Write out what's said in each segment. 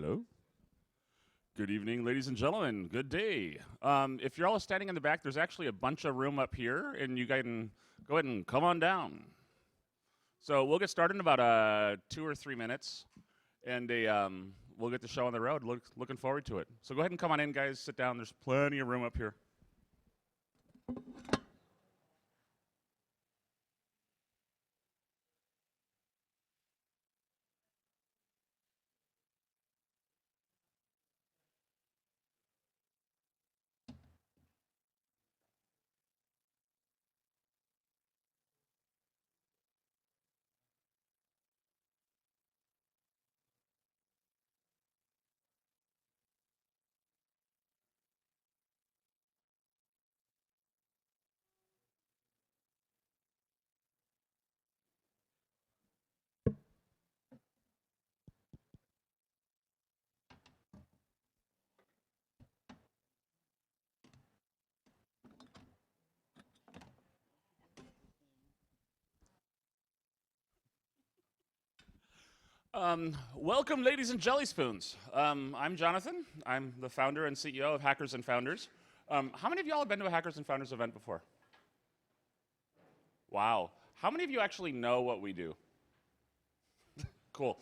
Hello. Good evening, ladies and gentlemen. Good day. If you're all standing in the back, there's actually a bunch of room up here, and you guys can go ahead and come on down. So we'll get started in about 2 or 3 minutes, and we'll get the show on the road. Looking forward to it. So go ahead and come on in, guys. Sit down. There's plenty of room up here. Welcome, ladies and jelly spoons. I'm Jonathan. I'm the founder and CEO of Hackers and Founders. How many of y'all have been to a Hackers and Founders event before? Wow. How many of you actually know what we do? Cool.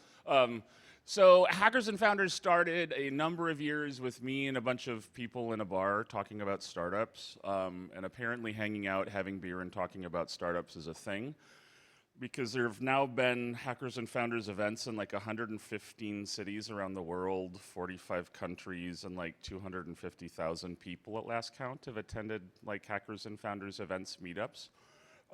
So Hackers and Founders started a number of years with me and a bunch of people in a bar talking about startups, and apparently hanging out, having beer, and talking about startups is a thing. Because there have now been Hackers and Founders events in like 115 cities around the world, 45 countries, and like 250,000 people at last count have attended like Hackers and Founders events, meetups.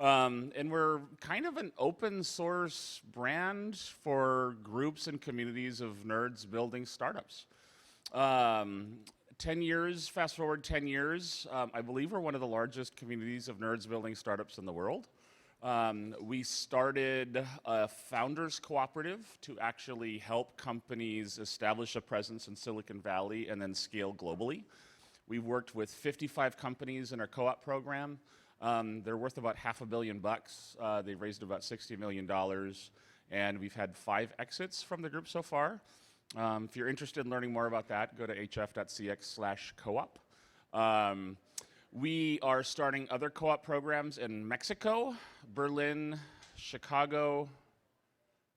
And we're kind of an open source brand for groups and communities of nerds building startups. 10 years, fast forward 10 years, I believe we're one of the largest communities of nerds building startups in the world. We started a founders cooperative to actually help companies establish a presence in Silicon Valley and then scale globally. We've worked with 55 companies in our co-op program. They're worth about $500 million. They've raised about $60 million, and we've had 5 exits from the group so far. If you're interested in learning more about that, go to hf.cx/co-op. We are starting other co-op programs in Mexico, Berlin, Chicago.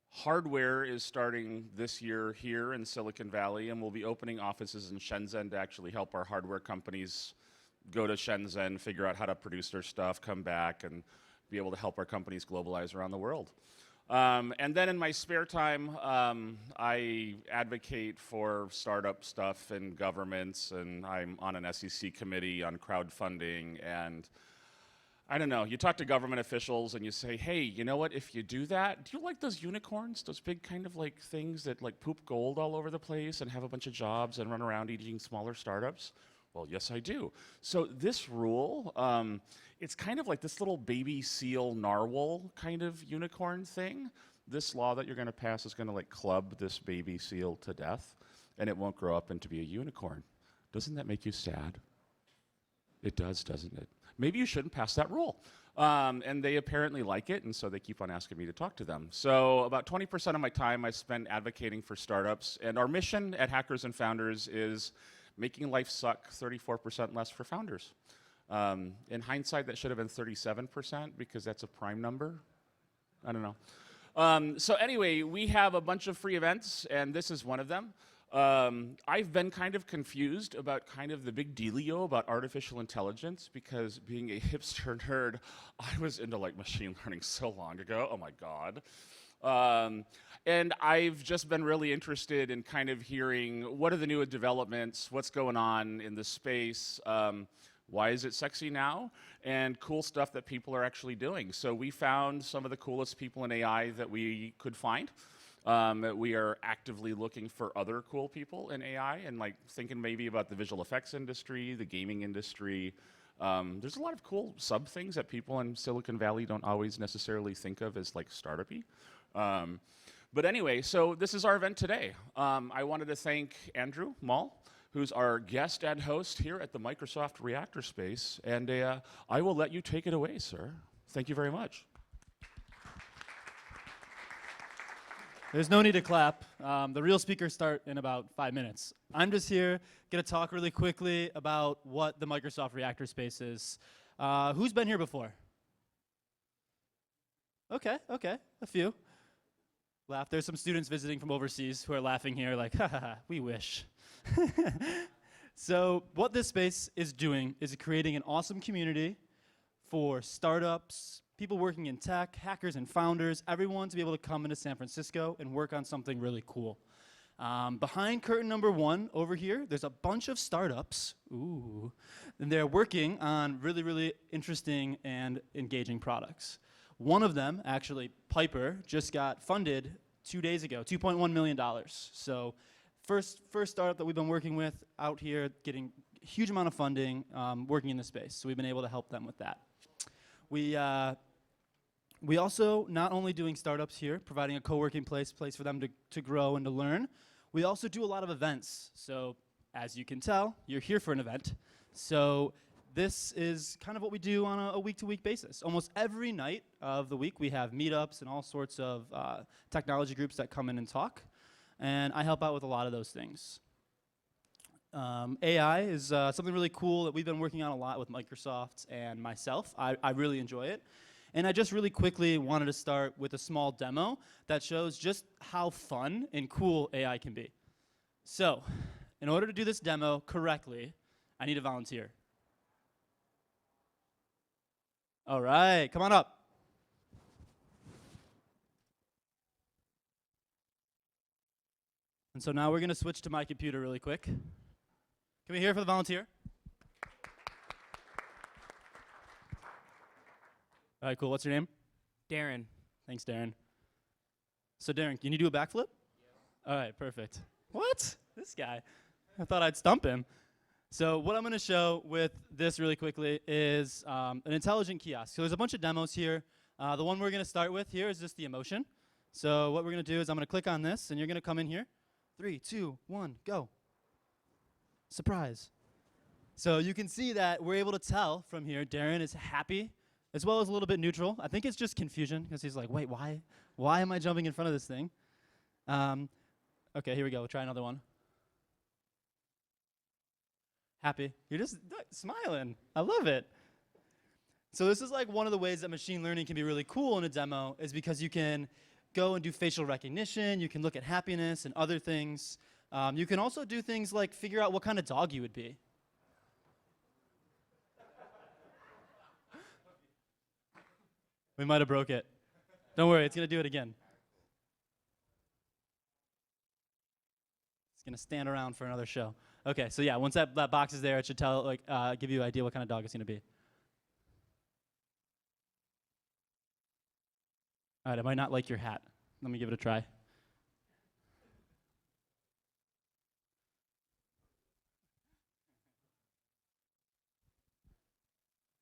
Hardware is starting this year here in Silicon Valley, and we'll be opening offices in Shenzhen to actually help our hardware companies go to Shenzhen, figure out how to produce their stuff, come back, and be able to help our companies globalize around the world. And then in my spare time, I advocate for startup stuff and governments, and I'm on an SEC committee on crowdfunding, and I don't know, you talk to government officials and you say, hey, you know what, if you do that, do you like those unicorns, those big kind of like things that like poop gold all over the place and have a bunch of jobs and run around eating smaller startups? Well, yes, I do. So this rule, it's kind of like this little baby seal narwhal kind of unicorn thing. This law that you're going to pass is going to like club this baby seal to death, and it won't grow up into be a unicorn. Doesn't that make you sad? It does, doesn't it? Maybe you shouldn't pass that rule. And they apparently like it, and so they keep on asking me to talk to them. So about 20% of my time I spend advocating for startups, and our mission at Hackers and Founders is making life suck 34% less for founders. In hindsight, that should have been 37% because that's a prime number. I don't know. So anyway, we have a bunch of free events, and this is one of them. I've been kind of confused about kind of the big dealio about artificial intelligence because being a hipster nerd, I was into like machine learning so long ago. Oh my God. And I've just been really interested in kind of hearing what are the new developments, what's going on in the space, why is it sexy now, and cool stuff that people are actually doing. So we found some of the coolest people in AI that we could find. We are actively looking for other cool people in AI and like thinking maybe about the visual effects industry, the gaming industry. There's a lot of cool sub things that people in Silicon Valley don't always necessarily think of as like startup-y. But anyway, so this is our event today. I wanted to thank Andrew Mall, who's our guest and host here at the Microsoft Reactor Space, and I will let you take it away, sir. Thank you very much. There's no need to clap. The real speakers start in about 5 minutes. I'm just here, gonna talk really quickly about what the Microsoft Reactor Space is. Who's been here before? Okay, a few. Laugh. There's some students visiting from overseas who are laughing here like, ha ha ha, we wish. So what this space is doing is creating an awesome community for startups, people working in tech, hackers and founders, everyone to be able to come into San Francisco and work on something really cool. Behind curtain number 1 over here, there's a bunch of startups, ooh, and they're working on really, really interesting and engaging products. One of them, actually, Piper, just got funded 2 days ago, $2.1 million. So first startup that we've been working with out here, getting a huge amount of funding, working in the space. So we've been able to help them with that. We also, not only doing startups here, providing a co-working place for them to grow and to learn, we also do a lot of events. So as you can tell, you're here for an event. So this is kind of what we do on a week-to-week basis. Almost every night of the week, we have meetups and all sorts of technology groups that come in and talk. And I help out with a lot of those things. AI is something really cool that we've been working on a lot with Microsoft and myself. I really enjoy it. And I just really quickly wanted to start with a small demo that shows just how fun and cool AI can be. So, in order to do this demo correctly, I need a volunteer. All right, come on up. And so now we're going to switch to my computer really quick. Can we hear for the volunteer? All right, cool. What's your name? Darren. Thanks, Darren. So, Darren, can you do a backflip? Yeah. All right, perfect. What? This guy. I thought I'd stump him. So what I'm going to show with this really quickly is an intelligent kiosk. So there's a bunch of demos here. The one we're going to start with here is just the emotion. So what we're going to do is I'm going to click on this, and you're going to come in here. 3, 2, 1, go. Surprise. So you can see that we're able to tell from here Darren is happy, as well as a little bit neutral. I think it's just confusion, because he's like, wait, why am I jumping in front of this thing? Okay, here we go. We'll try another one. Happy. You're just smiling. I love it. So this is like one of the ways that machine learning can be really cool in a demo is because you can go and do facial recognition. You can look at happiness and other things. You can also do things like figure out what kind of dog you would be. We might have broke it. Don't worry, it's going to do it again. It's going to stand around for another show. Okay, so yeah, once that box is there, it should tell, like, give you an idea what kind of dog it's going to be. All right, I might not like your hat. Let me give it a try.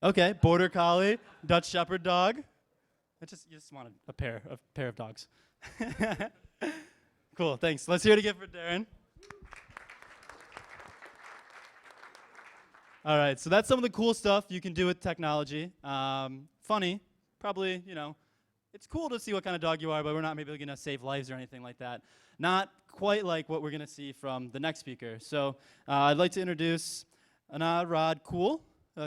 Okay, border collie, Dutch shepherd dog. You just wanted a pair of dogs. Cool, thanks. Let's hear it again for Darren. All right, so that's some of the cool stuff you can do with technology. Funny, probably, you know, it's cool to see what kind of dog you are, but we're not maybe going to save lives or anything like that. Not quite like what we're going to see from the next speaker. So I'd like to introduce Anirudh Koul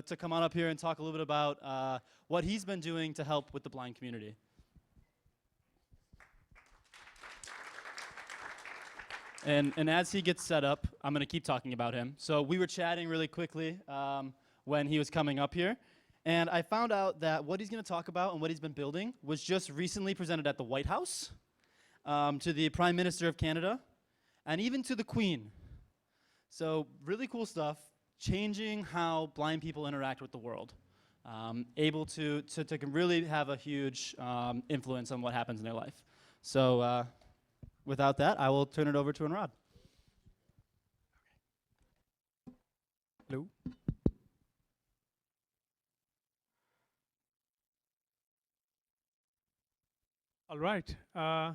to come on up here and talk a little bit about what he's been doing to help with the blind community. And as he gets set up, I'm going to keep talking about him. So we were chatting really quickly when he was coming up here. And I found out that what he's going to talk about and what he's been building was just recently presented at the White House to the Prime Minister of Canada and even to the Queen. So really cool stuff, changing how blind people interact with the world. Able to really have a huge influence on what happens in their life. So without that, I will turn it over to Anirudh. Hello. All right. I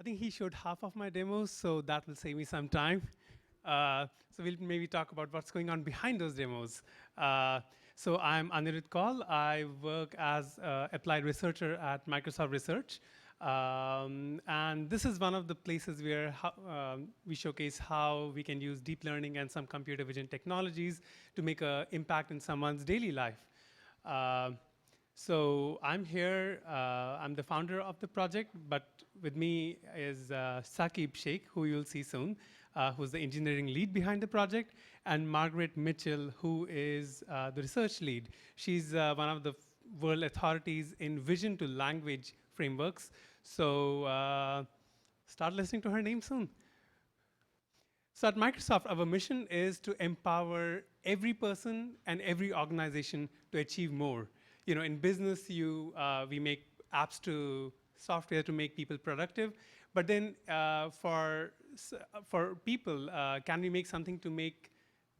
think he showed half of my demos, so that will save me some time. So we'll maybe talk about what's going on behind those demos. So I'm Anirudh. I work as applied researcher at Microsoft Research. And this is one of the places where we showcase how we can use deep learning and some computer vision technologies to make an impact in someone's daily life. So I'm here, I'm the founder of the project, but with me is Saqib Sheikh, who you'll see soon, who's the engineering lead behind the project, and Margaret Mitchell, who is the research lead. She's one of the world authorities in vision to language frameworks. So start listening to her name soon. So at Microsoft, our mission is to empower every person and every organization to achieve more. You know, in business, we make apps to software to make people productive. But then for people, can we make something to make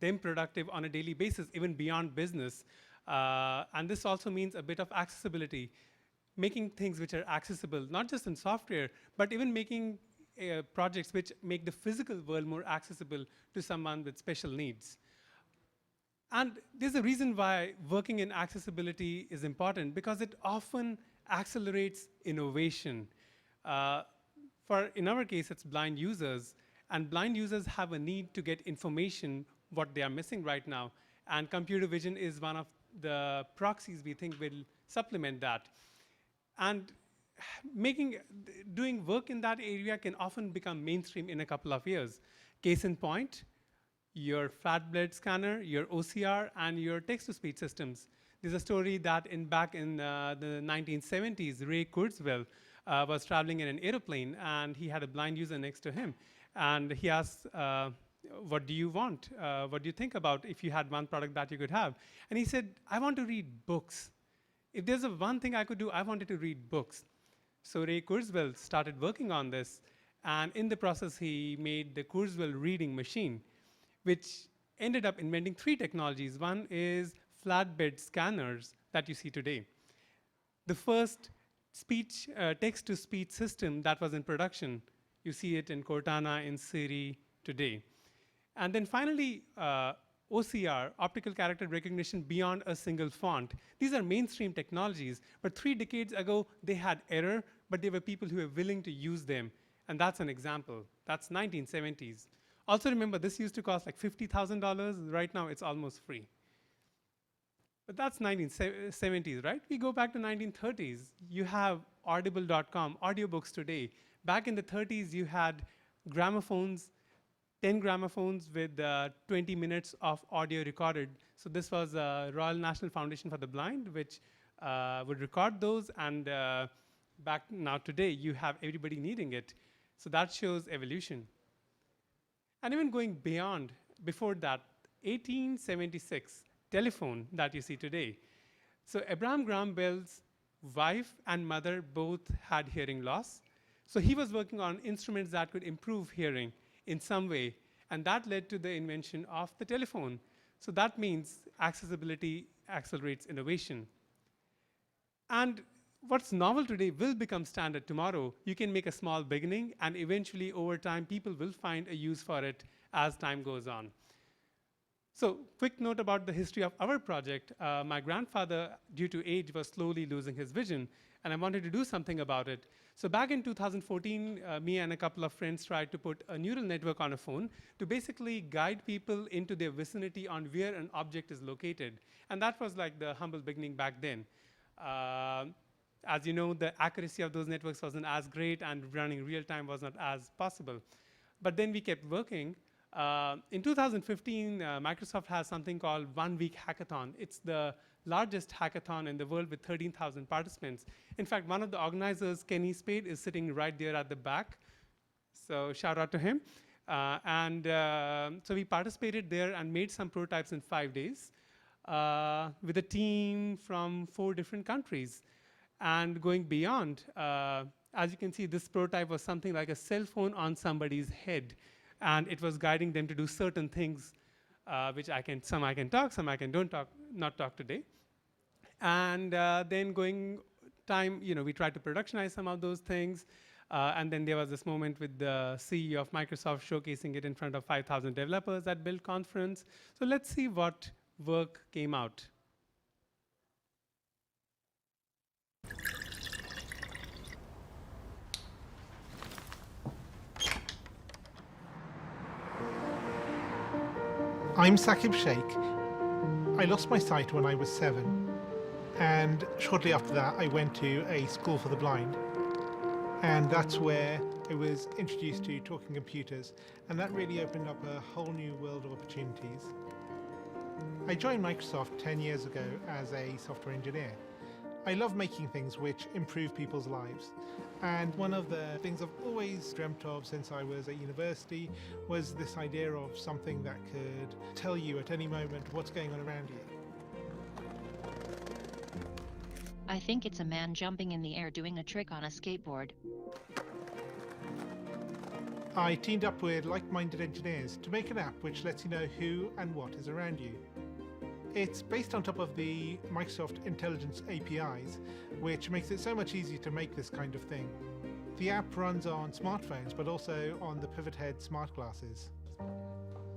them productive on a daily basis, even beyond business? And this also means a bit of accessibility, making things which are accessible, not just in software, but even making projects which make the physical world more accessible to someone with special needs. And there's a reason why working in accessibility is important, because it often accelerates innovation. In our case, it's blind users. And blind users have a need to get information, what they are missing right now. And computer vision is one of the proxies we think will supplement that. And doing work in that area can often become mainstream in a couple of years. Case in point, your flatbed scanner, your OCR, and your text-to-speech systems. There's a story that back in the 1970s, Ray Kurzweil was traveling in an airplane, and he had a blind user next to him. And he asked, what do you want? What do you think about if you had one product that you could have? And he said, I want to read books. If there's one thing I could do, I wanted to read books. So Ray Kurzweil started working on this. And in the process, he made the Kurzweil reading machine, which ended up inventing 3 technologies. One is flatbed scanners that you see today. The first text-to-speech system that was in production, you see it in Cortana, in Siri today. And then finally, OCR, optical character recognition beyond a single font. These are mainstream technologies, but 3 decades ago, they had error, but there were people who were willing to use them. And that's an example. That's 1970s. Also remember, this used to cost like $50,000. Right now, it's almost free. But that's 1970s, right? We go back to 1930s. You have audible.com, audiobooks today. Back in the 30s, you had gramophones, 10 gramophones with 20 minutes of audio recorded. So this was Royal National Foundation for the Blind, which would record those. And back now today, you have everybody needing it. So that shows evolution. And even going beyond, before that, 1876, telephone that you see today. So Abraham Graham Bell's wife and mother both had hearing loss. So he was working on instruments that could improve hearing in some way. And that led to the invention of the telephone. So that means accessibility accelerates innovation. And what's novel today will become standard tomorrow. You can make a small beginning, and eventually, over time, people will find a use for it as time goes on. So quick note about the history of our project. My grandfather, due to age, was slowly losing his vision, and I wanted to do something about it. So back in 2014, me and a couple of friends tried to put a neural network on a phone to basically guide people into their vicinity on where an object is located. And that was like the humble beginning back then. As you know, the accuracy of those networks wasn't as great, and running real time was not as possible. But then we kept working. In 2015, Microsoft has something called 1 Week Hackathon. It's the largest hackathon in the world with 13,000 participants. In fact, one of the organizers, Kenny Spade, is sitting right there at the back. So shout out to him. So we participated there and made some prototypes in 5 days with a team from 4 different countries. And going beyond, as you can see, this prototype was something like a cell phone on somebody's head. And it was guiding them to do certain things, which some I can talk, some I can not talk today. And then going time, we tried to productionize some of those things. And then there was this moment with the CEO of Microsoft showcasing it in front of 5,000 developers at Build Conference. So let's see what work came out. I'm Saqib Sheikh. I lost my sight when I was 7, and shortly after that I went to a school for the blind, and that's where I was introduced to talking computers, and that really opened up a whole new world of opportunities. I joined Microsoft 10 years ago as a software engineer. I love making things which improve people's lives. And one of the things I've always dreamt of since I was at university was this idea of something that could tell you at any moment what's going on around you. I think it's a man jumping in the air doing a trick on a skateboard. I teamed up with like-minded engineers to make an app which lets you know who and what is around you. It's based on top of the Microsoft Intelligence APIs, which makes it so much easier to make this kind of thing. The app runs on smartphones, but also on the Pivot Head smart glasses.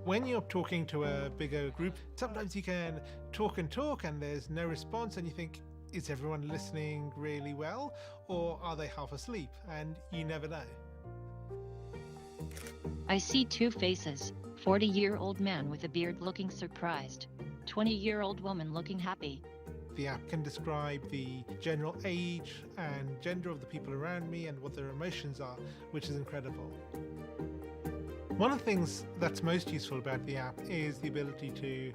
When you're talking to a bigger group, sometimes you can talk and there's no response, and you think, is everyone listening really well, or are they half asleep? And you never know. I see two faces, 40-year-old man with a beard looking surprised, 20-year-old woman looking happy. The app can describe the general age and gender of the people around me and what their emotions are, which is incredible. One of the things that's most useful about the app is the ability to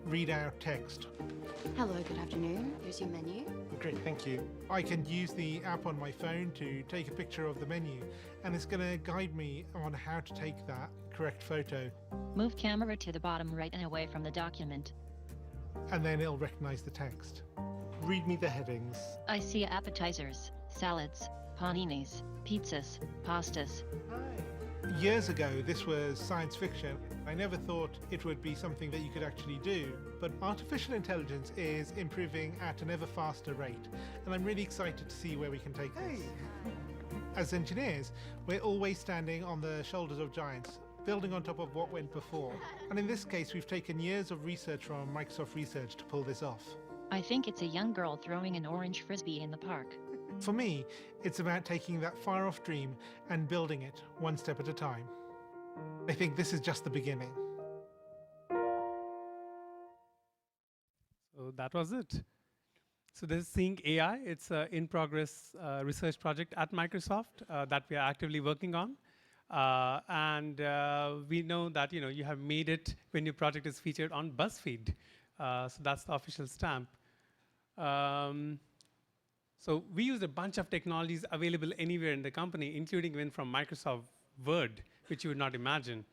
read out text. Hello, good afternoon. Here's your menu. Great, thank you. I can use the app on my phone to take a picture of the menu, and it's going to guide me on how to take that correct photo. Move camera to the bottom right and away from the document. And then it'll recognize the text. Read me the headings. I see appetizers, salads, paninis, pizzas, pastas. Years ago, this was science fiction. I never thought it would be something that you could actually do, but artificial intelligence is improving at an ever faster rate, and I'm really excited to see where we can take this. As engineers, we're always standing on the shoulders of giants, building on top of what went before. And in this case, we've taken years of research from Microsoft Research to pull this off. I think it's a young girl throwing an orange frisbee in the park. For me, it's about taking that far-off dream and building it one step at a time. I think this is just the beginning. So that was it. So this is Seeing AI. It's an in-progress research project at Microsoft that we are actively working on. We know that you have made it when your project is featured on BuzzFeed. So that's the official stamp. So we used a bunch of technologies available anywhere in the company, including even from Microsoft Word, which you would not imagine.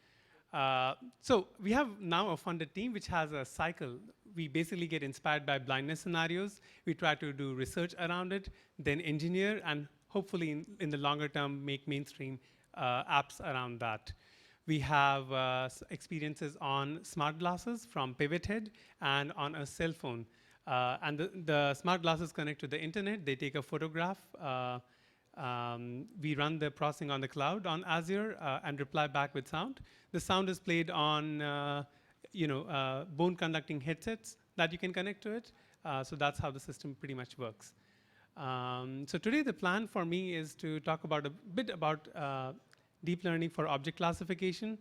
So we have now a funded team which has a cycle. We basically get inspired by blindness scenarios. We try to do research around it, then engineer, and hopefully in the longer term make mainstream apps around that. We have experiences on smart glasses from Pivot Head and on a cell phone. And the smart glasses connect to the internet. They take a photograph. We run the processing on the cloud on Azure and reply back with sound. The sound is played on bone conducting headsets that you can connect to it. So that's how the system pretty much works. So today the plan for me is to talk about a bit about deep learning for object classification,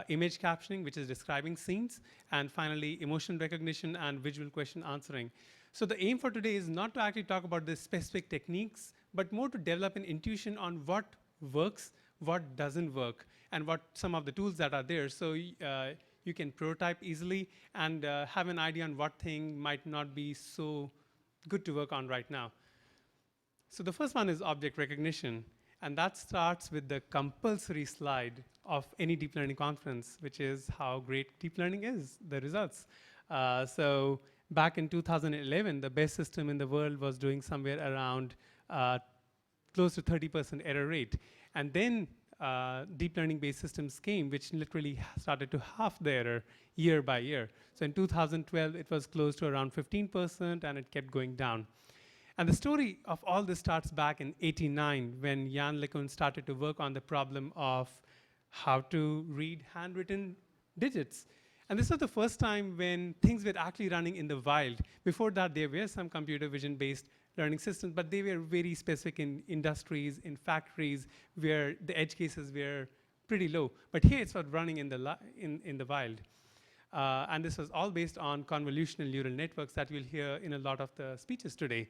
image captioning, which is describing scenes, and finally emotion recognition and visual question answering. So the aim for today is not to actually talk about the specific techniques, but more to develop an intuition on what works, what doesn't work, and what some of the tools that are there. So you can prototype easily and have an idea on what thing might not be so good to work on right now. So the first one is object recognition. And that starts with the compulsory slide of any deep learning conference, which is how great deep learning is, the results. So back in 2011, the best system in the world was doing somewhere around close to 30% error rate. And then deep learning-based systems came, which literally started to half the error year by year. So in 2012, it was close to around 15%, and it kept going down. And the story of all this starts back in '89 when Jan LeCun started to work on the problem of how to read handwritten digits. And this was the first time when things were actually running in the wild. Before that, there were some computer vision-based learning systems, but they were very specific in industries, in factories, where the edge cases were pretty low. But here it's running in the wild. And this was all based on convolutional neural networks that you'll hear in a lot of the speeches today.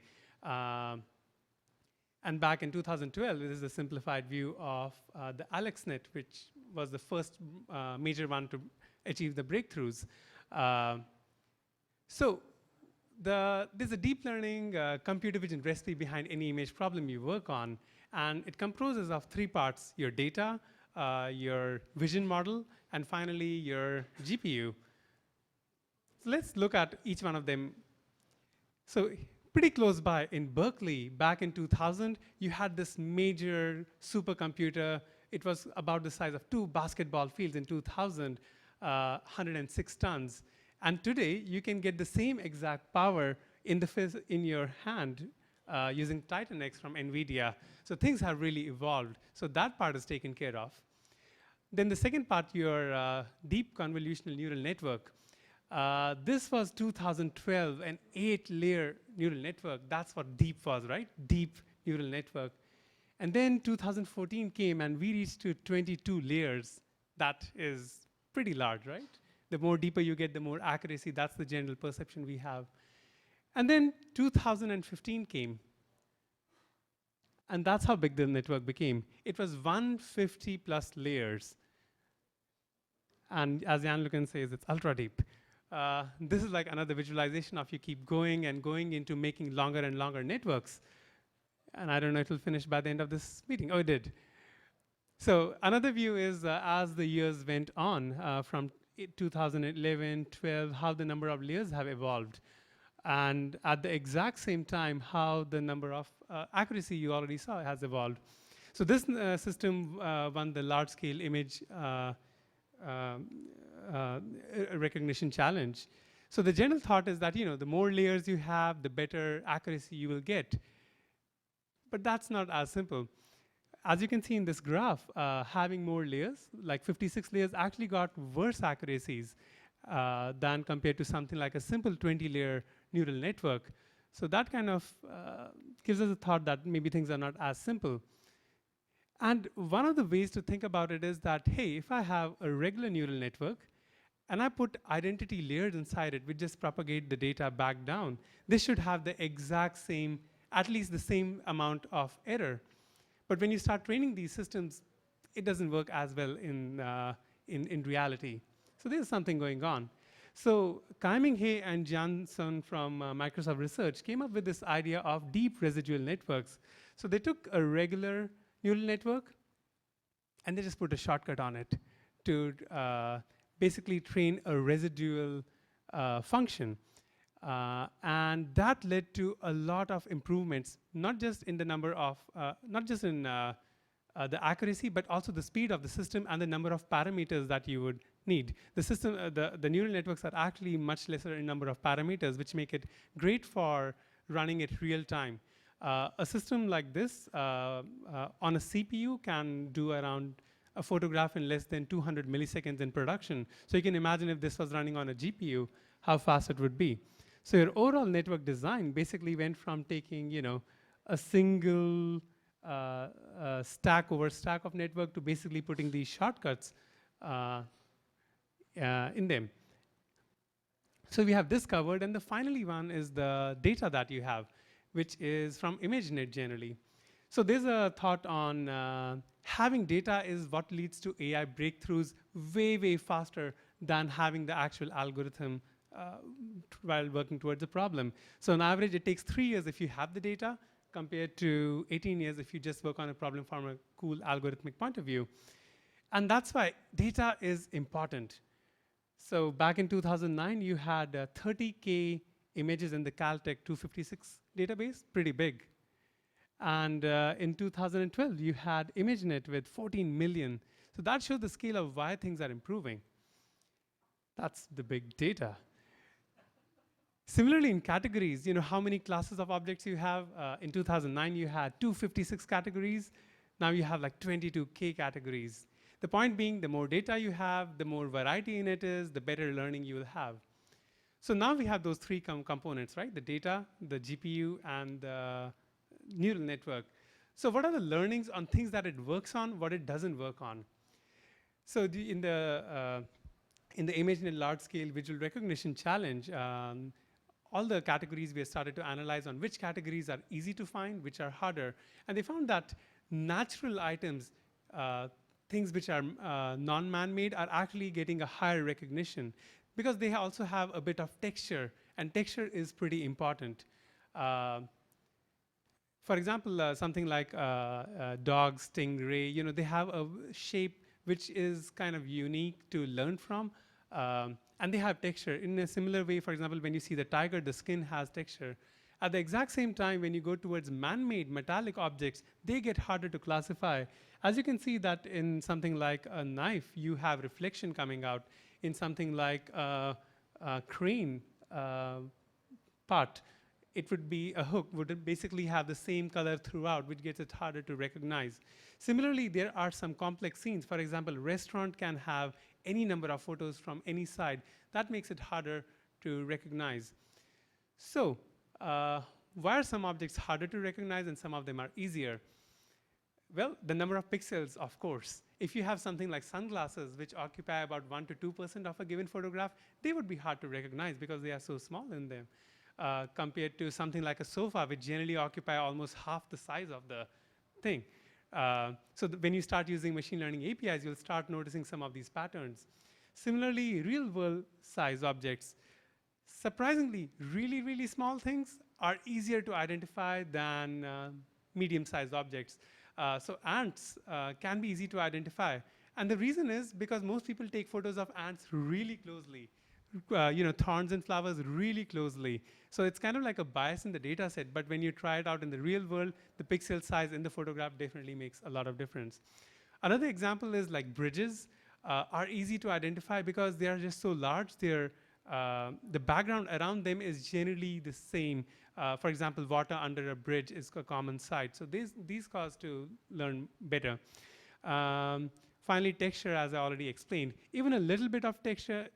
And back in 2012, this is a simplified view of the AlexNet, which was the first major one to achieve the breakthroughs. So there's a deep learning computer vision recipe behind any image problem you work on. And it composes of three parts: your data, your vision model, and finally your GPU. So let's look at each one of them. So pretty close by in Berkeley, back in 2000, you had this major supercomputer. It was about the size of 2 basketball fields in 2000, 106 tons. And today, you can get the same exact power in your hand using Titan X from NVIDIA. So things have really evolved. So that part is taken care of. Then the second part, your deep convolutional neural network. This was 2012, an 8-layer neural network. That's what deep was, right? Deep neural network. And then 2014 came, and we reached to 22 layers. That is pretty large, right? The more deeper you get, the more accuracy. That's the general perception we have. And then 2015 came. And that's how big the network became. It was 150 plus layers. And as Jan Lucan says, it's ultra deep. This is like another visualization of you keep going and going into making longer and longer networks. And I don't know if it'll finish by the end of this meeting. Oh, it did. So another view is as the years went on from 2011, 12, how the number of layers have evolved. And at the exact same time, how the number of accuracy you already saw has evolved. So this system won the large-scale image recognition challenge. So the general thought is that the more layers you have, the better accuracy you will get. But that's not as simple. As you can see in this graph, having more layers, like 56 layers, actually got worse accuracies than compared to something like a simple 20-layer neural network. So that kind of gives us a thought that maybe things are not as simple. And one of the ways to think about it is that, hey, if I have a regular neural network, and I put identity layers inside it, which just propagate the data back down, this should have the exact same, at least the same amount of error. But when you start training these systems, it doesn't work as well in reality. So there's something going on. So Kaiming He and Johnson from Microsoft Research came up with this idea of deep residual networks. So they took a regular neural network, and they just put a shortcut on it to basically train a residual function. And that led to a lot of improvements, not just in the number of, not just in the accuracy, but also the speed of the system and the number of parameters that you would need. The system, the neural networks are actually much lesser in number of parameters, which make it great for running it real time. A system like this on a CPU can do around a photograph in less than 200 milliseconds in production. So you can imagine if this was running on a GPU, how fast it would be. So your overall network design basically went from taking, a single stack over stack of network to basically putting these shortcuts in them. So we have this covered, and the finally one is the data that you have, which is from ImageNet generally. So there's a thought on having data is what leads to AI breakthroughs way, way faster than having the actual algorithm while working towards a problem. So on average, it takes 3 years if you have the data, compared to 18 years if you just work on a problem from a cool algorithmic point of view. And that's why data is important. So back in 2009, you had 30K images in the Caltech 256 database, pretty big. And in 2012, you had ImageNet with 14 million. So that shows the scale of why things are improving. That's the big data. Similarly, in categories, how many classes of objects you have. In 2009, you had 256 categories. Now you have like 22K categories. The point being, the more data you have, the more variety in it is, the better learning you will have. So now we have those three components, right? The data, the GPU, and the neural network. So what are the learnings on things that it works on, what it doesn't work on? So in the in the Image in a Large-Scale Visual Recognition Challenge, all the categories we have started to analyze on which categories are easy to find, which are harder. And they found that natural items, things which are non-man-made, are actually getting a higher recognition because they also have a bit of texture, and texture is pretty important. For example, something like dog, stingray, they have a shape which is kind of unique to learn from, and they have texture. In a similar way, for example, when you see the tiger, the skin has texture. At the exact same time, when you go towards man-made metallic objects, they get harder to classify. As you can see that in something like a knife, you have reflection coming out. In something like a crane part, it would be a hook, would basically have the same color throughout, which gets it harder to recognize. Similarly, there are some complex scenes. For example, a restaurant can have any number of photos from any side. That makes it harder to recognize. So, why are some objects harder to recognize and some of them are easier? Well, the number of pixels, of course. If you have something like sunglasses, which occupy about 1% to 2% of a given photograph, they would be hard to recognize because they are so small in them, compared to something like a sofa, which generally occupy almost half the size of the thing. So when you start using machine learning APIs, you'll start noticing some of these patterns. Similarly, real-world size objects, surprisingly, really, really small things are easier to identify than medium-sized objects. So ants can be easy to identify. And the reason is because most people take photos of ants really closely. Thorns and flowers really closely. So it's kind of like a bias in the data set, but when you try it out in the real world, the pixel size in the photograph definitely makes a lot of difference. Another example is like bridges are easy to identify because they are just so large. The background around them is generally the same. For example, water under a bridge is a common sight. So these cause to learn better. Finally, texture, as I already explained. Even a little bit of texture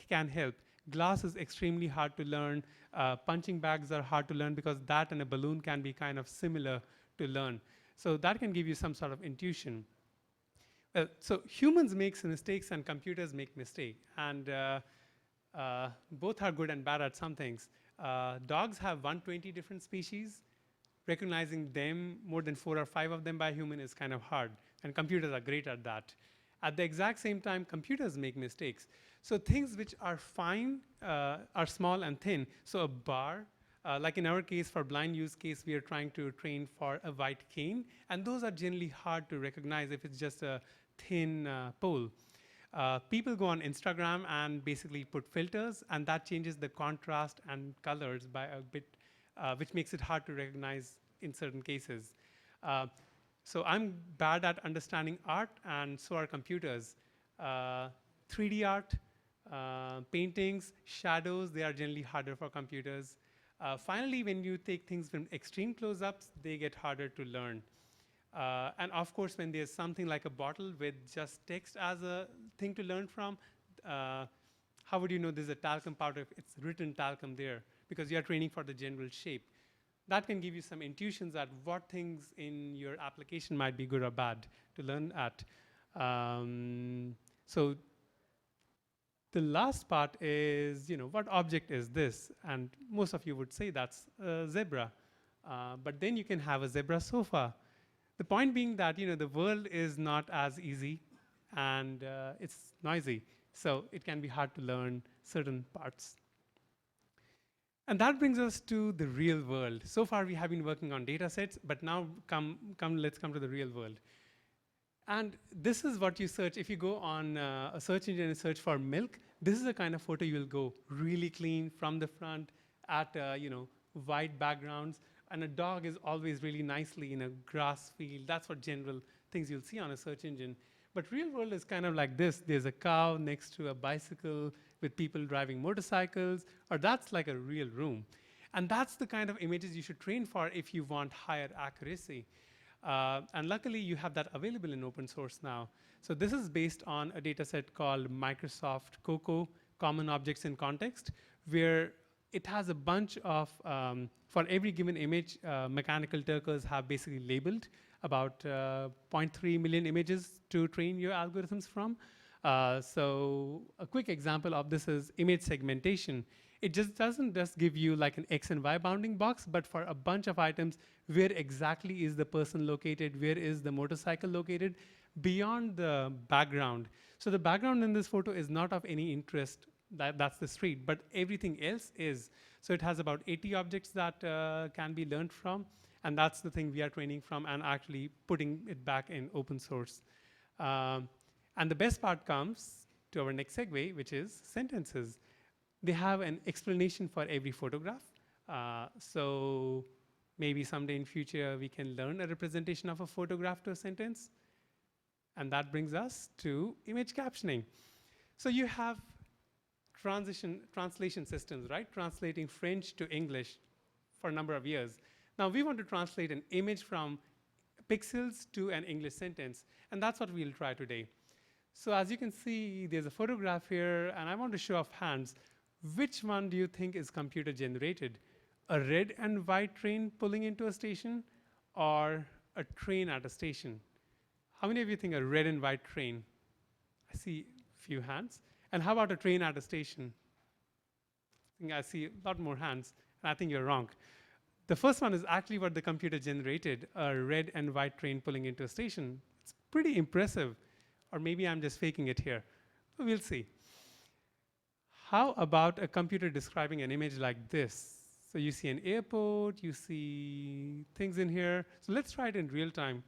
can help. Glass is extremely hard to learn. Punching bags are hard to learn because that and a balloon can be kind of similar to learn. So that can give you some sort of intuition. So humans make mistakes and computers make mistakes. And both are good and bad at some things. Dogs have 120 different species. Recognizing them, more than 4 or 5 of them by human, is kind of hard. And computers are great at that. At the exact same time, computers make mistakes. So things which are fine are small and thin. So a bar, like in our case, for blind use case, we are trying to train for a white cane. And those are generally hard to recognize if it's just a thin pole. People go on Instagram and basically put filters, and that changes the contrast and colors by a bit, which makes it hard to recognize in certain cases. So I'm bad at understanding art, and so are computers. 3D art, paintings, shadows, they are generally harder for computers. Finally, when you take things from extreme close-ups, they get harder to learn. And of course, when there's something like a bottle with just text as a thing to learn from, how would you know there's a talcum powder if it's written talcum there? Because you're training for the general shape. That can give you some intuitions at what things in your application might be good or bad to learn at. So the last part is, what object is this? And most of you would say that's a zebra. But then you can have a zebra sofa. The point being that the world is not as easy, and it's noisy. So it can be hard to learn certain parts. And that brings us to the real world. So far, we have been working on data sets, but now let's come to the real world. And this is what you search. If you go on a search engine and search for milk, this is the kind of photo you'll go. Really clean from the front at white backgrounds. And a dog is always really nicely in a grass field. That's what general things you'll see on a search engine. But real world is kind of like this. There's a cow next to a bicycle with people driving motorcycles, or that's like a real room. And that's the kind of images you should train for if you want higher accuracy. And luckily, you have that available in open source now. So this is based on a data set called Microsoft COCO, Common Objects in Context, where it has a bunch of, for every given image, Mechanical Turkers have basically labeled about 0.3 million images to train your algorithms from. So a quick example of this is image segmentation. It just doesn't just give you like an X and Y bounding box, but for a bunch of items, where exactly is the person located, where is the motorcycle located, beyond the background. So the background in this photo is not of any interest, that's the street, but everything else is. So it has about 80 objects that can be learned from, and that's the thing we are training from and actually putting it back in open source. And the best part comes to our next segue, which is sentences. They have an explanation for every photograph. So maybe someday in future, we can learn a representation of a photograph to a sentence. And that brings us to image captioning. So you have translation systems, right? Translating French to English for a number of years. Now we want to translate an image from pixels to an English sentence. And that's what we'll try today. So as you can see, there's a photograph here, and I want to show off hands. Which one do you think is computer generated? A red and white train pulling into a station, or a train at a station? How many of you think a red and white train? I see a few hands. And how about a train at a station? I see a lot more hands, and I think you're wrong. The first one is actually what the computer generated, a red and white train pulling into a station. It's pretty impressive. Or maybe I'm just faking it here. We'll see. How about a computer describing an image like this? So you see an airport, you see things in here. So let's try it in real time.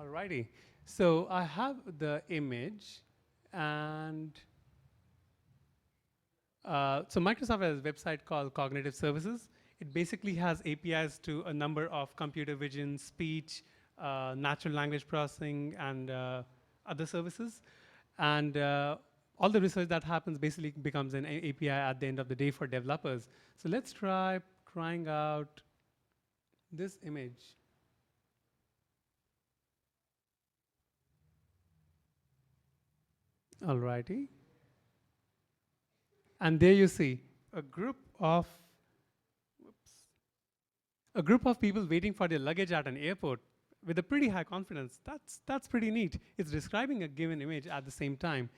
Alrighty. So I have the image, and so Microsoft has a website called Cognitive Services. It basically has APIs to a number of computer vision, speech, natural language processing, and other services. And all the research that happens basically becomes an API at the end of the day for developers. So let's try trying out this image. Alrighty. And there you see a group of people waiting for their luggage at an airport with a pretty high confidence. That's pretty neat. It's describing a given image at the same time.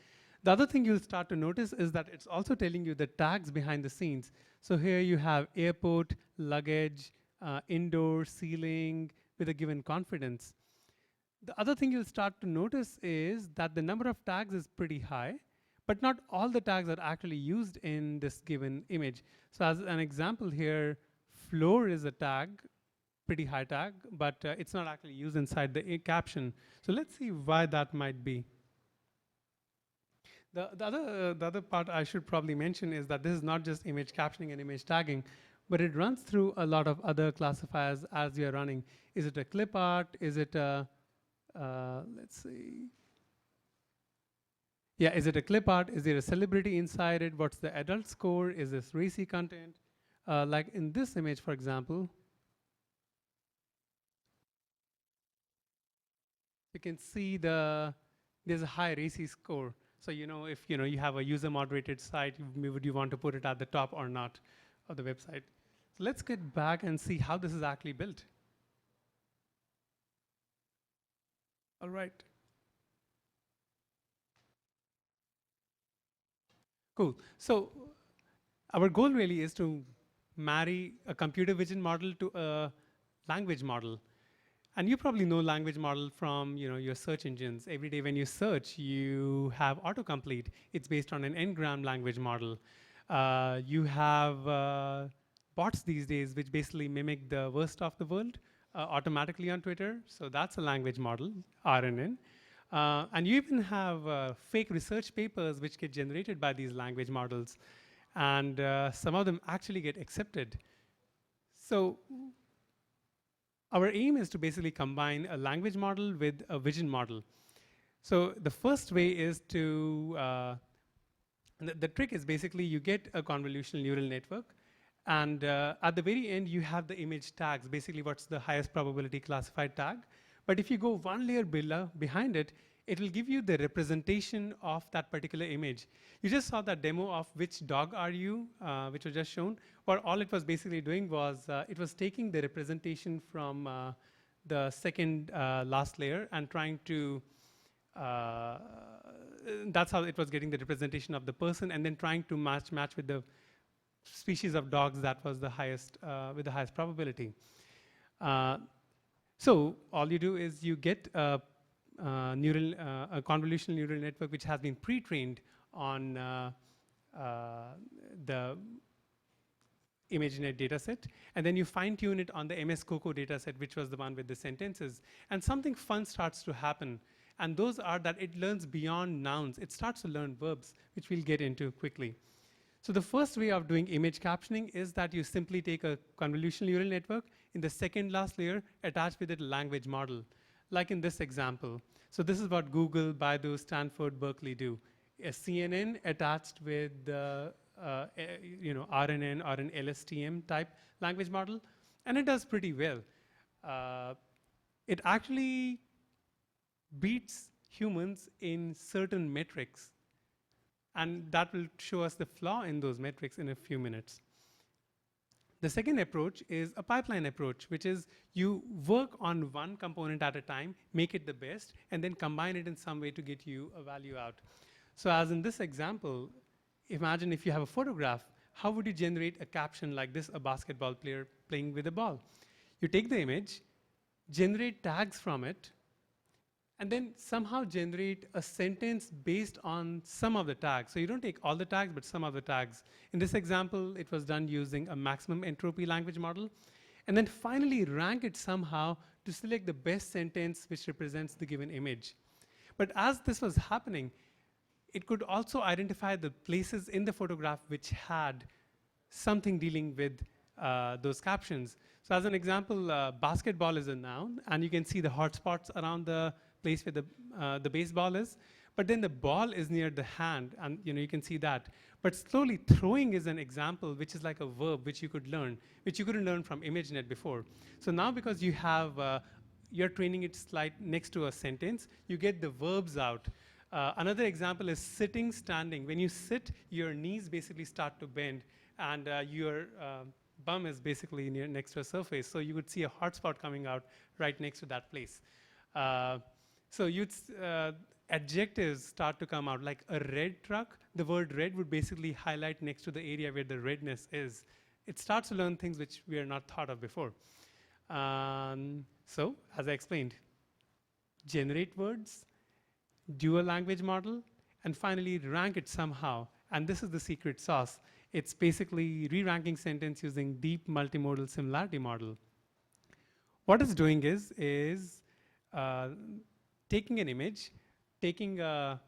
The other thing you'll start to notice is that it's also telling you the tags behind the scenes. So here you have airport, luggage, indoor, ceiling, with a given confidence. The other thing you'll start to notice is that the number of tags is pretty high, but not all the tags are actually used in this given image. So as an example here, floor is a tag, pretty high tag, but it's not actually used inside the caption. So let's see why that might be. The other part I should probably mention is that this is not just image captioning and image tagging, but it runs through a lot of other classifiers as you're running. Is it a clip art? Is it a, let's see. Yeah, is it a clip art? Is there a celebrity inside it? What's the adult score? Is this racy content? Like in this image, for example, you can see there's a high racy score. So if you have a user moderated site, would you want to put it at the top or not of the website? So let's get back and see how this is actually built. All right. Cool. So our goal really is to marry a computer vision model to a language model. And you probably know language model from your search engines. Every day when you search, you have autocomplete. It's based on an n-gram language model. You have bots these days which basically mimic the worst of the world automatically on Twitter. So that's a language model, RNN. And you even have fake research papers which get generated by these language models. And some of them actually get accepted. So our aim is to basically combine a language model with a vision model. So the first way is to, the trick is basically you get a convolutional neural network, and at the very end you have the image tags, basically what's the highest probability classified tag. But if you go one layer behind it, it will give you the representation of that particular image. You just saw that demo of which dog are you, which was just shown. Or all it was basically doing was it was taking the representation from the second last layer and trying to, that's how it was getting the representation of the person, and then trying to match with the species of dogs that was the highest, with the highest probability. So all you do is you get a convolutional neural network which has been pre-trained on the ImageNet dataset, and then you fine-tune it on the MS Coco dataset, which was the one with the sentences, and something fun starts to happen. And those are that it learns beyond nouns. It starts to learn verbs, which we'll get into quickly. So the first way of doing image captioning is that you simply take a convolutional neural network in the second last layer, attach with it a language model, like in this example. So this is what Google, Baidu, Stanford, Berkeley do. A CNN attached with the RNN or an LSTM type language model, and it does pretty well. It actually beats humans in certain metrics, and that will show us the flaw in those metrics in a few minutes. The second approach is a pipeline approach, which is you work on one component at a time, make it the best, and then combine it in some way to get you a value out. So as in this example, imagine if you have a photograph, how would you generate a caption like this, a basketball player playing with a ball? You take the image, generate tags from it, and then somehow generate a sentence based on some of the tags. So you don't take all the tags, but some of the tags. In this example, it was done using a maximum entropy language model. And then finally rank it somehow to select the best sentence which represents the given image. But as this was happening, it could also identify the places in the photograph which had something dealing with those captions. So as an example, basketball is a noun, and you can see the hotspots around the place where the baseball is, but then the ball is near the hand, and you can see that. But slowly throwing is an example which is like a verb which you could learn, which you couldn't learn from ImageNet before. So now because you have, you're training it next to a sentence, you get the verbs out. Another example is sitting, standing. When you sit, your knees basically start to bend, and your bum is basically next to a surface. So you would see a hotspot coming out right next to that place. So adjectives start to come out, like a red truck. The word red would basically highlight next to the area where the redness is. It starts to learn things which we are not thought of before. So, as I explained, generate words, do a language model, and finally rank it somehow. And this is the secret sauce. It's basically re-ranking sentence using deep multimodal similarity model. What it's doing is taking an image, taking a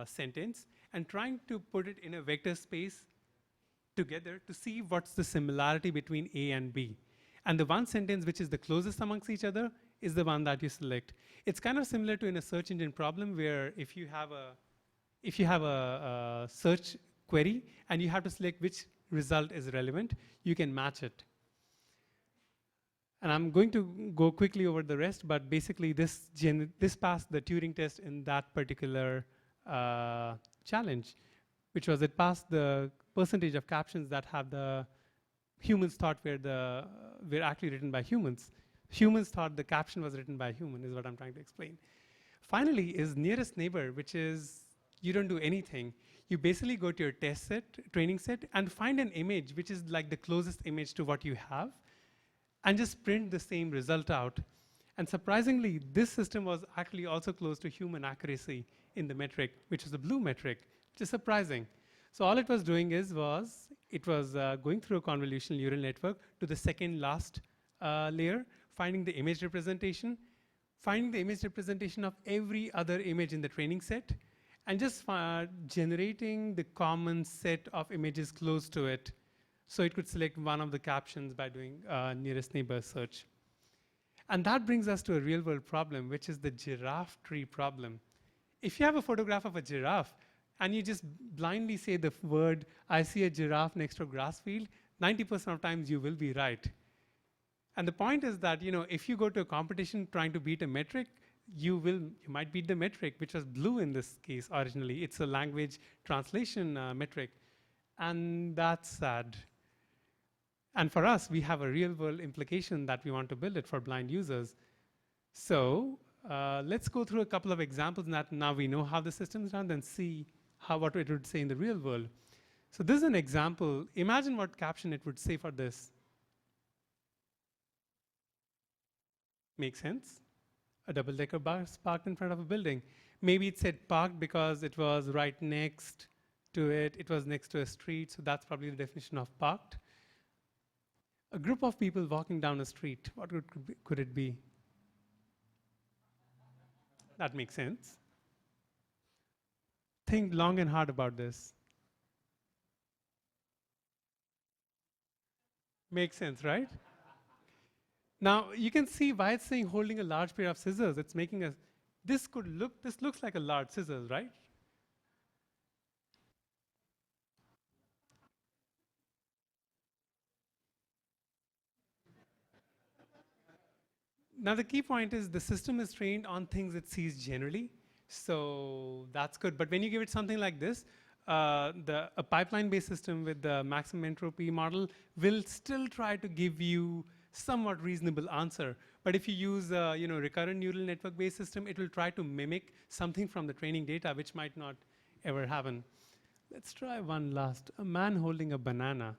sentence, and trying to put it in a vector space together to see what's the similarity between A and B. And the one sentence which is the closest amongst each other is the one that you select. It's kind of similar to in a search engine problem where if you have a search query and you have to select which result is relevant, you can match it. And I'm going to go quickly over the rest, but basically this passed the Turing test in that particular challenge, which was it passed the percentage of captions that have the humans thought were actually written by humans. Humans thought the caption was written by a human, is what I'm trying to explain. Finally is nearest neighbor, which is you don't do anything. You basically go to your test set, training set, and find an image which is like the closest image to what you have, and just print the same result out. And surprisingly, this system was actually also close to human accuracy in the metric, which is the blue metric, which is surprising. So all it was doing was going through a convolutional neural network to the second last layer, finding the image representation, finding the image representation of every other image in the training set, and just generating the common set of images close to it. So it could select one of the captions by doing nearest neighbor search. And that brings us to a real world problem, which is the giraffe tree problem. If you have a photograph of a giraffe and you just blindly say the word, I see a giraffe next to a grass field, 90% of times you will be right. And the point is that if you go to a competition trying to beat a metric, you might beat the metric, which was blue in this case originally. It's a language translation metric, and that's sad. And for us, we have a real-world implication that we want to build it for blind users. So let's go through a couple of examples that now we know how the system is run, then see what it would say in the real world. So this is an example. Imagine what caption it would say for this. Make sense? A double-decker bus parked in front of a building. Maybe it said parked because it was right next to it. It was next to a street, so that's probably the definition of parked. A group of people walking down a street. What could it be? That makes sense. Think long and hard about this. Makes sense, right? Now, you can see why it's saying holding a large pair of scissors. It's making a, this looks like a large scissors, right? Now, the key point is the system is trained on things it sees generally. So that's good. But when you give it something like this, a pipeline-based system with the maximum entropy model will still try to give you somewhat reasonable answer. But if you use a recurrent neural network-based system, it will try to mimic something from the training data, which might not ever happen. Let's try one last. A man holding a banana.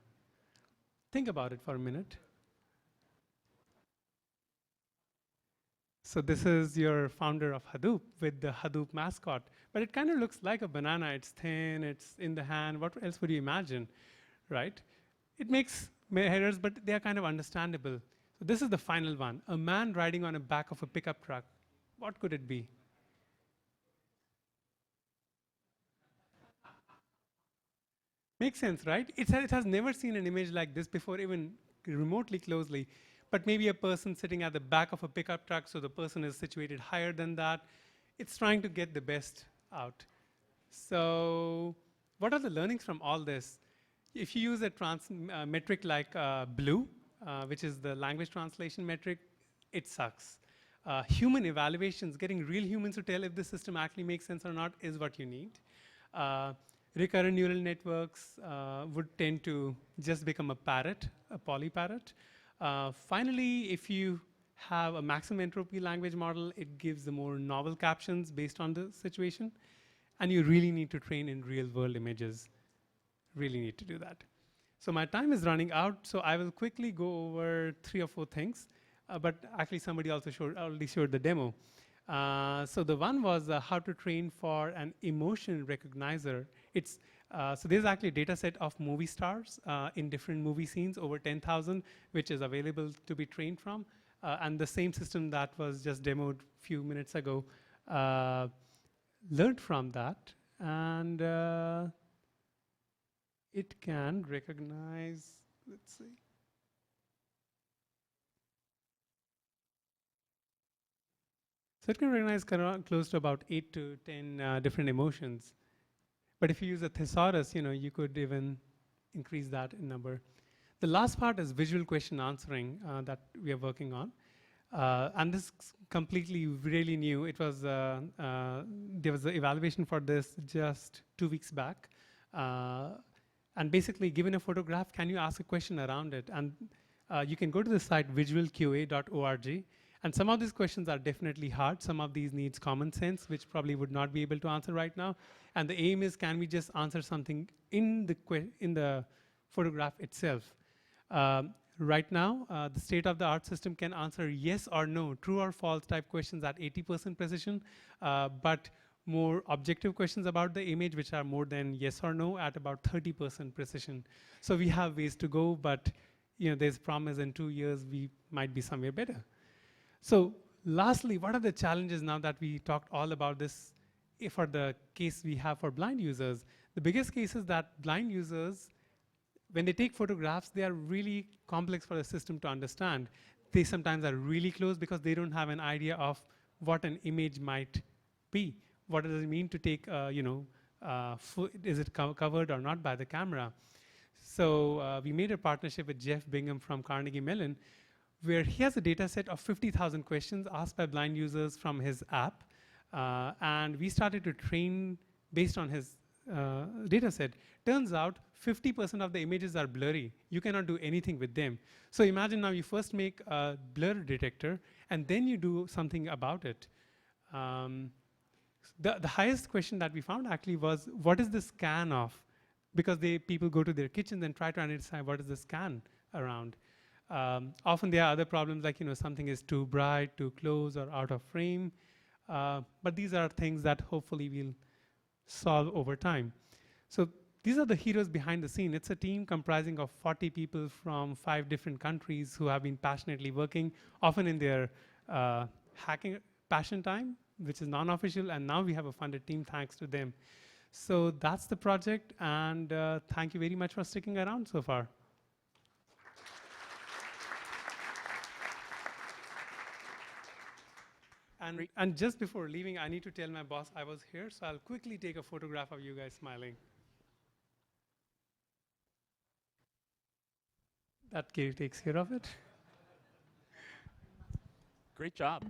Think about it for a minute. So this is your founder of Hadoop with the Hadoop mascot. But it kind of looks like a banana. It's thin, it's in the hand. What else would you imagine, right? It makes errors, but they are kind of understandable. So this is the final one. A man riding on the back of a pickup truck. What could it be? Makes sense, right? It has never seen an image like this before, even remotely closely. But maybe a person sitting at the back of a pickup truck, so the person is situated higher than that. It's trying to get the best out. So what are the learnings from all this? If you use a metric like BLUE, which is the language translation metric, it sucks. Human evaluations, getting real humans to tell if the system actually makes sense or not, is what you need. Recurrent neural networks would tend to just become a parrot, a polyparrot. Finally, if you have a maximum entropy language model, it gives the more novel captions based on the situation. And you really need to train in real-world images. Really need to do that. So my time is running out, so I will quickly go over 3 or 4 things. But actually, somebody also already showed the demo. So the one was how to train for an emotion recognizer. So there's actually a data set of movie stars in different movie scenes, over 10,000, which is available to be trained from. And the same system that was just demoed a few minutes ago learned from that. And it can recognize, let's see. So it can recognize close to about 8 to 10 different emotions. But if you use a thesaurus, you could even increase that in number. The last part is visual question answering that we are working on. And this is completely really new. It was there was an evaluation for this just 2 weeks back. And basically, given a photograph, can you ask a question around it? And you can go to the site visualqa.org. And some of these questions are definitely hard. Some of these needs common sense, which probably would not be able to answer right now. And the aim is, can we just answer something in the photograph itself? Right now, the state-of-the-art system can answer yes or no, true or false type questions at 80% precision, but more objective questions about the image, which are more than yes or no, at about 30% precision. So we have ways to go, but there's promise in 2 years we might be somewhere better. So lastly, what are the challenges now that we talked all about this for the case we have for blind users? The biggest case is that blind users, when they take photographs, they are really complex for the system to understand. They sometimes are really close because they don't have an idea of what an image might be. What does it mean to take, is it covered or not by the camera? So we made a partnership with Jeff Bingham from Carnegie Mellon, where he has a data set of 50,000 questions asked by blind users from his app. And we started to train based on his data set. Turns out 50% of the images are blurry. You cannot do anything with them. So imagine now you first make a blur detector, and then you do something about it. The highest question that we found actually was, what is the scan of? Because people go to their kitchens and try to identify what is the scan around. Often there are other problems like something is too bright, too close, or out of frame. But these are things that hopefully we'll solve over time. So these are the heroes behind the scene. It's a team comprising of 40 people from 5 different countries who have been passionately working, often in their hacking passion time, which is non-official, and now we have a funded team thanks to them. So that's the project, and thank you very much for sticking around so far. And just before leaving, I need to tell my boss I was here, so I'll quickly take a photograph of you guys smiling. That takes care of it. Great job.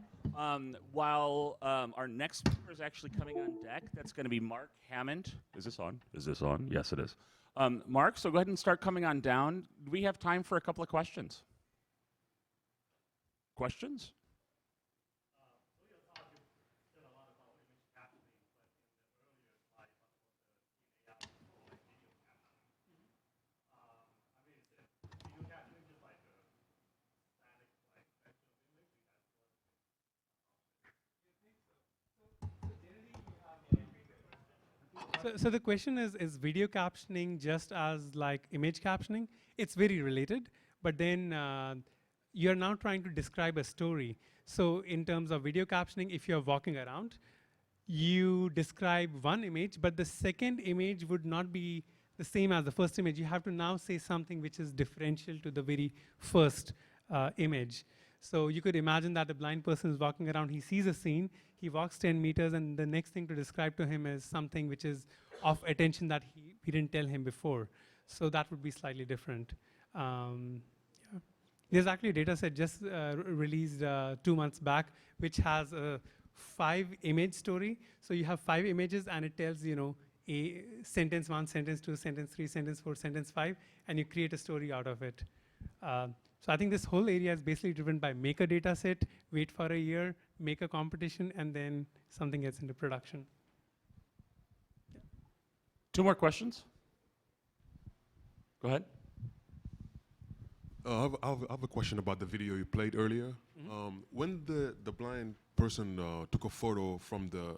While our next speaker is actually coming on deck, that's going to be Mark Hammond. Is this on? Is this on? Yes, it is. Mark, so go ahead and start coming on down. Do we have time for a couple of questions? Questions? So the question is video captioning just as like image captioning? It's very related, but then you're now trying to describe a story. So in terms of video captioning, if you're walking around, you describe one image, but the second image would not be the same as the first image. You have to now say something which is differential to the very first image. So you could imagine that a blind person is walking around, he sees a scene, he walks 10 meters, and the next thing to describe to him is something which is of attention that we didn't tell him before. So that would be slightly different. Yeah. There's actually a data set just released 2 months back, which has a 5-image story. So you have 5 images, and it tells, a sentence 1, sentence 2, sentence 3, sentence 4, sentence 5, and you create a story out of it. So I think this whole area is basically driven by make a data set, wait for a year, make a competition, and then something gets into production. Yeah. 2 more questions. Go ahead. I have a question about the video you played earlier. Mm-hmm. When the blind person took a photo from the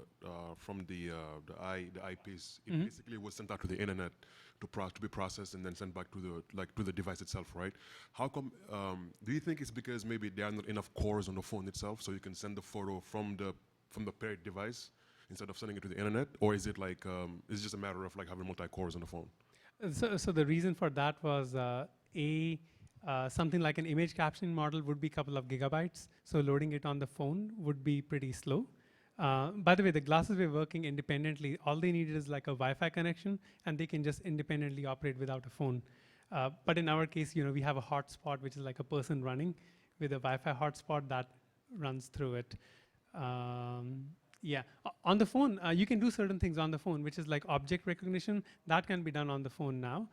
eyepiece, it Mm-hmm. basically was sent out to the internet to be processed and then sent back to the device itself, right? How come? Do you think it's because maybe there are not enough cores on the phone itself, so you can send the photo from the paired device instead of sending it to the internet, or is it like it's just a matter of like having multi-cores on the phone? So the reason for that was something like an image captioning model would be a couple of gigabytes. So loading it on the phone would be pretty slow. By the way, the glasses were working independently. All they needed is like a Wi-Fi connection, and they can just independently operate without a phone. But in our case, we have a hotspot, which is like a person running with a Wi-Fi hotspot that runs through it. Yeah, on the phone, you can do certain things on the phone, which is like object recognition. That can be done on the phone now.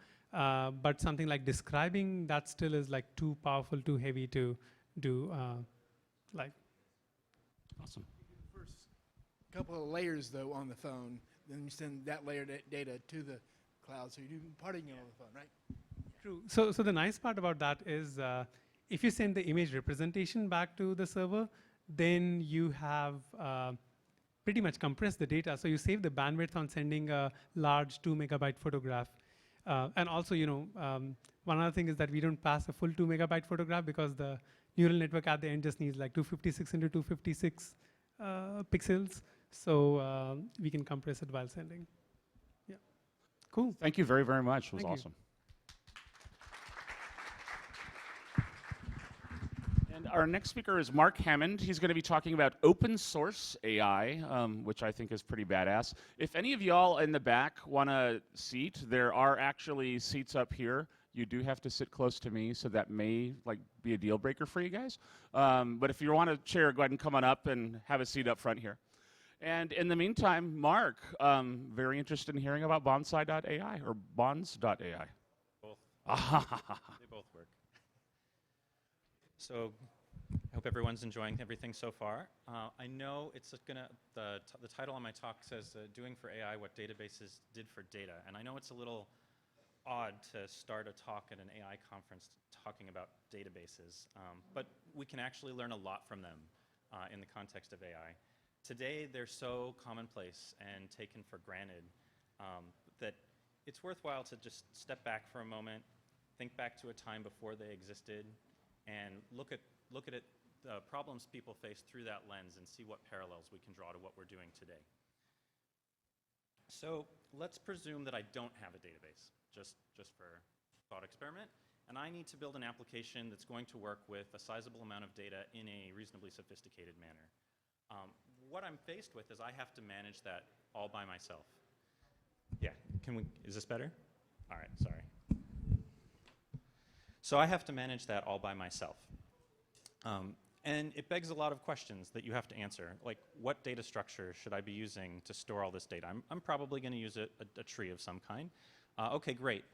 But something like describing, that still is like too powerful, too heavy to do. Awesome. First couple of layers, though, on the phone. Then you send that layer data to the cloud. So you're doing parting on the phone, right? True. So the nice part about that is if you send the image representation back to the server, then you have pretty much compressed the data. So you save the bandwidth on sending a large 2 megabyte photograph. And also, one other thing is that we don't pass a full 2 megabyte photograph because the neural network at the end just needs like 256 into 256 pixels. So we can compress it while sending. Yeah. Cool. Thank you very, very much. It was Thank you. awesome. And our next speaker is Mark Hammond. He's going to be talking about open source AI, which I think is pretty badass. If any of y'all in the back want a seat, there are actually seats up here. You do have to sit close to me, so that may like be a deal breaker for you guys. But if you want to chair, go ahead and come on up and have a seat up front here. And in the meantime, Mark, very interested in hearing about Bonsai.ai or Bonds.ai. Both. They both work. So I hope everyone's enjoying everything so far. I know it's gonna, the title on my talk says doing for AI what databases did for data. And I know it's a little odd to start a talk at an AI conference talking about databases, but we can actually learn a lot from them in the context of AI. Today, they're so commonplace and taken for granted that it's worthwhile to just step back for a moment, think back to a time before they existed, and look at it, the problems people face through that lens and see what parallels we can draw to what we're doing today. So let's presume that I don't have a database, just for thought experiment, and I need to build an application that's going to work with a sizable amount of data in a reasonably sophisticated manner. What I'm faced with is I have to manage that all by myself. Yeah, is this better? All right, sorry. So I have to manage that all by myself. And it begs a lot of questions that you have to answer, like what data structure should I be using to store all this data? I'm probably going to use a tree of some kind. Okay, great.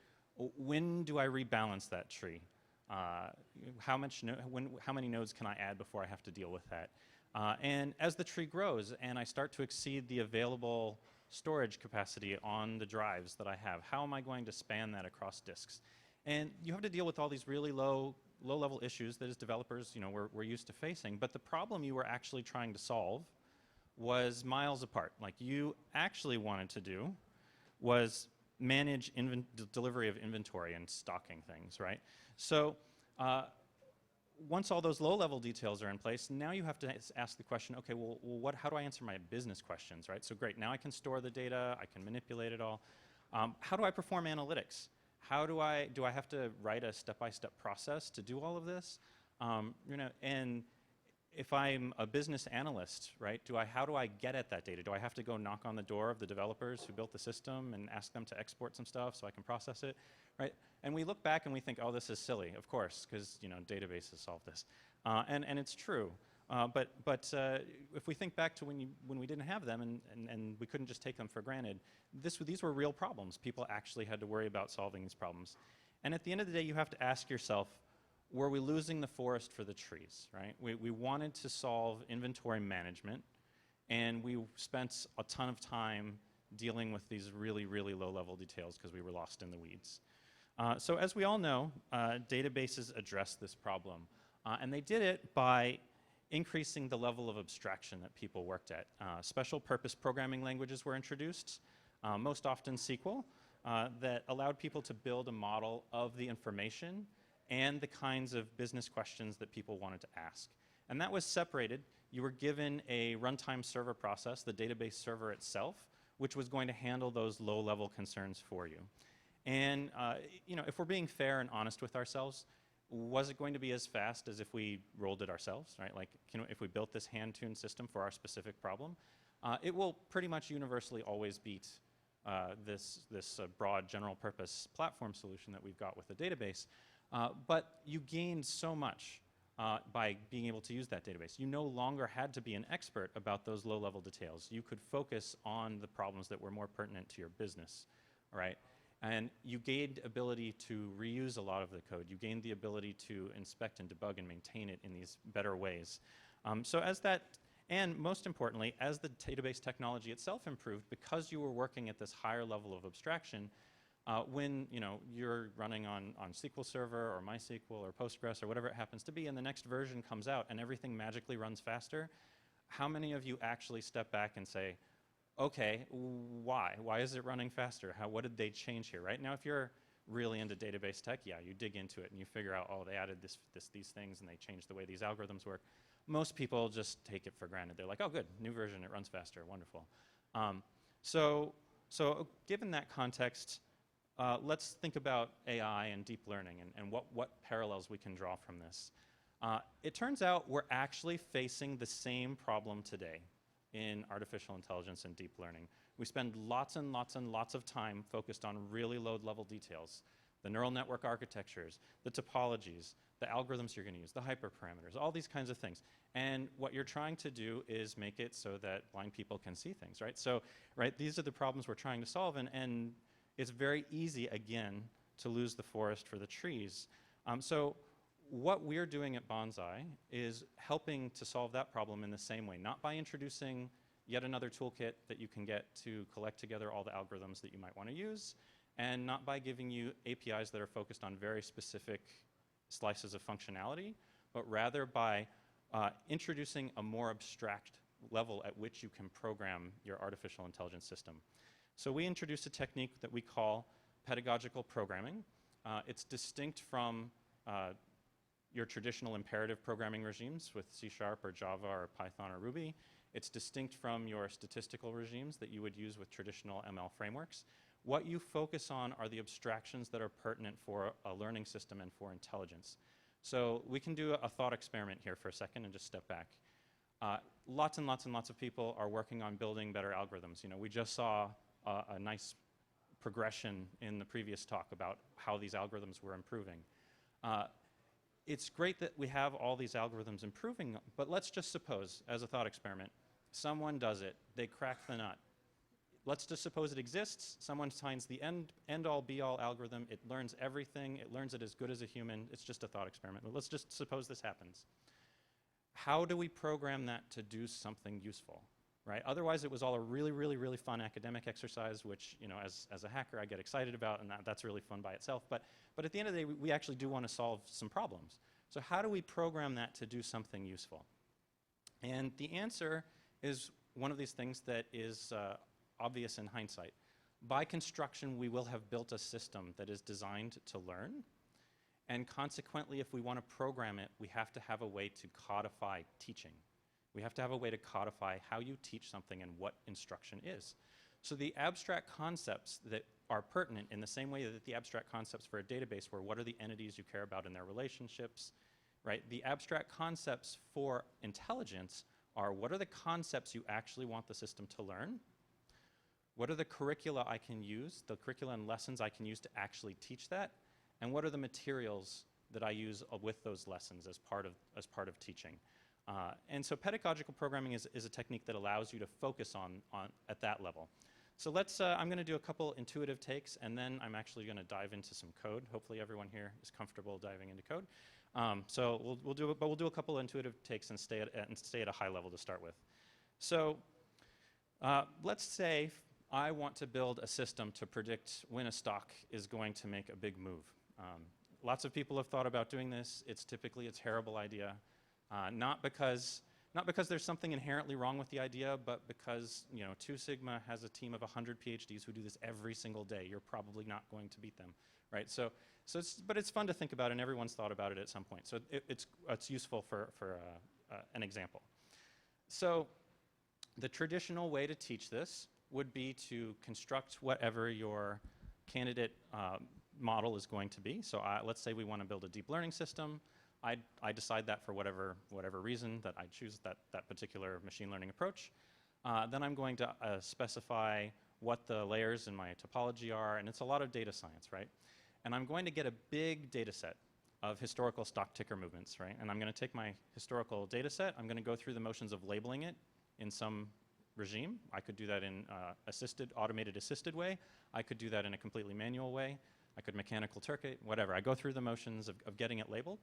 When do I rebalance that tree? How many nodes can I add before I have to deal with that? And as the tree grows and I start to exceed the available storage capacity on the drives that I have, how am I going to span that across disks? And you have to deal with all these really low-level issues that as developers, we're used to facing. But the problem you were actually trying to solve was miles apart. Like you actually wanted to do was manage delivery of inventory and stocking things, right? So once all those low-level details are in place, now you have to ask the question, okay, well how do I answer my business questions, right? So great, now I can store the data, I can manipulate it all. How do I perform analytics? Do I have to write a step-by-step process to do all of this? And if I'm a business analyst, right, how do I get at that data? Do I have to go knock on the door of the developers who built the system and ask them to export some stuff so I can process it, right? And we look back and we think, oh, this is silly, of course, because databases solve this, and it's true. But if we think back to when we didn't have them and we couldn't just take them for granted, these were real problems. People actually had to worry about solving these problems. And at the end of the day, you have to ask yourself, were we losing the forest for the trees, right? We wanted to solve inventory management, and we spent a ton of time dealing with these really, really low-level details because we were lost in the weeds. So as we all know, databases address this problem. And they did it by increasing the level of abstraction that people worked at. Special purpose programming languages were introduced, most often SQL, that allowed people to build a model of the information and the kinds of business questions that people wanted to ask. And that was separated. You were given a runtime server process, the database server itself, which was going to handle those low-level concerns for you. And if we're being fair and honest with ourselves, was it going to be as fast as if we rolled it ourselves, right? Like, if we built this hand-tuned system for our specific problem, it will pretty much universally always beat this broad general-purpose platform solution that we've got with the database. But you gained so much by being able to use that database. You no longer had to be an expert about those low-level details. You could focus on the problems that were more pertinent to your business, right? And you gained ability to reuse a lot of the code. You gained the ability to inspect and debug and maintain it in these better ways. And most importantly, as the database technology itself improved, because you were working at this higher level of abstraction, when you're running on SQL Server or MySQL or Postgres or whatever it happens to be, and the next version comes out and everything magically runs faster, how many of you actually step back and say, okay, why? Why is it running faster? What did they change here, right? Now, if you're really into database tech, yeah, you dig into it and you figure out, oh, they added these things and they changed the way these algorithms work. Most people just take it for granted. They're like, oh, good, new version, it runs faster, wonderful. So given that context, let's think about AI and deep learning and what parallels we can draw from this. It turns out we're actually facing the same problem today in artificial intelligence and deep learning. We spend lots and lots and lots of time focused on really low-level details, the neural network architectures, the topologies, the algorithms you're going to use, the hyperparameters, all these kinds of things. And what you're trying to do is make it so that blind people can see things, right? So, right, these are the problems we're trying to solve, and it's very easy, again, to lose the forest for the trees. So what we're doing at Bonsai is helping to solve that problem in the same way, not by introducing yet another toolkit that you can get to collect together all the algorithms that you might want to use, and not by giving you APIs that are focused on very specific slices of functionality, but rather by introducing a more abstract level at which you can program your artificial intelligence system. So we introduced a technique that we call pedagogical programming. It's distinct from your traditional imperative programming regimes with C# or Java or Python or Ruby. It's distinct from your statistical regimes that you would use with traditional ML frameworks. What you focus on are the abstractions that are pertinent for a learning system and for intelligence. So we can do a thought experiment here for a second and just step back. Lots and lots and lots of people are working on building better algorithms. You know, we just saw a nice progression in the previous talk about how these algorithms were improving. It's great that we have all these algorithms improving, but let's just suppose, as a thought experiment, someone does it, they crack the nut. Let's just suppose it exists, someone finds the end-all be-all algorithm, it learns everything, it learns it as good as a human, it's just a thought experiment, but let's just suppose this happens. How do we program that to do something useful, right? Otherwise it was all a really, really, really fun academic exercise, which, you know, as a hacker I get excited about, and that's really fun by itself, but at the end of the day we actually do want to solve some problems. So how do we program that to do something useful? And the answer is one of these things that is obvious in hindsight. By construction, we will have built a system that is designed to learn, and consequently, if we want to program it, we have to have a way to codify teaching. We have to have a way to codify how you teach something and what instruction is. So the abstract concepts that are pertinent in the same way that the abstract concepts for a database were what are the entities you care about in their relationships, right? The abstract concepts for intelligence are what are the concepts you actually want the system to learn? What are the curricula I can use, the curricula and lessons I can use to actually teach that? And what are the materials that I use with those lessons as part of teaching? And so pedagogical programming is a technique that allows you to focus on at that level. So let's, I'm going to do a couple intuitive takes, and then I'm actually going to dive into some code. Hopefully everyone here is comfortable diving into code. So we'll do a couple intuitive takes and stay at a high level to start with. So let's say I want to build a system to predict when a stock is going to make a big move. Lots of people have thought about doing this. It's typically a terrible idea, not because there's something inherently wrong with the idea, but because, you know, 2 Sigma has a team of 100 PhDs who do this every single day. You're probably not going to beat them, right? But it's fun to think about, and everyone's thought about it at some point. So it's useful for an example. So the traditional way to teach this would be to construct whatever your candidate model is going to be. So let's say we want to build a deep learning system. I decide that for whatever reason that I choose that particular machine learning approach. Then I'm going to specify what the layers in my topology are, and it's a lot of data science, right? And I'm going to get a big data set of historical stock ticker movements, right? And I'm going to take my historical data set, I'm going to go through the motions of labeling it in some regime. I could do that in automated assisted way. I could do that in a completely manual way. I could mechanical Turk it, whatever. I go through the motions of getting it labeled.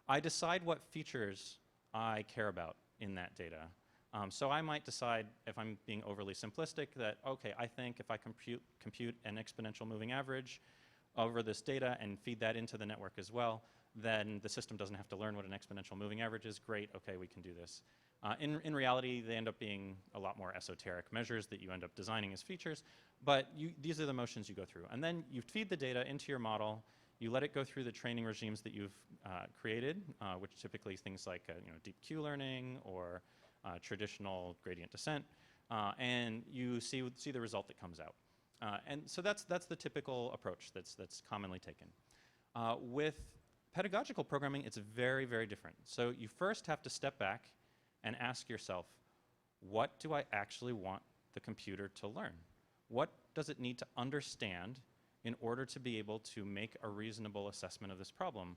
I decide what features I care about in that data. So I might decide, if I'm being overly simplistic, that, okay, I think if I compute an exponential moving average over this data and feed that into the network as well, then the system doesn't have to learn what an exponential moving average is. Great, okay, we can do this. In reality, they end up being a lot more esoteric measures that you end up designing as features, but these are the motions you go through. And then you feed the data into your model, you let it go through the training regimes that you've created, which typically things like deep Q learning or traditional gradient descent, and you see the result that comes out. And so that's the typical approach that's commonly taken. With pedagogical programming, it's very, very different. So you first have to step back and ask yourself, what do I actually want the computer to learn? What does it need to understand in order to be able to make a reasonable assessment of this problem.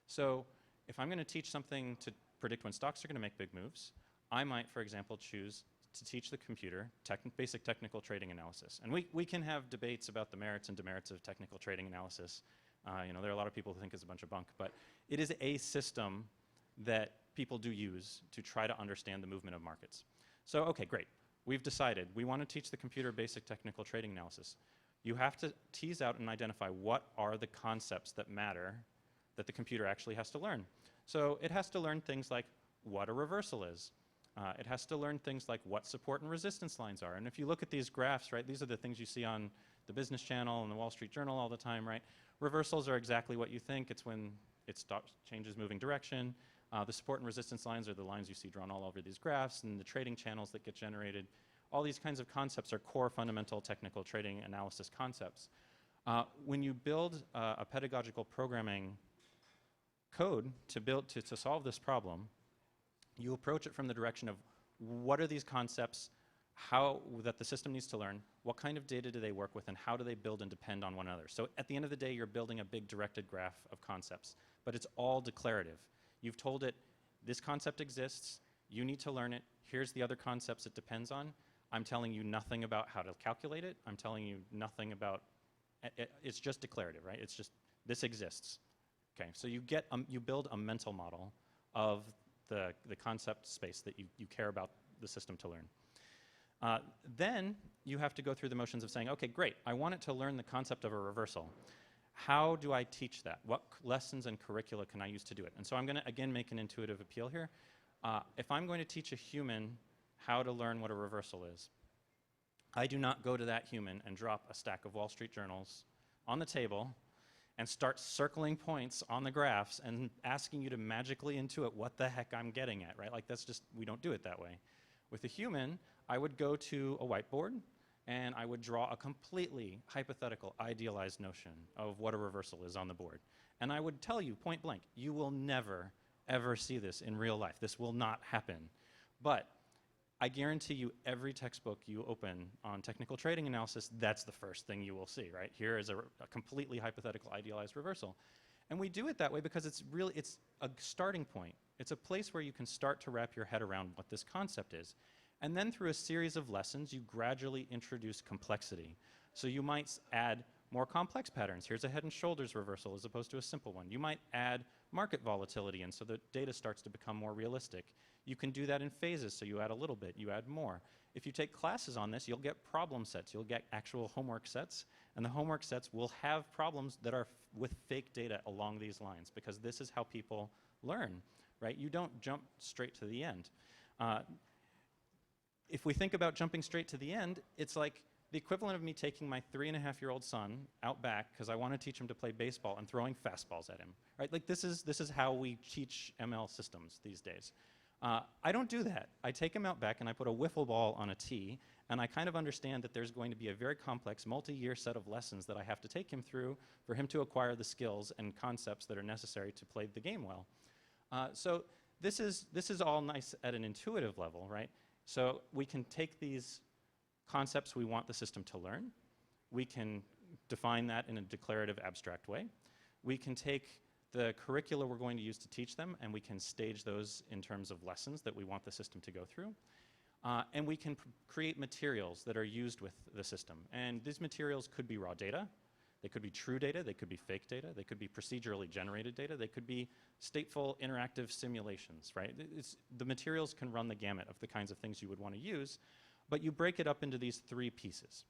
So if I'm going to teach something to predict when stocks are going to make big moves, I might, for example, choose to teach the computer basic technical trading analysis. And we can have debates about the merits and demerits of technical trading analysis. There are a lot of people who think it's a bunch of bunk, but it is a system that people do use to try to understand the movement of markets. So, okay, great. We've decided we want to teach the computer basic technical trading analysis. You have to tease out and identify what are the concepts that matter that the computer actually has to learn. So it has to learn things like what a reversal is. It has to learn things like what support and resistance lines are. And if you look at these graphs, right, these are the things you see on the Business Channel and the Wall Street Journal all the time, right? Reversals are exactly what you think. It's when it changes moving direction. The support and resistance lines are the lines you see drawn all over these graphs, and the trading channels that get generated. All these kinds of concepts are core fundamental technical trading analysis concepts. When you build a pedagogical programming code to solve this problem, you approach it from the direction of what are these concepts, that the system needs to learn, what kind of data do they work with, and how do they build and depend on one another. So at the end of the day, you're building a big directed graph of concepts, but it's all declarative. You've told it, this concept exists, you need to learn it, here's the other concepts it depends on. I'm telling you nothing about how to calculate it, I'm telling you nothing about, it's just declarative, right? It's just, this exists. Okay, so you build a mental model of the concept space that you care about the system to learn. Then you have to go through the motions of saying, okay, great, I want it to learn the concept of a reversal. How do I teach that? What lessons and curricula can I use to do it? And so I'm going to, again, make an intuitive appeal here. If I'm going to teach a human how to learn what a reversal is, I do not go to that human and drop a stack of Wall Street journals on the table and start circling points on the graphs and asking you to magically intuit what the heck I'm getting at, right? Like, that's just, we don't do it that way. With a human, I would go to a whiteboard and I would draw a completely hypothetical, idealized notion of what a reversal is on the board. And I would tell you point blank, you will never, ever see this in real life. This will not happen. But I guarantee you every textbook you open on technical trading analysis, that's the first thing you will see, right? Here is a completely hypothetical, idealized reversal. And we do it that way because it's a starting point. It's a place where you can start to wrap your head around what this concept is. And then through a series of lessons, you gradually introduce complexity. So you might add more complex patterns. Here's a head and shoulders reversal as opposed to a simple one. You might add market volatility, and so the data starts to become more realistic. You can do that in phases, so you add a little bit, you add more. If you take classes on this, you'll get problem sets, you'll get actual homework sets, and the homework sets will have problems that are with fake data along these lines, because this is how people learn, right? You don't jump straight to the end. If we think about jumping straight to the end, it's like the equivalent of me taking my 3.5-year-old son out back because I want to teach him to play baseball and throwing fastballs at him, right? Like, this is how we teach ML systems these days. I don't do that. I take him out back and I put a wiffle ball on a tee, and I kind of understand that there's going to be a very complex multi-year set of lessons that I have to take him through for him to acquire the skills and concepts that are necessary to play the game well. So this is all nice at an intuitive level, right? So we can take these concepts we want the system to learn. We can define that in a declarative, abstract way. We can take the curricula we're going to use to teach them, and we can stage those in terms of lessons that we want the system to go through. And we can create materials that are used with the system. And these materials could be raw data. They could be true data. They could be fake data. They could be procedurally generated data. They could be stateful interactive simulations, right? The materials can run the gamut of the kinds of things you would want to use, but you break it up into these 3 pieces.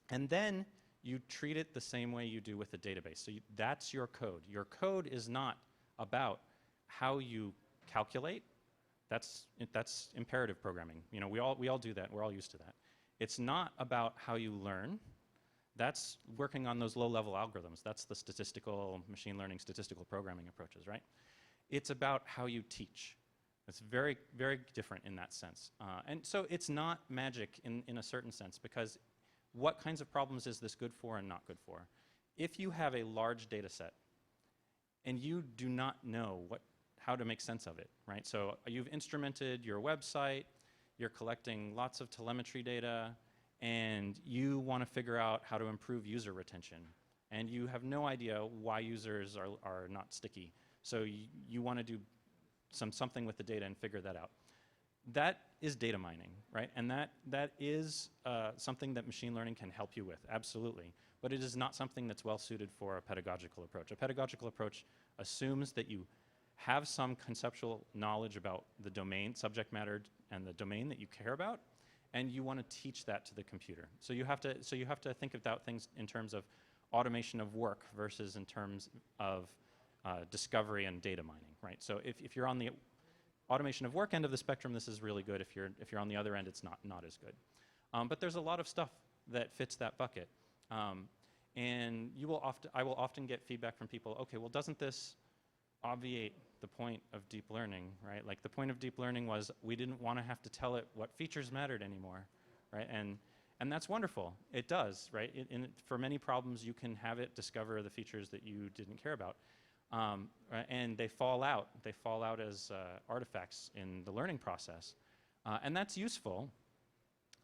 And then you treat it the same way you do with a database. So that's your code. Your code is not about how you calculate. That's imperative programming. You know, we all do that. We're all used to that. It's not about how you learn. That's working on those low-level algorithms. That's the statistical, machine learning, statistical programming approaches, right? It's about how you teach. It's very, very different in that sense. And so it's not magic in a certain sense, because what kinds of problems is this good for and not good for? If you have a large data set and you do not know how to make sense of it, right? So you've instrumented your website, you're collecting lots of telemetry data, and you want to figure out how to improve user retention. and you have no idea why users are not sticky. So you want to do something with the data and figure that out. That is data mining, right? And that is something that machine learning can help you with, absolutely. But it is not something that's well suited for a pedagogical approach. A pedagogical approach assumes that you have some conceptual knowledge about the domain, subject matter, and the domain that you care about, and you want to teach that to the computer. So you have to think about things in terms of automation of work versus in terms of discovery and data mining, right? So if you're on the automation of work end of the spectrum, this is really good. If you're on the other end, it's not as good. But there's a lot of stuff that fits that bucket. And I will often get feedback from people, okay, well, doesn't this obviate the point of deep learning, right? Like the point of deep learning was we didn't want to have to tell it what features mattered anymore, right? And that's wonderful. It does, right? For many problems, you can have it discover the features that you didn't care about. And they fall out. They fall out as artifacts in the learning process. And that's useful.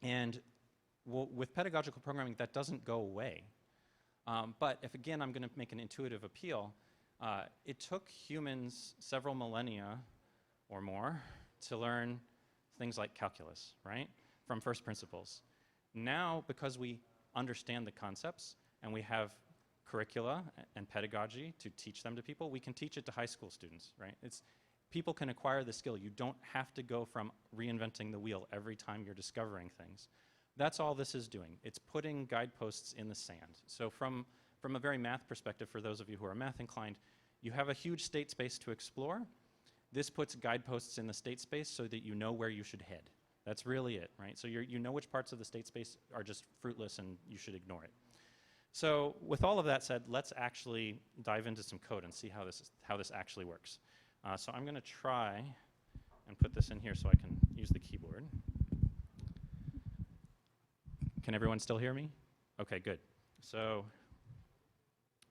And with pedagogical programming, that doesn't go away. But if, again, I'm going to make an intuitive appeal, it took humans several millennia or more to learn things like calculus, right, from first principles. Now, because we understand the concepts and we have curricula and pedagogy to teach them to people, we can teach it to high school students, right? People can acquire the skill. You don't have to go from reinventing the wheel every time you're discovering things. That's all this is doing. It's putting guideposts in the sand. So from a very math perspective, for those of you who are math inclined, you have a huge state space to explore. This puts guideposts in the state space so that you know where you should head. That's really it, right? So you know which parts of the state space are just fruitless and you should ignore it. So with all of that said, let's actually dive into some code and see how this actually works. So I'm going to try and put this in here so I can use the keyboard. Can everyone still hear me? Okay, good. So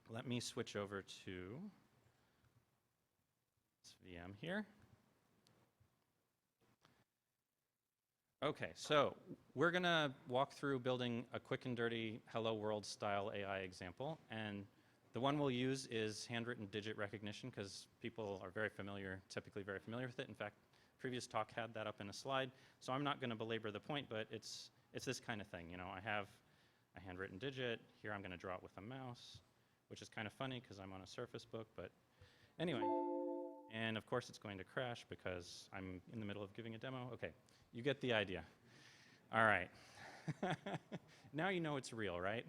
let me switch over to this VM here. Okay, so we're going to walk through building a quick and dirty Hello World style AI example. And the one we'll use is handwritten digit recognition because people are typically very familiar with it. In fact, previous talk had that up in a slide. So I'm not going to belabor the point, but it's this kind of thing. You know, I have a handwritten digit. Here I'm going to draw it with a mouse, which is kind of funny because I'm on a Surface Book. But anyway, and of course it's going to crash because I'm in the middle of giving a demo. Okay, you get the idea. All right. Now you know it's real, right?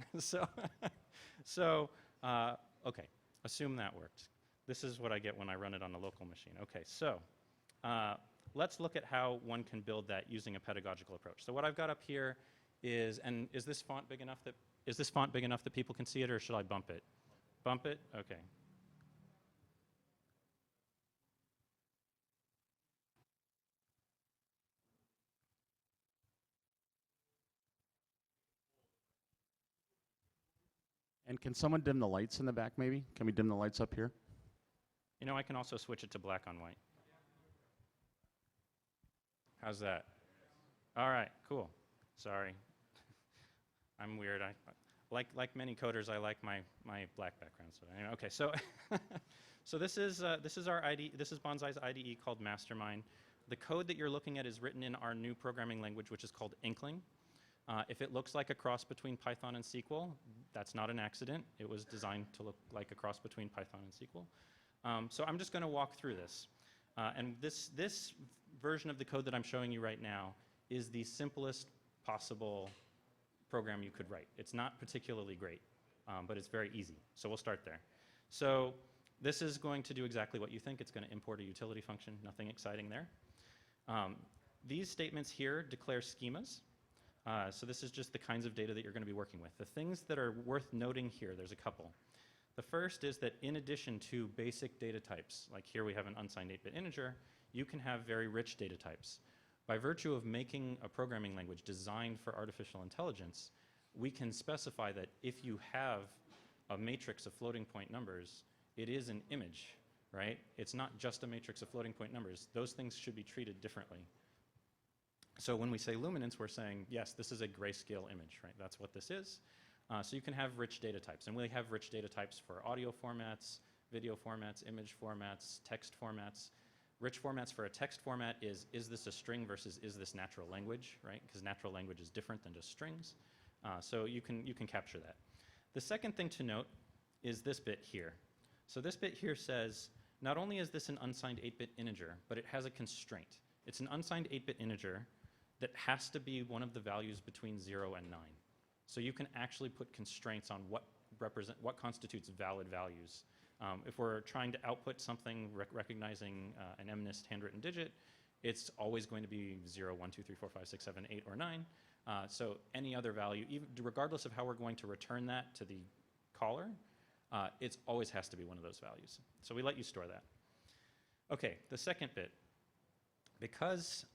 Okay, assume that worked. This is what I get when I run it on a local machine. Okay, so let's look at how one can build that using a pedagogical approach. So what I've got up here is this font big enough that people can see it, or should I bump it? Bump it? Okay. And can someone dim the lights in the back, maybe? Can we dim the lights up here? You know, I can also switch it to black on white. How's that? All right, cool. Sorry. I'm weird. Like many coders, I like my black background. So anyway, okay, so this is our IDE. This is Bonsai's IDE called Mastermind. The code that you're looking at is written in our new programming language, which is called Inkling. If it looks like a cross between Python and SQL, that's not an accident. It was designed to look like a cross between Python and SQL. So I'm just going to walk through this. And this version of the code that I'm showing you right now is the simplest possible program you could write. It's not particularly great, but it's very easy. So we'll start there. So this is going to do exactly what you think. It's going to import a utility function. Nothing exciting there. These statements here declare schemas. So this is just the kinds of data that you're going to be working with. The things that are worth noting here, there's a couple. The first is that in addition to basic data types, like here we have an unsigned 8-bit integer, you can have very rich data types. By virtue of making a programming language designed for artificial intelligence, we can specify that if you have a matrix of floating point numbers, it is an image, right? It's not just a matrix of floating point numbers. Those things should be treated differently. So when we say luminance, we're saying, yes, this is a grayscale image, right? That's what this is. So you can have rich data types, and we have rich data types for audio formats, video formats, image formats, text formats. Rich formats for a text format is this a string versus is this natural language, right? Because natural language is different than just strings. So you can capture that. The second thing to note is this bit here. So this bit here says, not only is this an unsigned 8-bit integer, but it has a constraint. It's an unsigned 8-bit integer that has to be one of the values between 0 and 9. So you can actually put constraints on what constitutes valid values. If we're trying to output something recognizing an MNIST handwritten digit, it's always going to be 0, 1, 2, 3, 4, 5, 6, 7, 8, or 9. So any other value, even regardless of how we're going to return that to the caller, it always has to be one of those values. So we let you store that. Okay, the second bit. Because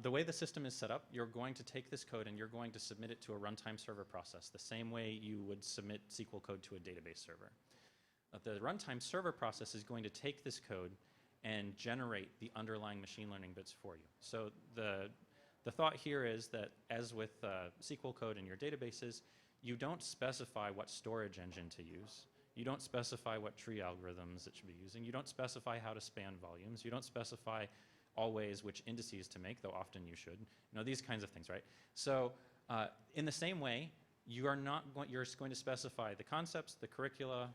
the way the system is set up, you're going to take this code and you're going to submit it to a runtime server process, the same way you would submit SQL code to a database server. The runtime server process is going to take this code and generate the underlying machine learning bits for you. So the thought here is that, as with SQL code in your databases, you don't specify what storage engine to use. You don't specify what tree algorithms it should be using. You don't specify how to span volumes. You don't specify always which indices to make, though often you should. You know, these kinds of things, right? So in the same way, you're going to specify the concepts, the curricula,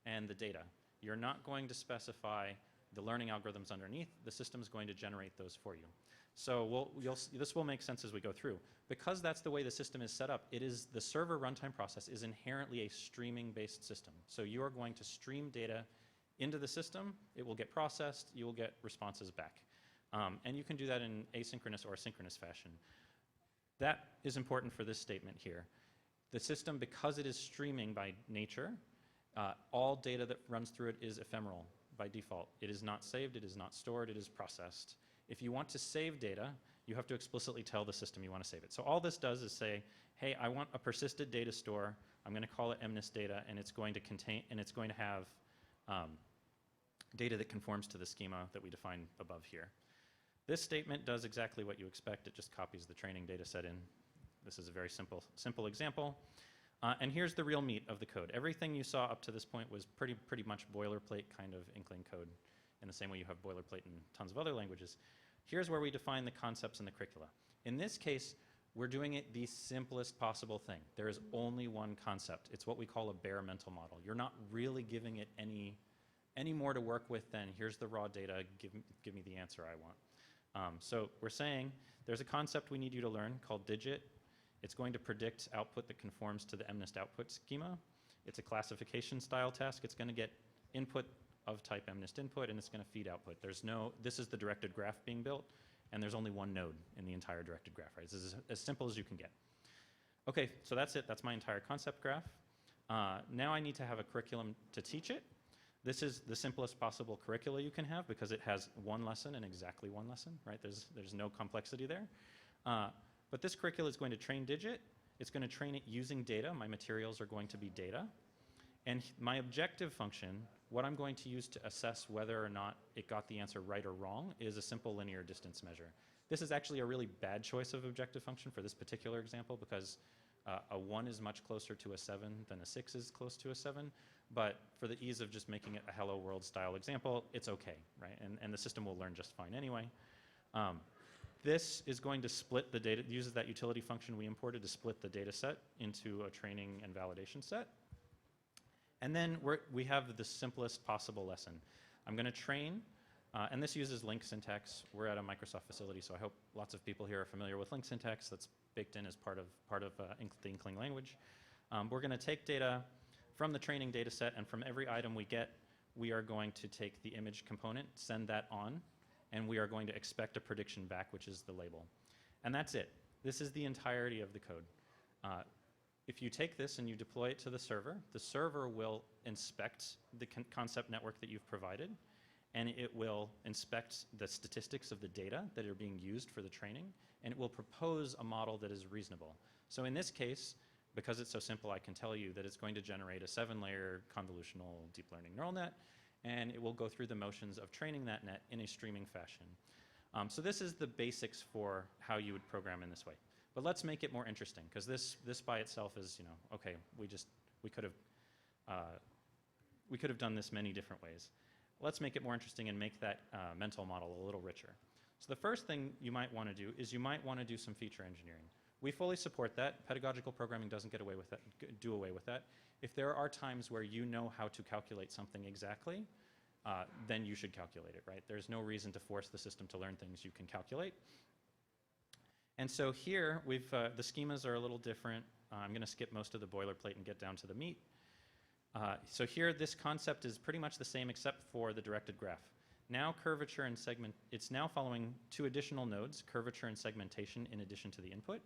and the data. You're not going to specify the learning algorithms underneath. The system's going to generate those for you. So this will make sense as we go through. Because that's the way the system is set up, the server runtime process is inherently a streaming-based system. So you are going to stream data into the system. It will get processed. You will get responses back. And you can do that in asynchronous or synchronous fashion. That is important for this statement here. The system, because it is streaming by nature, all data that runs through it is ephemeral by default. It is not saved, it is not stored, it is processed. If you want to save data, you have to explicitly tell the system you want to save it. So all this does is say, hey, I want a persisted data store. I'm going to call it MNIST data, and it's going to have data that conforms to the schema that we define above here. This statement does exactly what you expect. It just copies the training data set in. This is a very simple example. And here's the real meat of the code. Everything you saw up to this point was pretty much boilerplate kind of Inkling code, in the same way you have boilerplate in tons of other languages. Here's where we define the concepts and the curricula. In this case, we're doing it the simplest possible thing. There is only one concept. It's what we call a bare mental model. You're not really giving it any more to work with than here's the raw data, give me the answer I want. So we're saying there's a concept we need you to learn called digit. It's going to predict output that conforms to the MNIST output schema. It's a classification style task. It's going to get input of type MNIST input, and it's going to feed output. This is the directed graph being built, and there's only one node in the entire directed graph, right? This is as simple as you can get. Okay, so that's it. That's my entire concept graph. Now I need to have a curriculum to teach it. This is the simplest possible curricula you can have because it has one lesson and exactly one lesson, right? There's no complexity there. But this curricula is going to train digit. It's going to train it using data. My materials are going to be data. And my objective function, what I'm going to use to assess whether or not it got the answer right or wrong, is a simple linear distance measure. This is actually a really bad choice of objective function for this particular example because a 1 is much closer to a 7 than a 6 is close to a 7. But for the ease of just making it a hello world style example, it's okay, right? And the system will learn just fine anyway. This is going to split the data, uses that utility function we imported to split the data set into a training and validation set. And then we have the simplest possible lesson. I'm going to train, and this uses link syntax. We're at a Microsoft facility, so I hope lots of people here are familiar with link syntax. That's baked in as part of the Inkling language. We're going to take data from the training data set, and from every item we get, we are going to take the image component, send that on, and we are going to expect a prediction back, which is the label. And that's it. This is the entirety of the code. If you take this and you deploy it to the server will inspect the concept network that you've provided, and it will inspect the statistics of the data that are being used for the training, and it will propose a model that is reasonable. So in this case, because it's so simple, I can tell you that it's going to generate a 7-layer convolutional deep learning neural net, and it will go through the motions of training that net in a streaming fashion. So this is the basics for how you would program in this way. But let's make it more interesting, because this by itself is, you know, okay, we could have done this many different ways. Let's make it more interesting and make that mental model a little richer. So the first thing you might want to do is you might want to do some feature engineering. We fully support that. Pedagogical programming doesn't get away with that, do away with that. If there are times where you know how to calculate something exactly, then you should calculate it, right? There's no reason to force the system to learn things you can calculate. And so here, the schemas are a little different. I'm going to skip most of the boilerplate and get down to the meat. So here, this concept is pretty much the same except for the directed graph. Now curvature and segment, it's now following 2 additional nodes, curvature and segmentation, in addition to the input.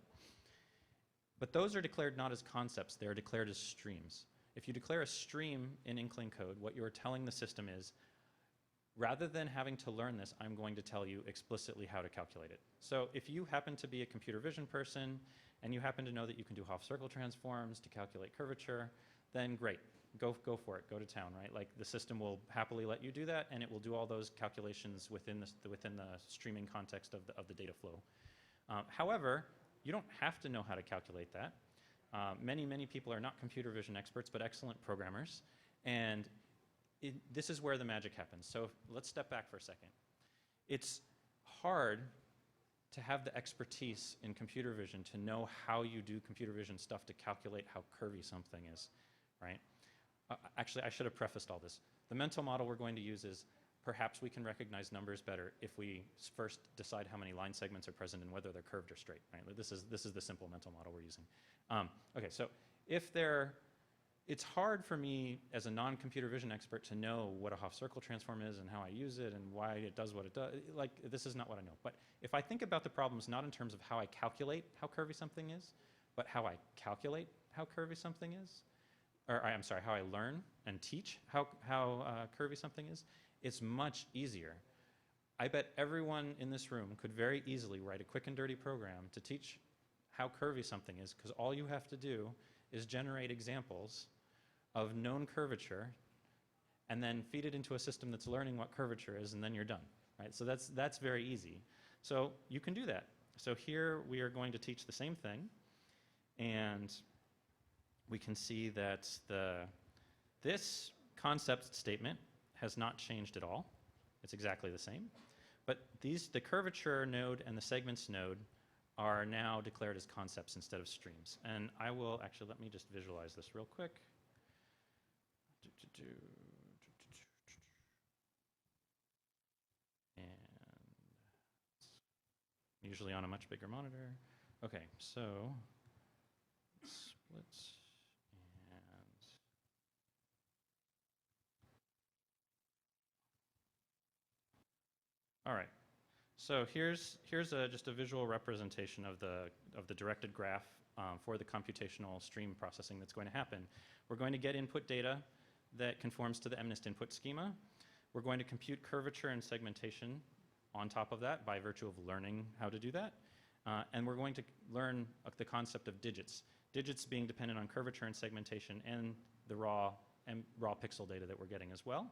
But those are declared not as concepts, they're declared as streams. If you declare a stream in Inkling code, what you're telling the system is, rather than having to learn this, I'm going to tell you explicitly how to calculate it. So if you happen to be a computer vision person, and you happen to know that you can do half-circle transforms to calculate curvature, then great. Go for it, go to town, right? Like the system will happily let you do that, and it will do all those calculations within the streaming context of the data flow. However, you don't have to know how to calculate that. Many people are not computer vision experts, but excellent programmers, and this is where the magic happens. So let's step back for a second. It's hard to have the expertise in computer vision to know how you do computer vision stuff to calculate how curvy something is, right? Actually, I should have prefaced all this. The mental model we're going to use is perhaps we can recognize numbers better if we first decide how many line segments are present and whether they're curved or straight, right? This is the simple mental model we're using. Okay, so it's hard for me as a non-computer vision expert to know what a half-circle transform is and how I use it and why it does what it does. Like, this is not what I know. But if I think about the problems not in terms of how I calculate how curvy something is, but how I calculate how curvy something is, or I'm sorry, how I learn and teach how curvy something is, it's much easier. I bet everyone in this room could very easily write a quick and dirty program to teach how curvy something is, because all you have to do is generate examples of known curvature and then feed it into a system that's learning what curvature is, and then you're done, right? So that's very easy. So you can do that. So here we are going to teach the same thing, and we can see that this concept statement has not changed at all. It's exactly the same. But the curvature node and the segments node are now declared as concepts instead of streams. And I will actually, let me just visualize this real quick. And usually on a much bigger monitor. Okay, so splits. All right, so here's just a visual representation of the directed graph for the computational stream processing that's going to happen. We're going to get input data that conforms to the MNIST input schema. We're going to compute curvature and segmentation on top of that by virtue of learning how to do that. And we're going to learn the concept of digits. Digits being dependent on curvature and segmentation and the raw pixel data that we're getting as well.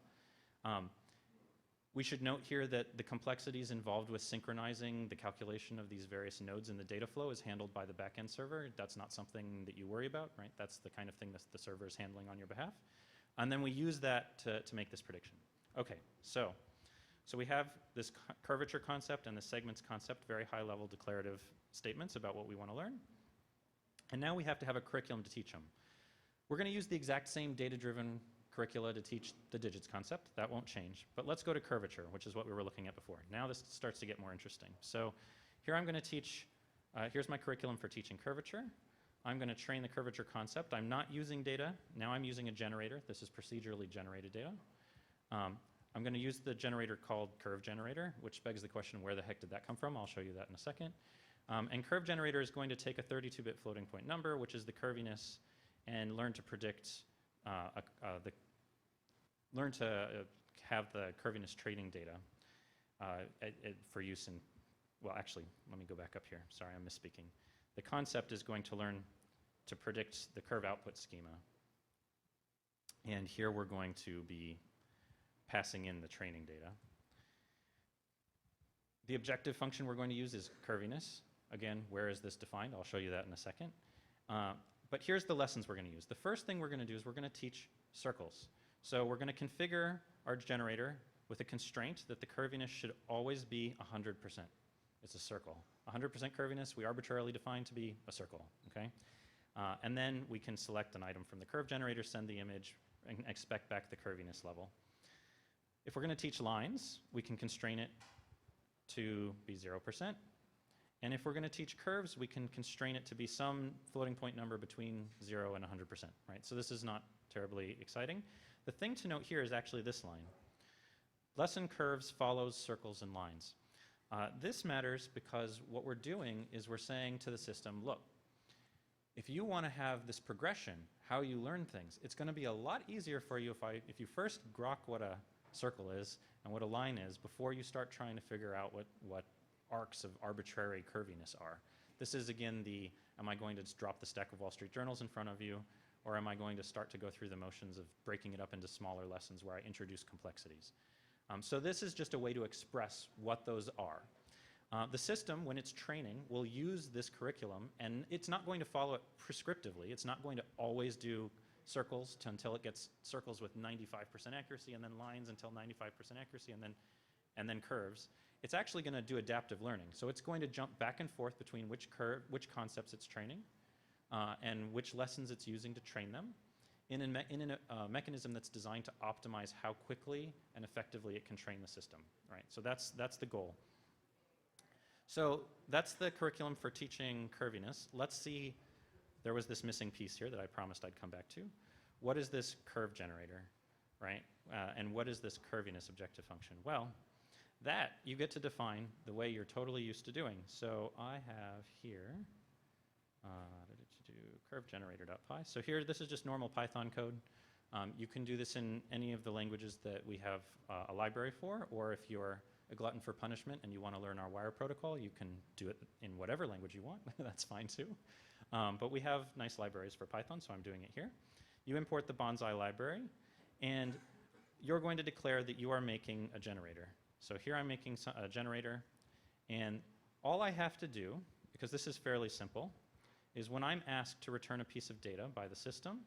We should note here that the complexities involved with synchronizing the calculation of these various nodes in the data flow is handled by the backend server. That's not something that you worry about, right? That's the kind of thing that the server is handling on your behalf. And then we use that to make this prediction. Okay, so we have this curvature concept and the segments concept, very high-level declarative statements about what we want to learn. And now we have to have a curriculum to teach them. We're going to use the exact same data-driven curricula to teach the digits concept. That won't change. But let's go to curvature, which is what we were looking at before. Now this starts to get more interesting. So here I'm going to teach, here's my curriculum for teaching curvature. I'm going to train the curvature concept. I'm not using data. Now I'm using a generator. This is procedurally generated data. I'm going to use the generator called curve generator, which begs the question, where the heck did that come from? I'll show you that in a second. And curve generator is going to take a 32-bit floating point number, which is the curviness, and learn to predict have the curviness training data for use in, well, actually, let me go back up here. Sorry, I'm misspeaking. The concept is going to learn to predict the curve output schema. And here we're going to be passing in the training data. The objective function we're going to use is curviness. Again, where is this defined? I'll show you that in a second. But here's the lessons we're going to use. The first thing we're going to do is we're going to teach circles. So we're going to configure our generator with a constraint that the curviness should always be 100%. It's a circle. 100% curviness we arbitrarily define to be a circle, okay? And then we can select an item from the curve generator, send the image, and expect back the curviness level. If we're going to teach lines, we can constrain it to be 0%. And if we're going to teach curves, we can constrain it to be some floating point number between 0 and 100%, right? So this is not terribly exciting. The thing to note here is actually this line. Lesson curves follows circles and lines. This matters because what we're doing is we're saying to the system, look, if you want to have this progression, how you learn things, it's going to be a lot easier for you if you first grok what a circle is and what a line is before you start trying to figure out what arcs of arbitrary curviness are. This is, again, am I going to just drop the stack of Wall Street journals in front of you, or am I going to start to go through the motions of breaking it up into smaller lessons where I introduce complexities? So this is just a way to express what those are. The system, when it's training, will use this curriculum, and it's not going to follow it prescriptively. It's not going to always do circles until it gets circles with 95% accuracy, and then lines until 95% accuracy, and then curves. It's actually going to do adaptive learning. So it's going to jump back and forth between which concepts it's training and which lessons it's using to train them in a mechanism that's designed to optimize how quickly and effectively it can train the system, right? So that's the goal. So that's the curriculum for teaching curviness. Let's see, there was this missing piece here that I promised I'd come back to. What is this curve generator, right? And what is this curviness objective function? Well, that you get to define the way you're totally used to doing. So I have here, curve generator.py. So here, this is just normal Python code. You can do this in any of the languages that we have a library for, or if you're a glutton for punishment and you want to learn our wire protocol, you can do it in whatever language you want. That's fine too. But we have nice libraries for Python, so I'm doing it here. You import the Bonsai library, and you're going to declare that you are making a generator. So here I'm making a generator, and all I have to do, because this is fairly simple, is when I'm asked to return a piece of data by the system,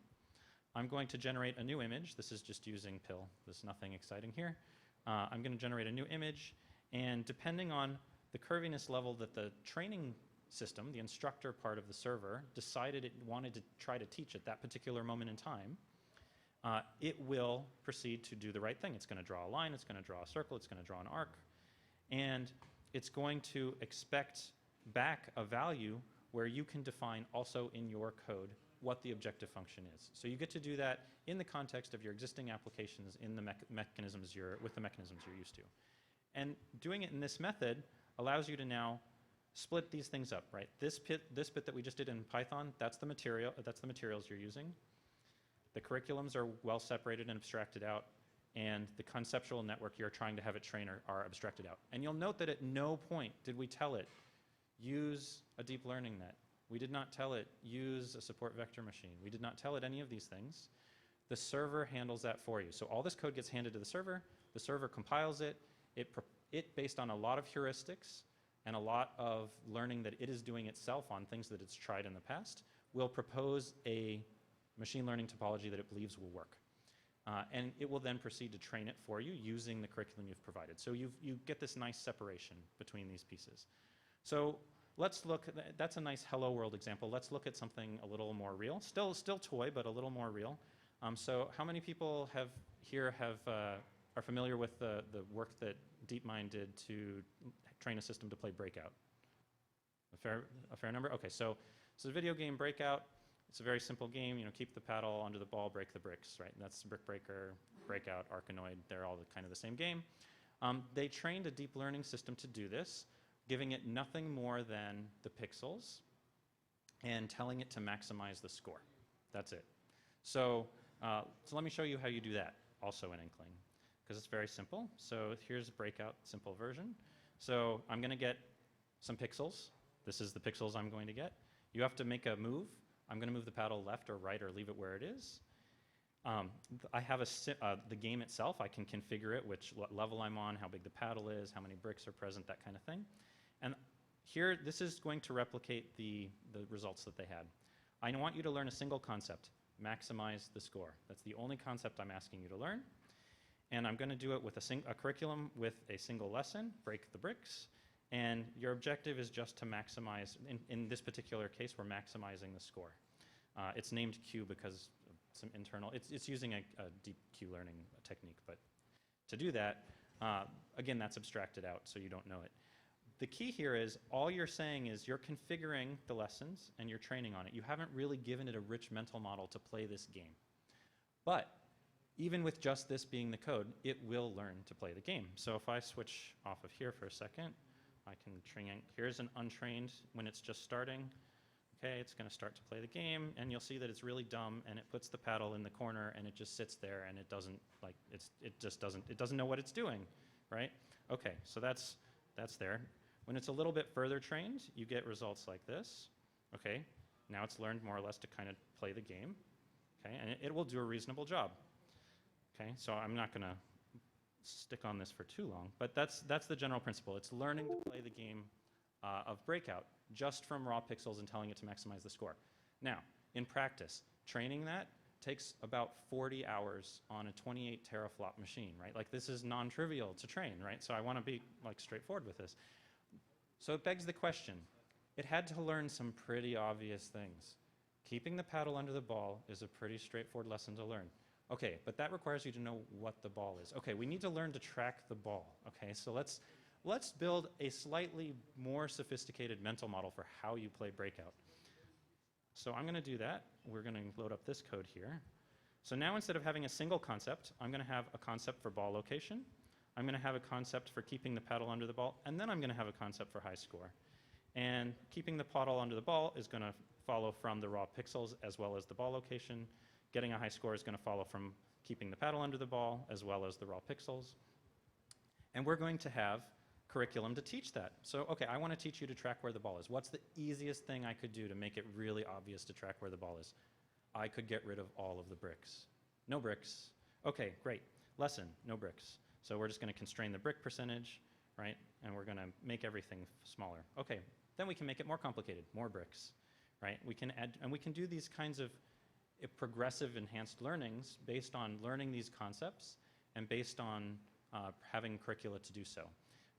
I'm going to generate a new image. This is just using PIL. There's nothing exciting here. I'm going to generate a new image, and depending on the curviness level that the training system, the instructor part of the server, decided it wanted to try to teach at that particular moment in time, it will proceed to do the right thing. It's going to draw a line, it's going to draw a circle, it's going to draw an arc, and it's going to expect back a value where you can define also in your code what the objective function is. So you get to do that in the context of your existing applications in the mechanisms you're used to. And doing it in this method allows you to now split these things up, right? This bit that we just did in Python, that's the materials you're using. The curriculums are well separated and abstracted out, and the conceptual network you're trying to have it train are abstracted out. And you'll note that at no point did we tell it, use a deep learning net. We did not tell it, use a support vector machine. We did not tell it any of these things. The server handles that for you. So all this code gets handed to the server compiles it, based on a lot of heuristics and a lot of learning that it is doing itself on things that it's tried in the past, will propose a machine learning topology that it believes will work. And it will then proceed to train it for you using the curriculum you've provided. So you get this nice separation between these pieces. So let's look, that's a nice hello world example. Let's look at something a little more real. Still toy, but a little more real. So how many people are familiar with the work that DeepMind did to train a system to play Breakout? A fair number? Okay, so the video game Breakout. It's a very simple game. Keep the paddle under the ball, break the bricks, right? And that's Brick Breaker, Breakout, Arkanoid. They're all kind of the same game. They trained a deep learning system to do this, giving it nothing more than the pixels and telling it to maximize the score. That's it. So let me show you how you do that also in Inkling, because it's very simple. So here's Breakout, simple version. So I'm going to get some pixels. This is the pixels I'm going to get. You have to make a move. I'm going to move the paddle left or right or leave it where it is. I have the game itself. I can configure it, what level I'm on, how big the paddle is, how many bricks are present, that kind of thing. And here, this is going to replicate the results that they had. I want you to learn a single concept, maximize the score. That's the only concept I'm asking you to learn. And I'm going to do it with a curriculum with a single lesson, break the bricks. And your objective is just to maximize, in this particular case, we're maximizing the score. It's named Q because of some internal, it's using a deep Q learning technique. But to do that, again, that's abstracted out so you don't know it. The key here is all you're saying is you're configuring the lessons and you're training on it. You haven't really given it a rich mental model to play this game. But even with just this being the code, it will learn to play the game. So if I switch off of here for a second, I can train. Here's an untrained when it's just starting. Okay, it's going to start to play the game, and you'll see that it's really dumb, and it puts the paddle in the corner, and it just sits there, and it doesn't it doesn't know what it's doing, right? Okay, so that's there. When it's a little bit further trained, you get results like this. Okay, now it's learned more or less to kind of play the game. Okay, and it will do a reasonable job. Okay, so I'm not going to stick on this for too long, but that's the general principle. It's learning to play the game of Breakout just from raw pixels and telling it to maximize the score. Now, in practice, training that takes about 40 hours on a 28 teraflop machine, right? Like this is non-trivial to train, right? So I want to be like straightforward with this. So it begs the question. It had to learn some pretty obvious things. Keeping the paddle under the ball is a pretty straightforward lesson to learn. Okay, but that requires you to know what the ball is. Okay, we need to learn to track the ball. Okay, so let's build a slightly more sophisticated mental model for how you play Breakout. So I'm going to do that. We're going to load up this code here. So now instead of having a single concept, I'm going to have a concept for ball location. I'm going to have a concept for keeping the paddle under the ball, and then I'm going to have a concept for high score. And keeping the paddle under the ball is going to follow from the raw pixels as well as the ball location. Getting a high score is going to follow from keeping the paddle under the ball as well as the raw pixels. And we're going to have curriculum to teach that. So, okay, I want to teach you to track where the ball is. What's the easiest thing I could do to make it really obvious to track where the ball is? I could get rid of all of the bricks. No bricks. Okay, great. Lesson, no bricks. So we're just going to constrain the brick percentage, right? And we're going to make everything smaller. Okay, then we can make it more complicated, more bricks, right? We can add, and we can do these kinds of progressive enhanced learnings based on learning these concepts and based on having curricula to do so.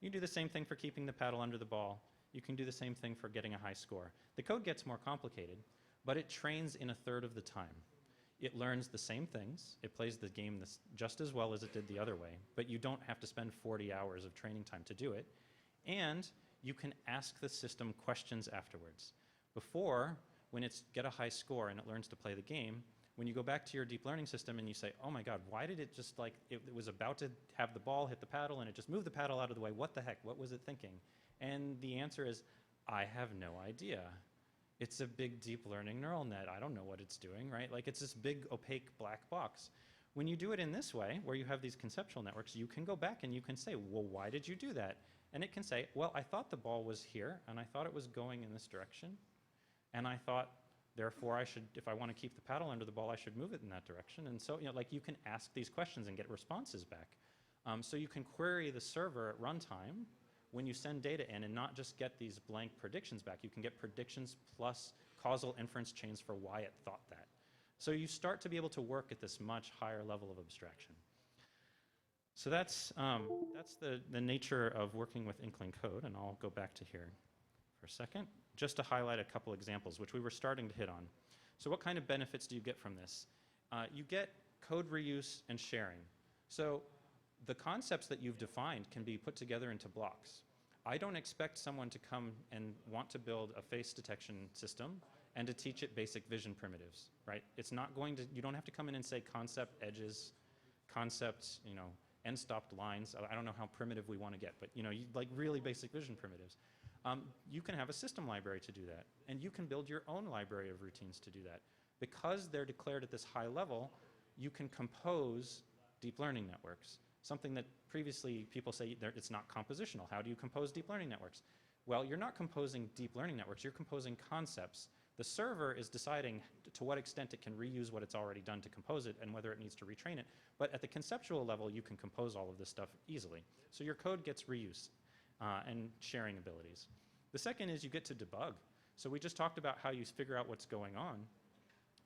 You do the same thing for keeping the paddle under the ball. You can do the same thing for getting a high score. The code gets more complicated, but it trains in a third of the time. It learns the same things. It plays the game just as well as it did the other way, but you don't have to spend 40 hours of training time to do it. And you can ask the system questions afterwards. Before, when it's get a high score and it learns to play the game, when you go back to your deep learning system and you say, oh my God, why did it just like, it was about to have the ball hit the paddle and it just moved the paddle out of the way. What the heck? What was it thinking? And the answer is, I have no idea. It's a big deep learning neural net. I don't know what it's doing, right? Like it's this big opaque black box. When you do it in this way, where you have these conceptual networks, you can go back and you can say, well, why did you do that? And it can say, well, I thought the ball was here and I thought it was going in this direction. And I thought, therefore, I should, if I want to keep the paddle under the ball, I should move it in that direction. And so, you know, like you can ask these questions and get responses back. So you can query the server at runtime when you send data in and not just get these blank predictions back. You can get predictions plus causal inference chains for why it thought that. So you start to be able to work at this much higher level of abstraction. So that's the nature of working with Inkling code, and I'll go back to here for a second, just to highlight a couple examples, which we were starting to hit on. So what kind of benefits do you get from this? You get code reuse and sharing. So the concepts that you've defined can be put together into blocks. I don't expect someone to come and want to build a face detection system and to teach it basic vision primitives, right? It's not going to, you don't have to come in and say concept edges, concepts, you know, end stopped lines. I don't know how primitive we want to get, but you know, like really basic vision primitives. You can have a system library to do that, and you can build your own library of routines to do that. Because they're declared at this high level, you can compose deep learning networks, something that previously people say it's not compositional. How do you compose deep learning networks? Well, you're not composing deep learning networks, you're composing concepts The server is deciding to what extent it can reuse what it's already done to compose it and whether it needs to retrain it. But at the conceptual level, you can compose all of this stuff easily. So your code gets reuse and sharing abilities. The second is you get to debug. So we just talked about how you figure out what's going on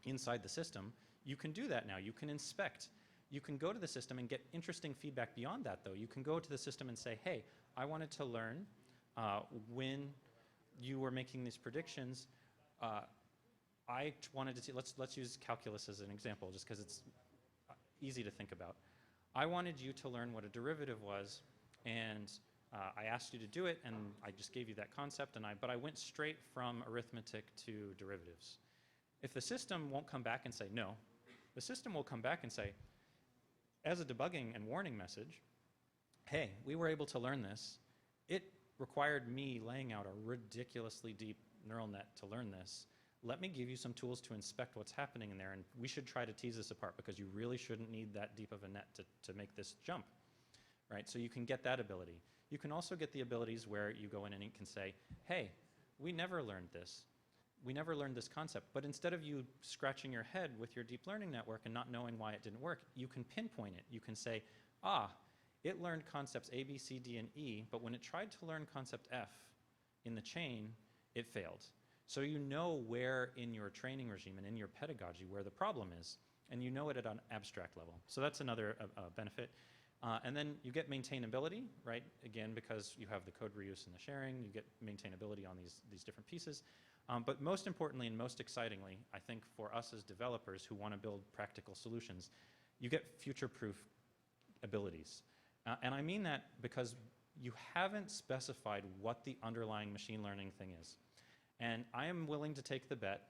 inside the system. You can do that now. You can inspect. You can go to the system and get interesting feedback beyond that, though. You can go to the system and say, hey, I wanted to learn when you were making these predictions. I wanted to see, let's use calculus as an example, just because it's easy to think about. I wanted you to learn what a derivative was, and I asked you to do it, and I just gave you that concept, but I went straight from arithmetic to derivatives. If the system won't come back and say no, the system will come back and say, as a debugging and warning message, hey, we were able to learn this. It required me laying out a ridiculously deep neural net to learn this. Let me give you some tools to inspect what's happening in there, and we should try to tease this apart because you really shouldn't need that deep of a net to make this jump, right? So you can get that ability. You can also get the abilities where you go in and it can say, hey, we never learned this. We never learned this concept, but instead of you scratching your head with your deep learning network and not knowing why it didn't work, you can pinpoint it. You can say, it learned concepts A, B, C, D, and E, but when it tried to learn concept F in the chain, it failed. So you know where in your training regime and in your pedagogy where the problem is, and you know it at an abstract level. So that's another benefit. And then you get maintainability, right? Again, because you have the code reuse and the sharing, you get maintainability on these different pieces. But most importantly and most excitingly, I think for us as developers who want to build practical solutions, you get future-proof abilities. And I mean that because you haven't specified what the underlying machine learning thing is. And I am willing to take the bet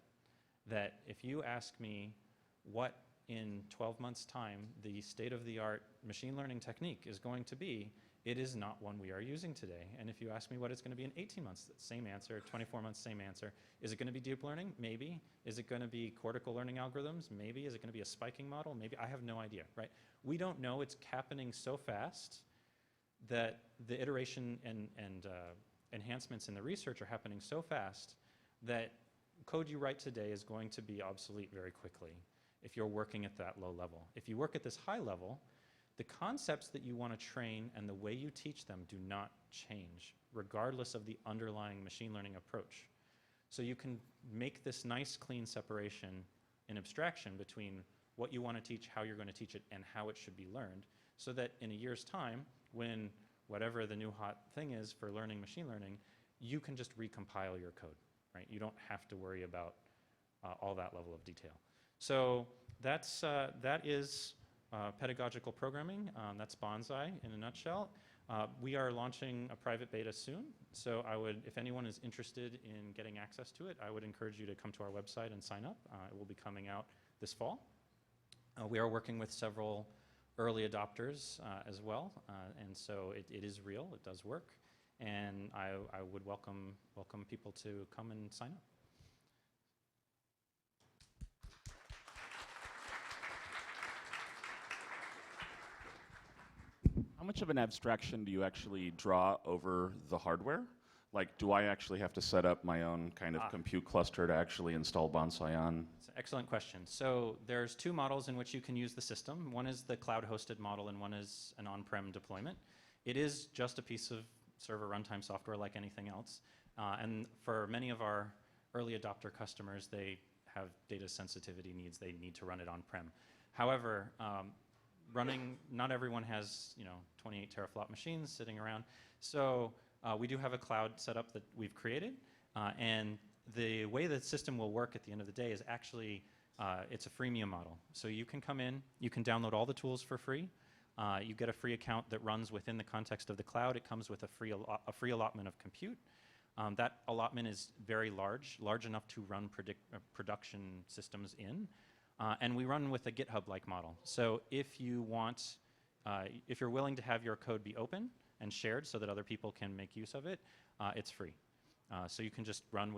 that if you ask me what in 12 months' time the state-of-the-art machine learning technique is going to be, it is not one we are using today. And if you ask me what it's going to be in 18 months, same answer, 24 months, same answer. Is it going to be deep learning? Maybe. Is it going to be cortical learning algorithms? Maybe. Is it going to be a spiking model? Maybe. I have no idea, right? We don't know. It's happening so fast that the iteration and enhancements in the research are happening so fast that code you write today is going to be obsolete very quickly if you're working at that low level. If you work at this high level, the concepts that you want to train and the way you teach them do not change, regardless of the underlying machine learning approach. So you can make this nice, clean separation in abstraction between what you want to teach, how you're going to teach it, and how it should be learned, so that in a year's time, when whatever the new hot thing is for learning machine learning, you can just recompile your code, right? You don't have to worry about all that level of detail. So that is pedagogical programming. That's Bonsai in a nutshell. We are launching a private beta soon, so if anyone is interested in getting access to it, I would encourage you to come to our website and sign up. It will be coming out this fall. We are working with several early adopters as well, and so it is real, it does work, and I would welcome people to come and sign up. How much of an abstraction do you actually draw over the hardware? Like, do I actually have to set up my own kind of compute cluster to actually install Bonsai on? It's an excellent question. So there's two models in which you can use the system. One is the cloud-hosted model, and one is an on-prem deployment. It is just a piece of server runtime software like anything else. And for many of our early adopter customers, they have data sensitivity needs. They need to run it on-prem. However, not everyone has 28 teraflop machines sitting around. So we do have a cloud setup that we've created. And the way the system will work at the end of the day is actually, it's a freemium model. So you can come in, you can download all the tools for free. You get a free account that runs within the context of the cloud. It comes with a free allotment of compute. That allotment is very large enough to run production systems in. And we run with a GitHub-like model. So if you're willing to have your code be open and shared so that other people can make use of it, it's free. So you can just run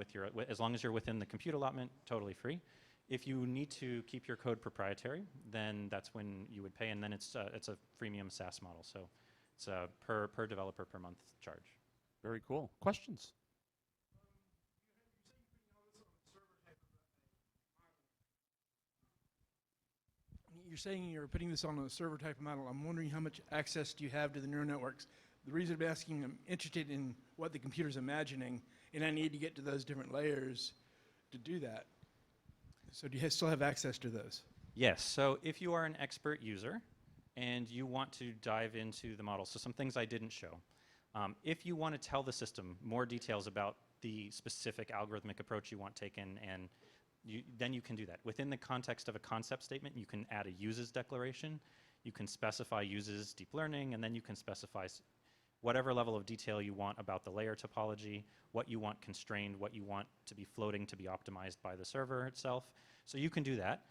as long as you're within the compute allotment, totally free. If you need to keep your code proprietary, then that's when you would pay, and then it's a freemium SaaS model. So it's a per developer per month charge. Very cool. Questions? you're saying you're putting this on a server type of model. I'm wondering how much access do you have to the neural networks? The reason I'm asking, I'm interested in what the computer's imagining, and I need to get to those different layers to do that. So do you still have access to those? Yes, so if you are an expert user and you want to dive into the model, so some things I didn't show. If you want to tell the system more details about the specific algorithmic approach you want taken, and then you can do that. Within the context of a concept statement, you can add a uses declaration. You can specify uses deep learning, and then you can specify whatever level of detail you want about the layer topology, what you want constrained, what you want to be floating to be optimized by the server itself. So you can do that.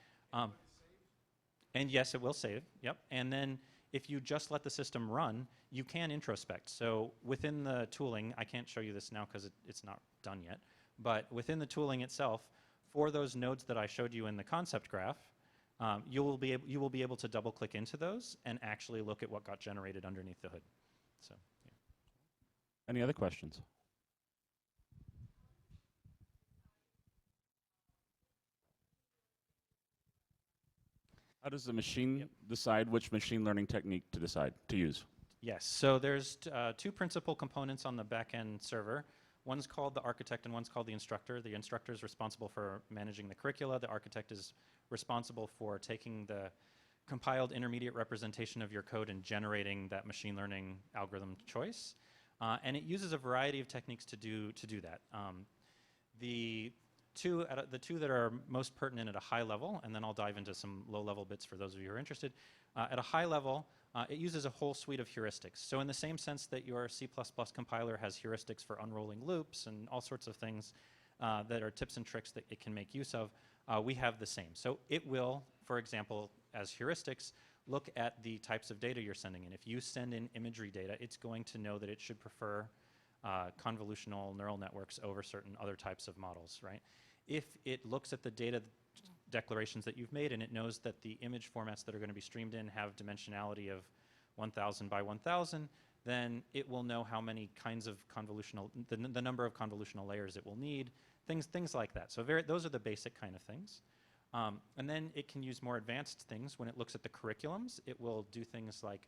And yes, it will save, yep. And then if you just let the system run, you can introspect. So within the tooling, I can't show you this now because it's not done yet, but within the tooling itself, for those nodes that I showed you in the concept graph, you will be able to double click into those and actually look at what got generated underneath the hood. So, yeah. Any other questions? How does the machine decide which machine learning technique to use? Yes, so there's two principal components on the back-end server. One's called the architect and one's called the instructor. The instructor is responsible for managing the curricula. The architect is responsible for taking the compiled intermediate representation of your code and generating that machine learning algorithm choice. And it uses a variety of techniques to do that. The two that are most pertinent at a high level, and then I'll dive into some low-level bits for those of you who are interested. At a high level, it uses a whole suite of heuristics. So in the same sense that your C++ compiler has heuristics for unrolling loops and all sorts of things that are tips and tricks that it can make use of, we have the same. So it will, for example, as heuristics, look at the types of data you're sending in. If you send in imagery data, it's going to know that it should prefer convolutional neural networks over certain other types of models, right? If it looks at the data declarations that you've made and it knows that the image formats that are going to be streamed in have dimensionality of 1000 by 1000, then it will know how many kinds of convolutional, the number of convolutional layers it will need, things like that. So those are the basic kind of things. And then it can use more advanced things. When it looks at the curriculums, it will do things like,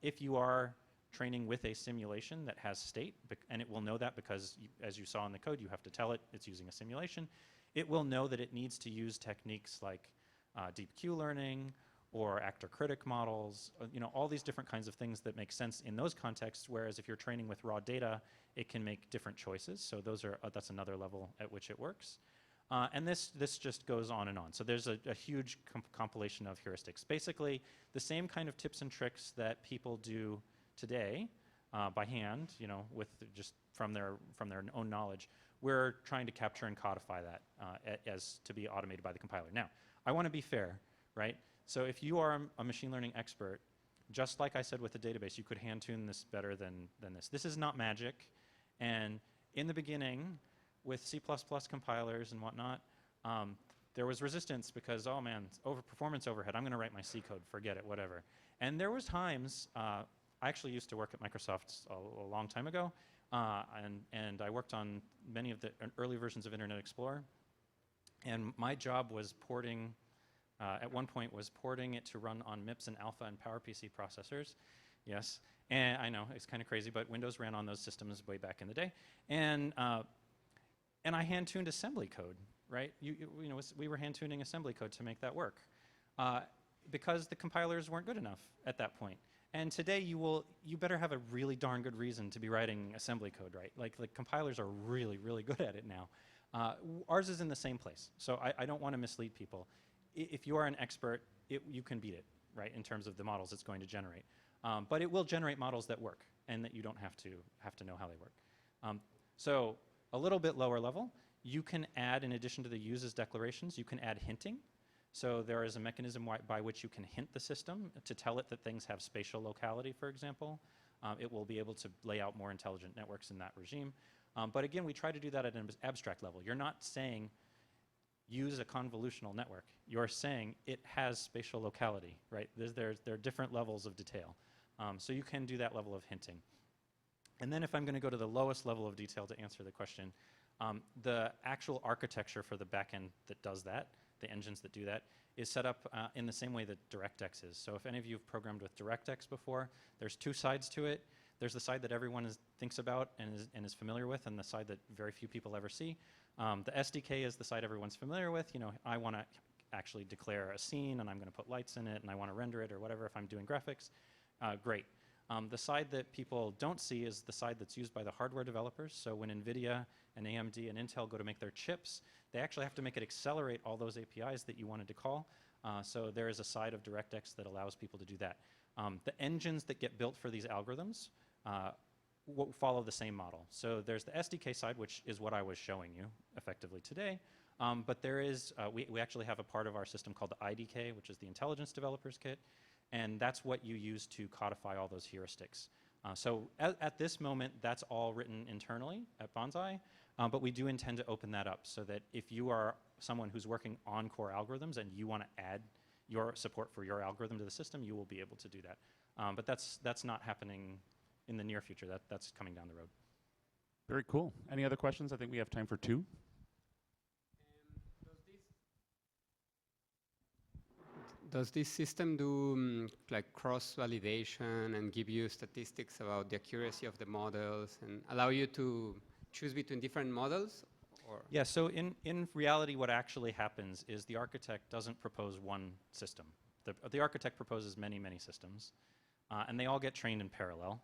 if you are training with a simulation that has state, and it will know that because, as you saw in the code, you have to tell it it's using a simulation. It will know that it needs to use techniques like deep Q learning or actor-critic models, all these different kinds of things that make sense in those contexts, whereas if you're training with raw data, it can make different choices. So that's another level at which it works. And this just goes on and on. So there's a huge compilation of heuristics. Basically, the same kind of tips and tricks that people do today by hand, with just from their own knowledge. We're trying to capture and codify that as to be automated by the compiler. Now, I want to be fair, right? So if you are a machine learning expert, just like I said with the database, you could hand tune this better than this. This is not magic. And in the beginning, with C++ compilers and whatnot, there was resistance because, oh man, performance overhead. I'm going to write my C code. Forget it, whatever. And there was times, I actually used to work at Microsoft a long time ago, and I worked on many of the early versions of Internet Explorer. And my job was porting, at one point, was porting it to run on MIPS and Alpha and PowerPC processors. Yes, and I know, it's kind of crazy, but Windows ran on those systems way back in the day. And I hand-tuned assembly code, right? We were hand-tuning assembly code to make that work because the compilers weren't good enough at that point. And today you better have a really darn good reason to be writing assembly code, right? Like compilers are really, really good at it now. Ours is in the same place. So I don't want to mislead people. If you are an expert, you can beat it, right? In terms of the models it's going to generate. But it will generate models that work and that you don't have to know how they work. So a little bit lower level, you can add, in addition to the uses declarations, you can add hinting. So there is a mechanism by which you can hint the system to tell it that things have spatial locality, for example. It will be able to lay out more intelligent networks in that regime. But again, we try to do that at an abstract level. You're not saying use a convolutional network. You're saying it has spatial locality, right? There are different levels of detail. So you can do that level of hinting. And then if I'm going to go to the lowest level of detail to answer the question, the actual architecture for the backend that does that the engines that do that, is set up in the same way that DirectX is. So if any of you have programmed with DirectX before, there's two sides to it. There's the side that everyone thinks about and is familiar with, and the side that very few people ever see. The SDK is the side everyone's familiar with. You know, I want to actually declare a scene, and I'm going to put lights in it, and I want to render it or whatever if I'm doing graphics. Great. The side that people don't see is the side that's used by the hardware developers. So when NVIDIA and AMD and Intel go to make their chips, they actually have to make it accelerate all those APIs that you wanted to call. So there is a side of DirectX that allows people to do that. The engines that get built for these algorithms follow the same model. So there's the SDK side, which is what I was showing you effectively today. But there is, we actually have a part of our system called the IDK, which is the Intelligence Developers Kit. And that's what you use to codify all those heuristics. So at this moment, that's all written internally at Bonsai. But we do intend to open that up so that if you are someone who's working on core algorithms and you want to add your support for your algorithm to the system, you will be able to do that. But that's not happening in the near future. That's coming down the road. Very cool. Any other questions? I think we have time for 2. Does this system do like cross-validation and give you statistics about the accuracy of the models and allow you to choose between different models? Or Yeah, so in reality, what actually happens is the architect doesn't propose one system. The architect proposes many, many systems, and they all get trained in parallel.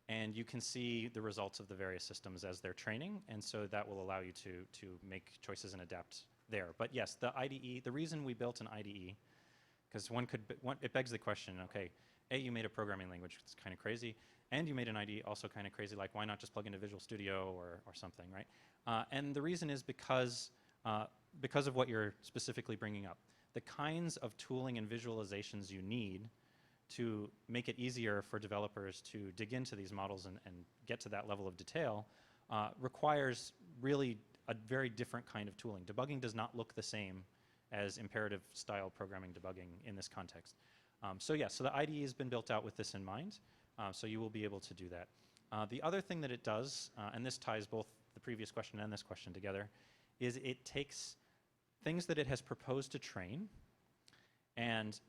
And you can see the results of the various systems as they're training, and so that will allow you to make choices and adapt there. But yes, the IDE, the reason we built an IDE, because it begs the question, okay, A, you made a programming language, it's kind of crazy, and you made an IDE also kind of crazy, like why not just plug into Visual Studio or something, right? And the reason is because of what you're specifically bringing up. The kinds of tooling and visualizations you need to make it easier for developers to dig into these models and get to that level of detail requires really a very different kind of tooling. Debugging does not look the same as imperative style programming debugging in this context. So yeah, so the IDE has been built out with this in mind, so you will be able to do that. The other thing that it does, and this ties both the previous question and this question together, is it takes things that it has proposed to train and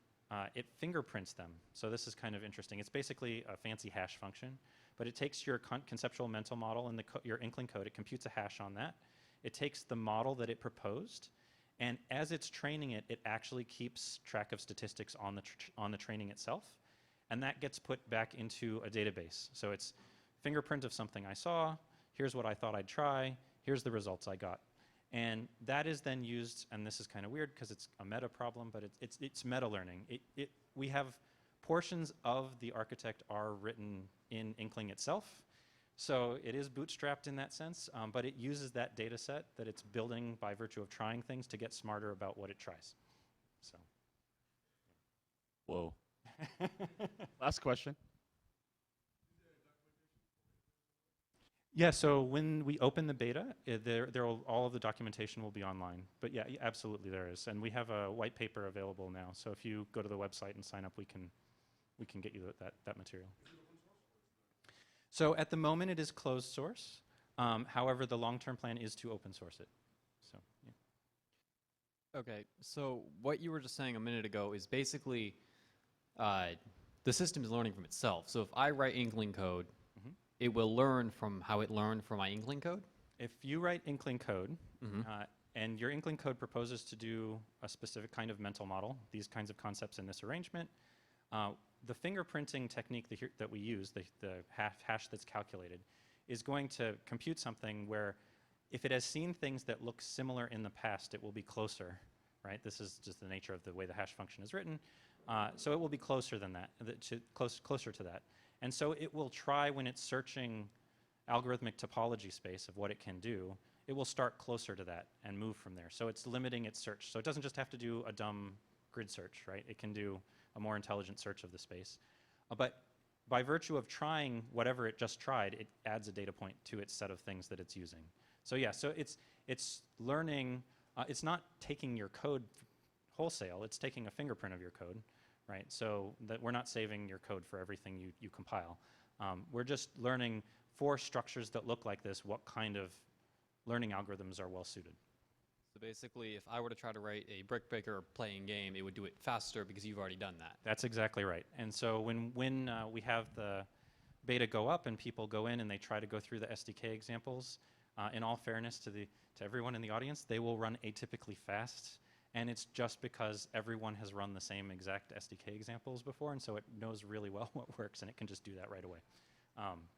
it fingerprints them. So this is kind of interesting. It's basically a fancy hash function, but it takes your conceptual mental model and your Inkling code, it computes a hash on that. It takes the model that it proposed, and as it's training it, it actually keeps track of statistics on the training itself, and that gets put back into a database. So it's fingerprint of something I saw, here's what I thought I'd try, here's the results I got. And that is then used, and this is kind of weird because it's a meta problem, but it's meta learning. We have portions of the architect are written in Inkling itself, so it is bootstrapped in that sense, but it uses that data set that it's building by virtue of trying things to get smarter about what it tries. So. Whoa. Last question. Yeah, so when we open the beta, all of the documentation will be online. But yeah, absolutely there is. And we have a white paper available now. So if you go to the website and sign up, we can get you that material. So at the moment, it is closed source. However, the long-term plan is to open source it. So yeah. Okay, so what you were just saying a minute ago is basically the system is learning from itself. So if I write Inkling code, it will learn from how it learned from my Inkling code? If you write Inkling code, and your Inkling code proposes to do a specific kind of mental model, these kinds of concepts in this arrangement, the fingerprinting technique that we use, the hash that's calculated, is going to compute something where if it has seen things that look similar in the past, it will be closer, right? This is just the nature of the way the hash function is written. So it will be closer than that, closer to that. And so it will try, when it's searching algorithmic topology space of what it can do, it will start closer to that and move from there. So it's limiting its search. So it doesn't just have to do a dumb grid search, right? It can do a more intelligent search of the space. But by virtue of trying whatever it just tried, it adds a data point to its set of things that it's using. So yeah, so it's learning, it's not taking your code wholesale, it's taking a fingerprint of your code. Right, so that we're not saving your code for everything you compile. We're just learning for structures that look like this, what kind of learning algorithms are well suited. So basically, if I were to try to write a brick breaker playing game, it would do it faster because you've already done that. That's exactly right. And so when we have the beta go up and people go in and they try to go through the SDK examples, in all fairness to everyone in the audience, they will run atypically fast. And it's just because everyone has run the same exact SDK examples before, and so it knows really well what works, and it can just do that right away.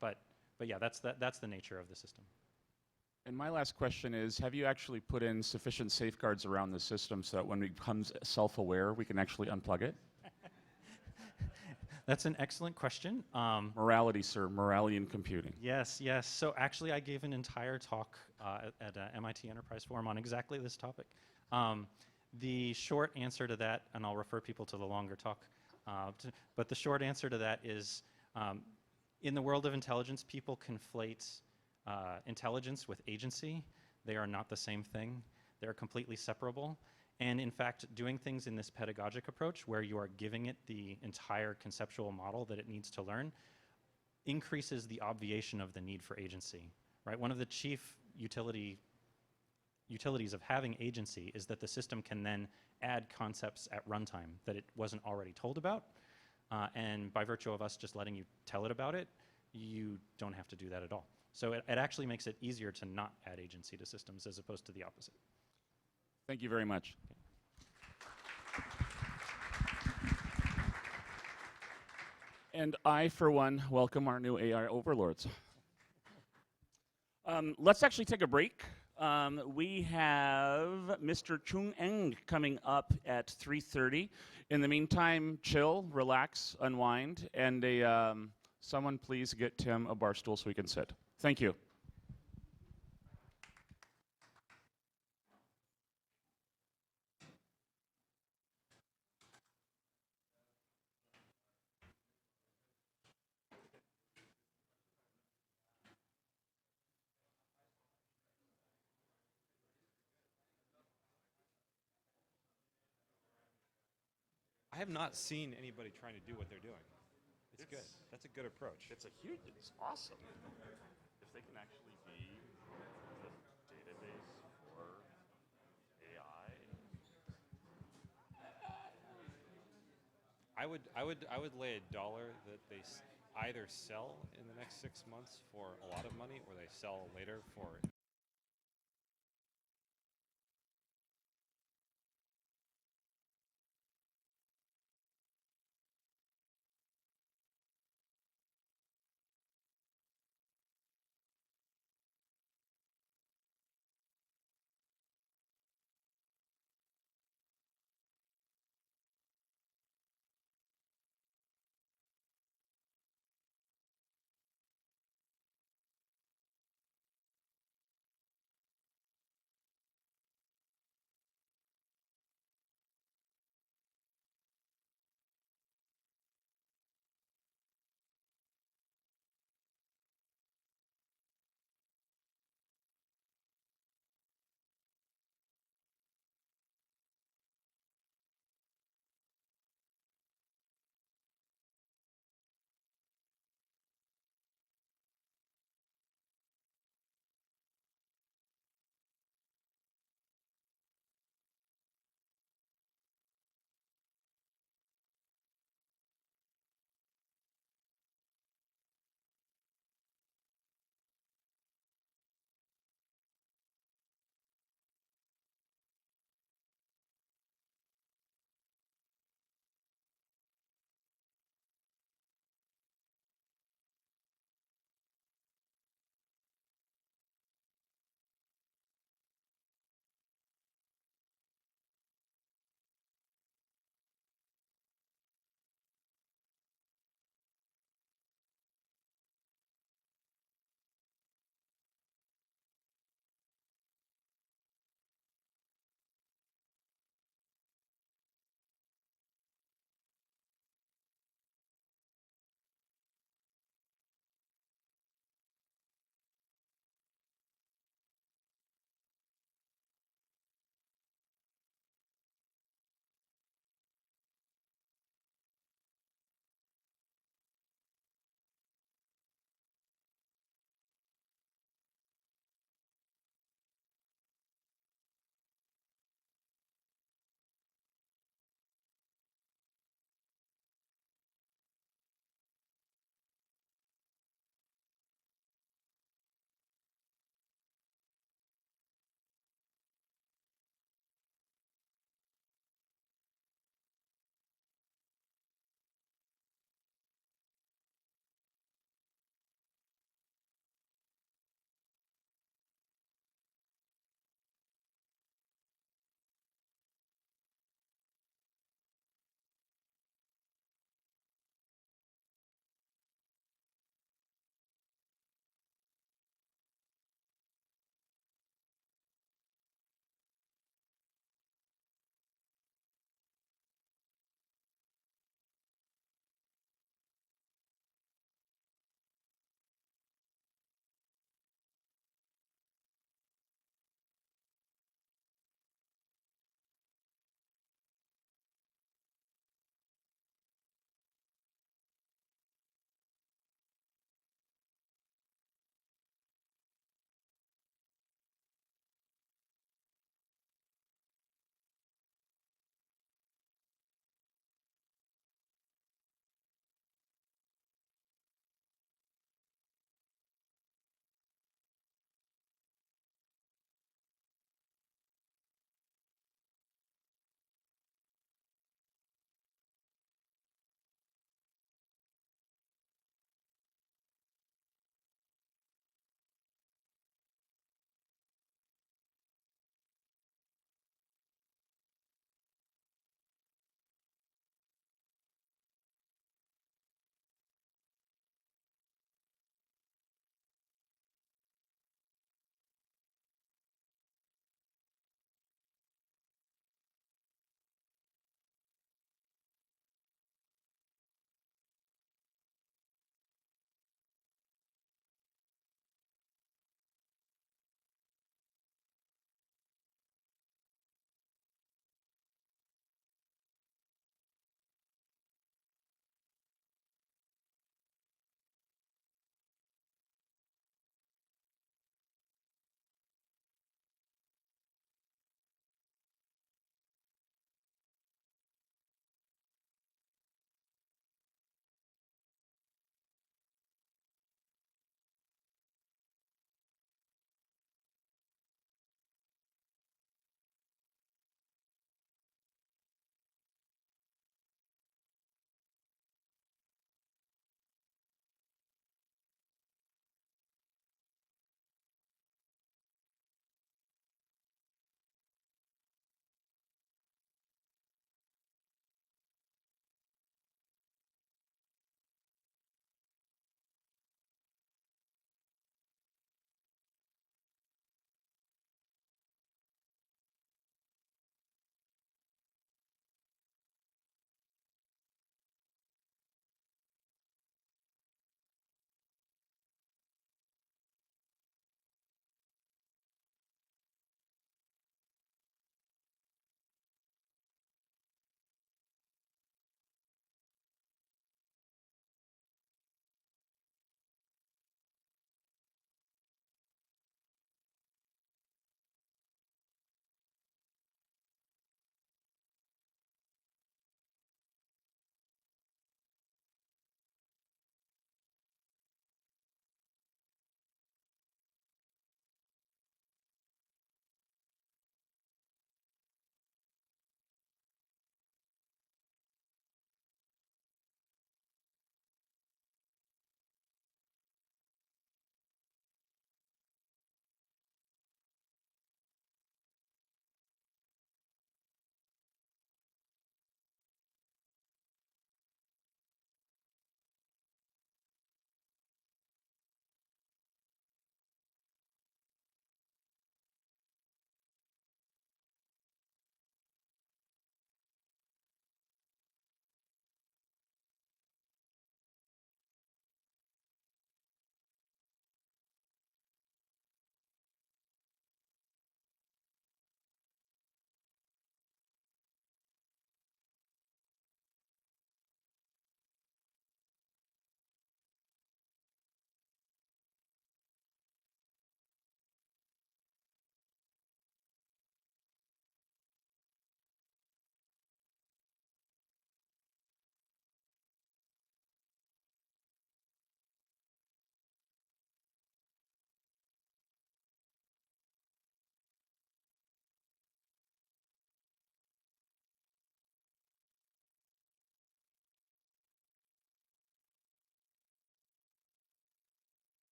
But yeah, that's the nature of the system. And my last question is, have you actually put in sufficient safeguards around the system so that when it becomes self-aware, we can actually unplug it? That's an excellent question. Morality, sir. Morality in computing. Yes, yes. So actually, I gave an entire talk at MIT Enterprise Forum on exactly this topic. The short answer to that, and I'll refer people to the longer talk, but the short answer to that is, in the world of intelligence, people conflate intelligence with agency. They are not the same thing. They're completely separable. And in fact, doing things in this pedagogic approach, where you are giving it the entire conceptual model that it needs to learn, increases the obviation of the need for agency. Right? One of the chief utilities of having agency is that the system can then add concepts at runtime that it wasn't already told about. And by virtue of us just letting you tell it about it, you don't have to do that at all. So it actually makes it easier to not add agency to systems as opposed to the opposite. Thank you very much. And I, for one, welcome our new AI overlords. Let's actually take a break. We have Mr. Choong Ng coming up at 3:30. In the meantime, chill, relax, unwind, and someone please get Tim a bar stool so we can sit. Thank you. I have not seen anybody trying to do what they're doing. It's good. That's a good approach. It's awesome. If they can actually be the database for AI. I would lay $1 that they either sell in the next 6 months for a lot of money, or they sell later for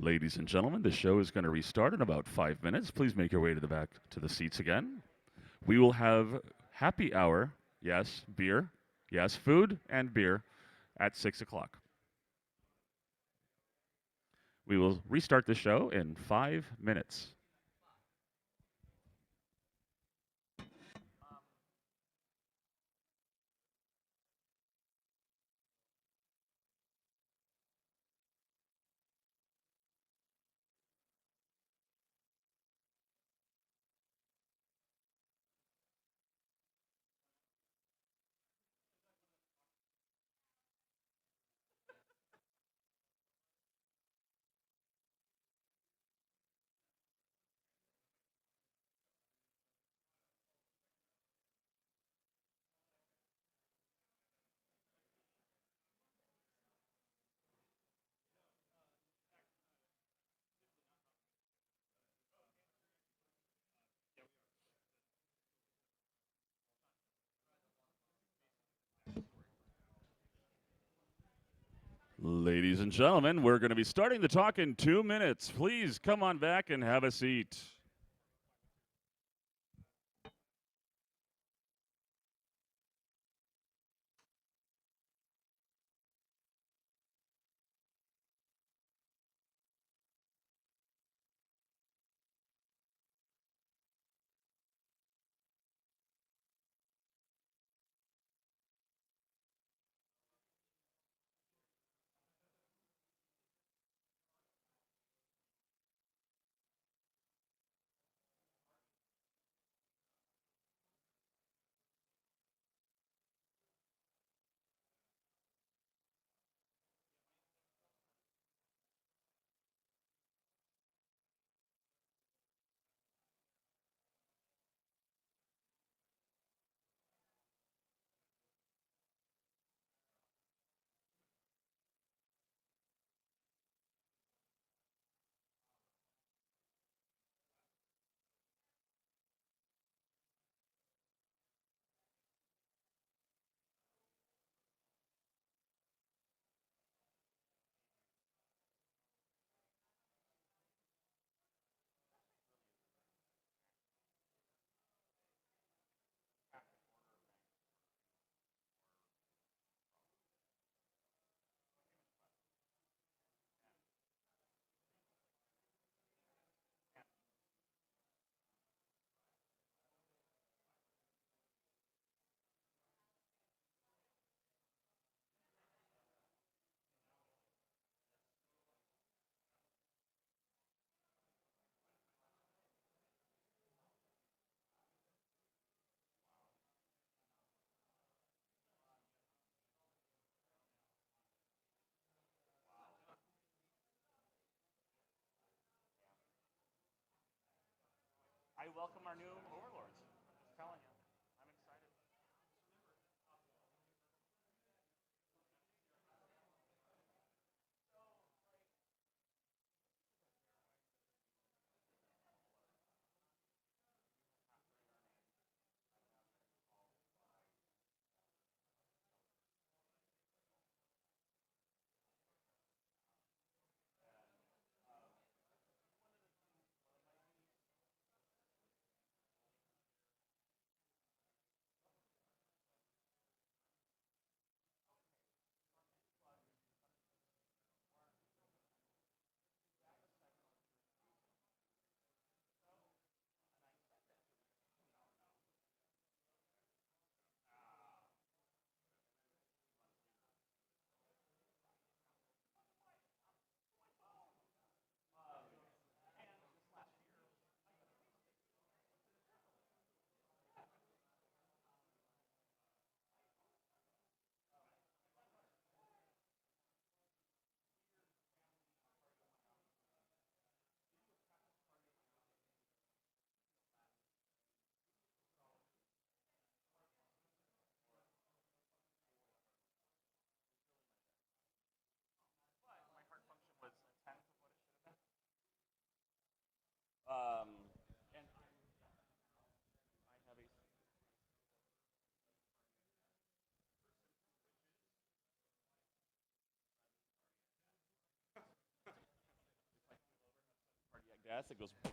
Ladies and gentlemen, the show is going to restart in about 5 minutes. Please make your way to the back to the seats again. We will have happy hour, yes, beer, yes, food and beer at 6 o'clock. We will restart the show in 5 minutes. Ladies and gentlemen, we're going to be starting the talk in 2 minutes. Please come on back and have a seat. I welcome our new overlords. I'm telling you, I'm excited. death. It goes. It's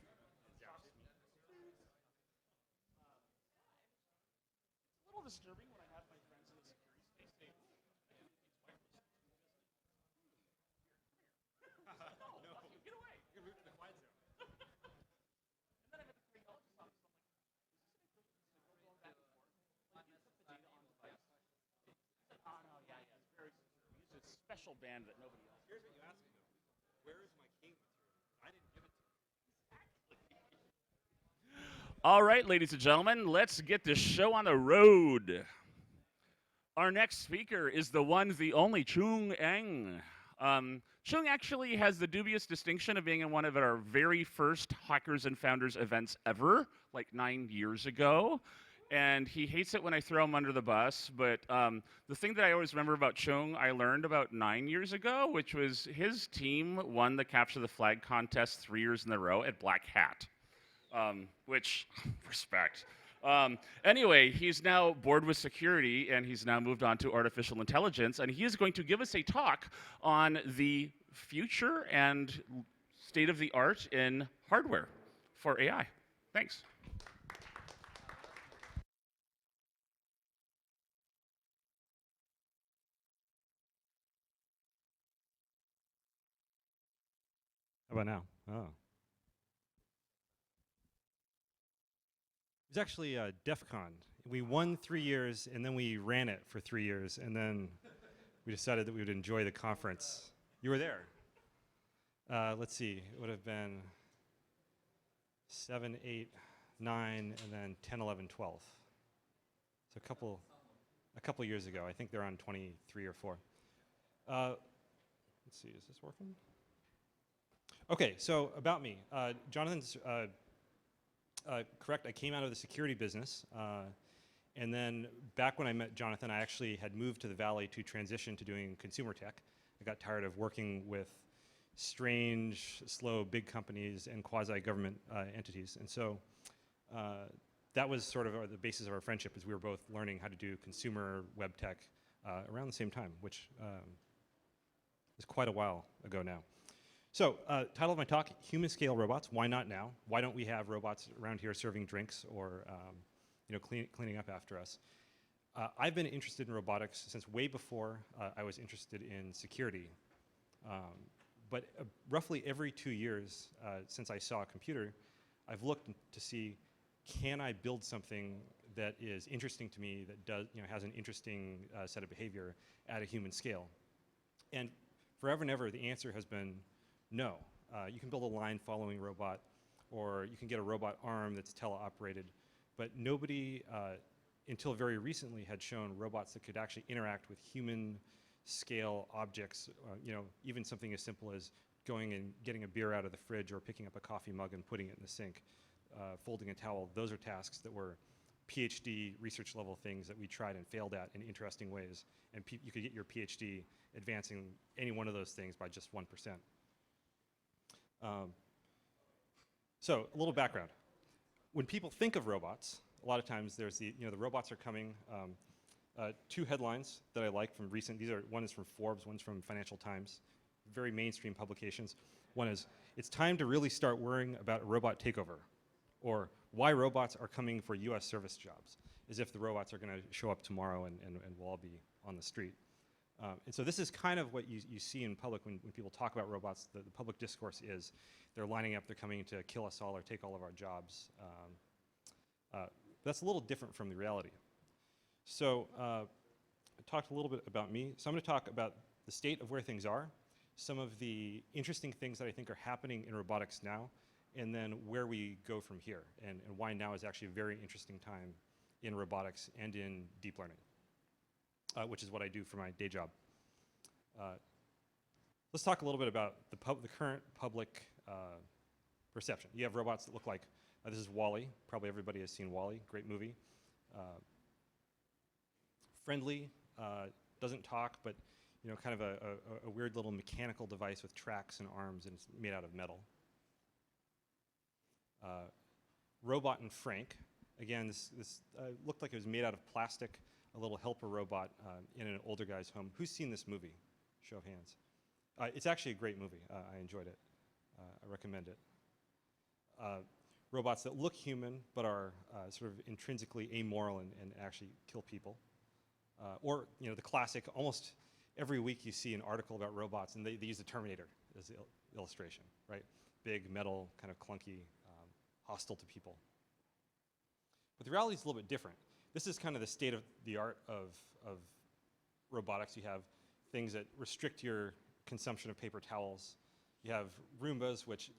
a little disturbing when I have my friends in the security space say, no, get away. You're moving to the quiet zone. And then I'm at the cardiologist's office. I'm like, is this going back and forth? Like, you put the data on the device. He said, oh, no, yeah, it's very secure. We use a special band that nobody else. Here's what you asked me, though. Where is my king material? I didn't give it to you. All right, ladies and gentlemen, let's get this show on the road. Our next speaker is the one, the only, Choong Ng. Choong actually has the dubious distinction of being in one of our very first Hackers and Founders events ever, like 9 years ago. And he hates it when I throw him under the bus, but the thing that I always remember about Choong, I learned about 9 years ago, which was his team won the Capture the Flag contest 3 years in a row at Black Hat. Which, respect. Anyway, he's now bored with security, and he's now moved on to artificial intelligence, and he is going to give us a talk on the future and state of the art in hardware for AI. Thanks. How about now? Oh. It was actually DEF CON. We won 3 years, and then we ran it for 3 years, and then we decided that we would enjoy the conference. You were there. Let's see. It would have been 7, 8, 9, and then 10, 11, 12. So a couple years ago. I think they're on 23 or 4. Let's see. Is this working? Okay, so about me. Jonathan's correct. I came out of the security business. And then back when I met Jonathan, I actually had moved to the Valley to transition to doing consumer tech. I got tired of working with strange, slow, big companies and quasi-government entities. And so that was sort of the basis of our friendship, is we were both learning how to do consumer web tech around the same time, which is quite a while ago now. So, title of my talk, Human Scale Robots. Why not now? Why don't we have robots around here serving drinks or cleaning up after us? I've been interested in robotics since way before I was interested in security. But roughly every 2 years since I saw a computer, I've looked to see, can I build something that is interesting to me, that does, has an interesting set of behavior at a human scale? And forever and ever, the answer has been no. You can build a line following robot, or you can get a robot arm that's teleoperated, but nobody until very recently had shown robots that could actually interact with human scale objects, even something as simple as going and getting a beer out of the fridge, or picking up a coffee mug and putting it in the sink, folding a towel. Those are tasks that were PhD research level things that we tried and failed at in interesting ways. And you could get your PhD advancing any one of those things by just 1%. So a little background. When people think of robots, a lot of times there's the robots are coming. 2 headlines that I like from recent, one is from Forbes, one's from Financial Times, very mainstream publications. One is, it's time to really start worrying about a robot takeover, or why robots are coming for US service jobs, as if the robots are gonna show up tomorrow and we'll all be on the street. And so this is kind of what you see in public when people talk about robots. The public discourse is, they're lining up, they're coming to kill us all or take all of our jobs. That's a little different from the reality. So I talked a little bit about me. So I'm going to talk about the state of where things are, some of the interesting things that I think are happening in robotics now, and then where we go from here, and why now is actually a very interesting time in robotics and in deep learning, which is what I do for my day job. Let's talk a little bit about the current public perception. You have robots that look like, this is WALL-E. Probably everybody has seen WALL-E, great movie. Friendly, doesn't talk, but kind of a weird little mechanical device with tracks and arms, and it's made out of metal. Robot and Frank, again, this looked like it was made out of plastic, a little helper robot in an older guy's home. Who's seen this movie? Show of hands. It's actually a great movie. I enjoyed it. I recommend it. robots that look human but are sort of intrinsically amoral and actually kill people. Or the classic, almost every week you see an article about robots and they use the Terminator as the illustration, right? Big, metal, kind of clunky, hostile to people. But the reality is a little bit different. This is kind of the state of the art of robotics. You have things that restrict your consumption of paper towels. You have Roombas, which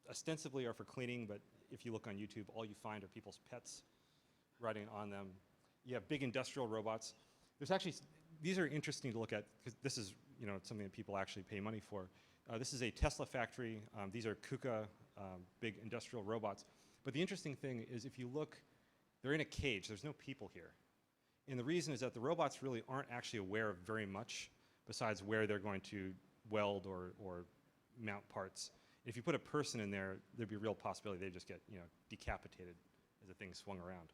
ostensibly are for cleaning, but if you look on YouTube, all you find are people's pets riding on them. You have big industrial robots. There's actually, these are interesting to look at, because this is something that people actually pay money for. This is a Tesla factory. These are KUKA, big industrial robots. But the interesting thing is if you look, they're in a cage. There's no people here. And the reason is that the robots really aren't actually aware of very much besides where they're going to weld or mount parts. If you put a person in there, there'd be a real possibility they'd just get decapitated as the thing swung around.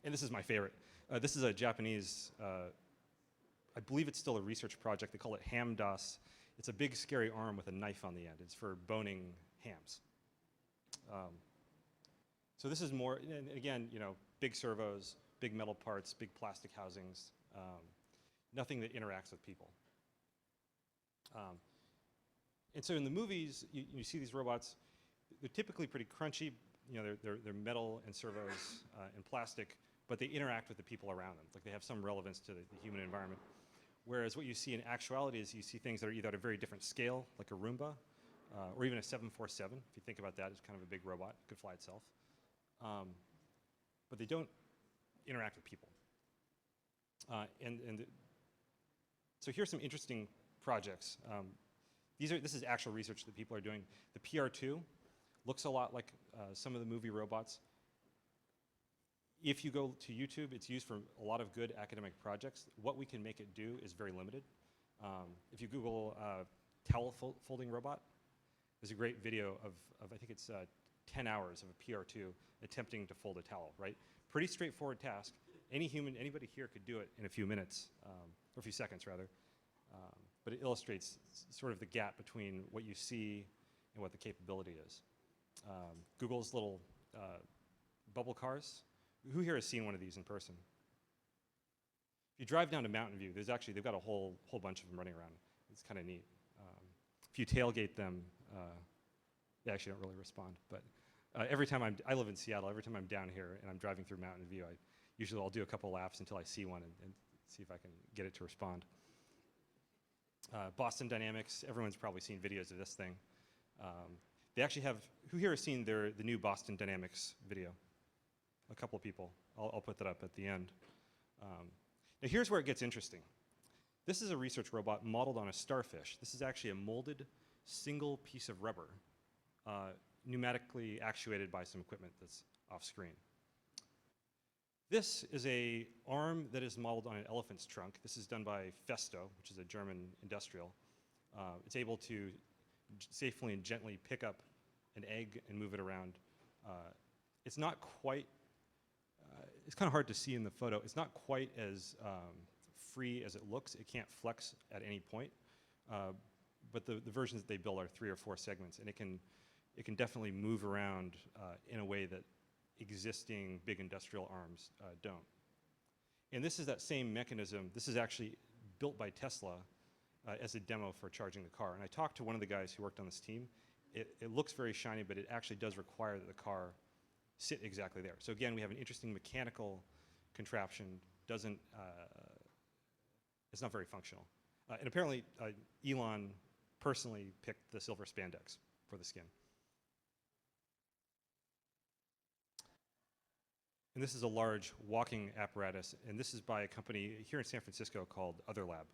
And this is my favorite. This is a Japanese, I believe it's still a research project. They call it Hamdas. It's a big, scary arm with a knife on the end. It's for boning hams. So this is more, and again, big servos, big metal parts, big plastic housings, nothing that interacts with people. And so in the movies, you see these robots. They're typically pretty crunchy. They're metal and servos and plastic, but they interact with the people around them. Like they have some relevance to the human environment. Whereas what you see in actuality is you see things that are either at a very different scale, like a Roomba, or even a 747. If you think about that, it's kind of a big robot. It could fly itself. But they don't interact with people. So here's some interesting projects. This is actual research that people are doing. The PR2 looks a lot like some of the movie robots. If you go to YouTube, it's used for a lot of good academic projects. What we can make it do is very limited. If you Google towel folding robot, there's a great video of I think it's 10 hours of a PR2 attempting to fold a towel, right? Pretty straightforward task. Anybody here could do it in a few minutes, or a few seconds rather. But it illustrates sort of the gap between what you see and what the capability is. Google's little bubble cars. Who here has seen one of these in person? If you drive down to Mountain View, they've got a whole bunch of them running around. It's kind of neat. If you tailgate them, they actually don't really respond. But every time I live in Seattle, every time I'm down here and I'm driving through Mountain View, I'll do a couple laps until I see one and see if I can get it to respond. Boston Dynamics, everyone's probably seen videos of this thing. They actually have, who here has seen the new Boston Dynamics video? A couple of people. I'll put that up at the end. Now here's where it gets interesting. This is a research robot modeled on a starfish. This is actually a molded single piece of rubber, pneumatically actuated by some equipment that's off screen. This is an arm that is modeled on an elephant's trunk. This is done by Festo, which is a German industrial. It's able to safely and gently pick up an egg and move it around. It's not quite, it's kind of hard to see in the photo. It's not quite as free as it looks. It can't flex at any point. But the versions that they build are 3 or 4 segments, and it can definitely move around in a way that existing big industrial arms don't. And this is that same mechanism. This is actually built by Tesla as a demo for charging the car. And I talked to one of the guys who worked on this team. It looks very shiny, but it actually does require that the car sit exactly there. So again, we have an interesting mechanical contraption. It's not very functional. And apparently, Elon personally picked the silver spandex for the skin. And this is a large walking apparatus, and this is by a company here in San Francisco called Other Lab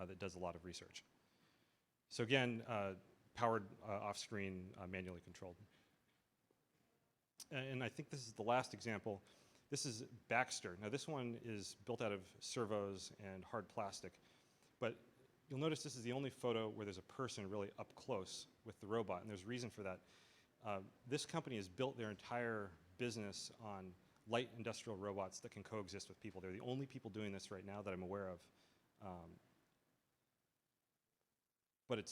that does a lot of research. So again, powered off-screen, manually controlled. And I think this is the last example. This is Baxter. Now this one is built out of servos and hard plastic, but you'll notice this is the only photo where there's a person really up close with the robot, and there's a reason for that. This company has built their entire business on light industrial robots that can coexist with people. They're the only people doing this right now that I'm aware of. But I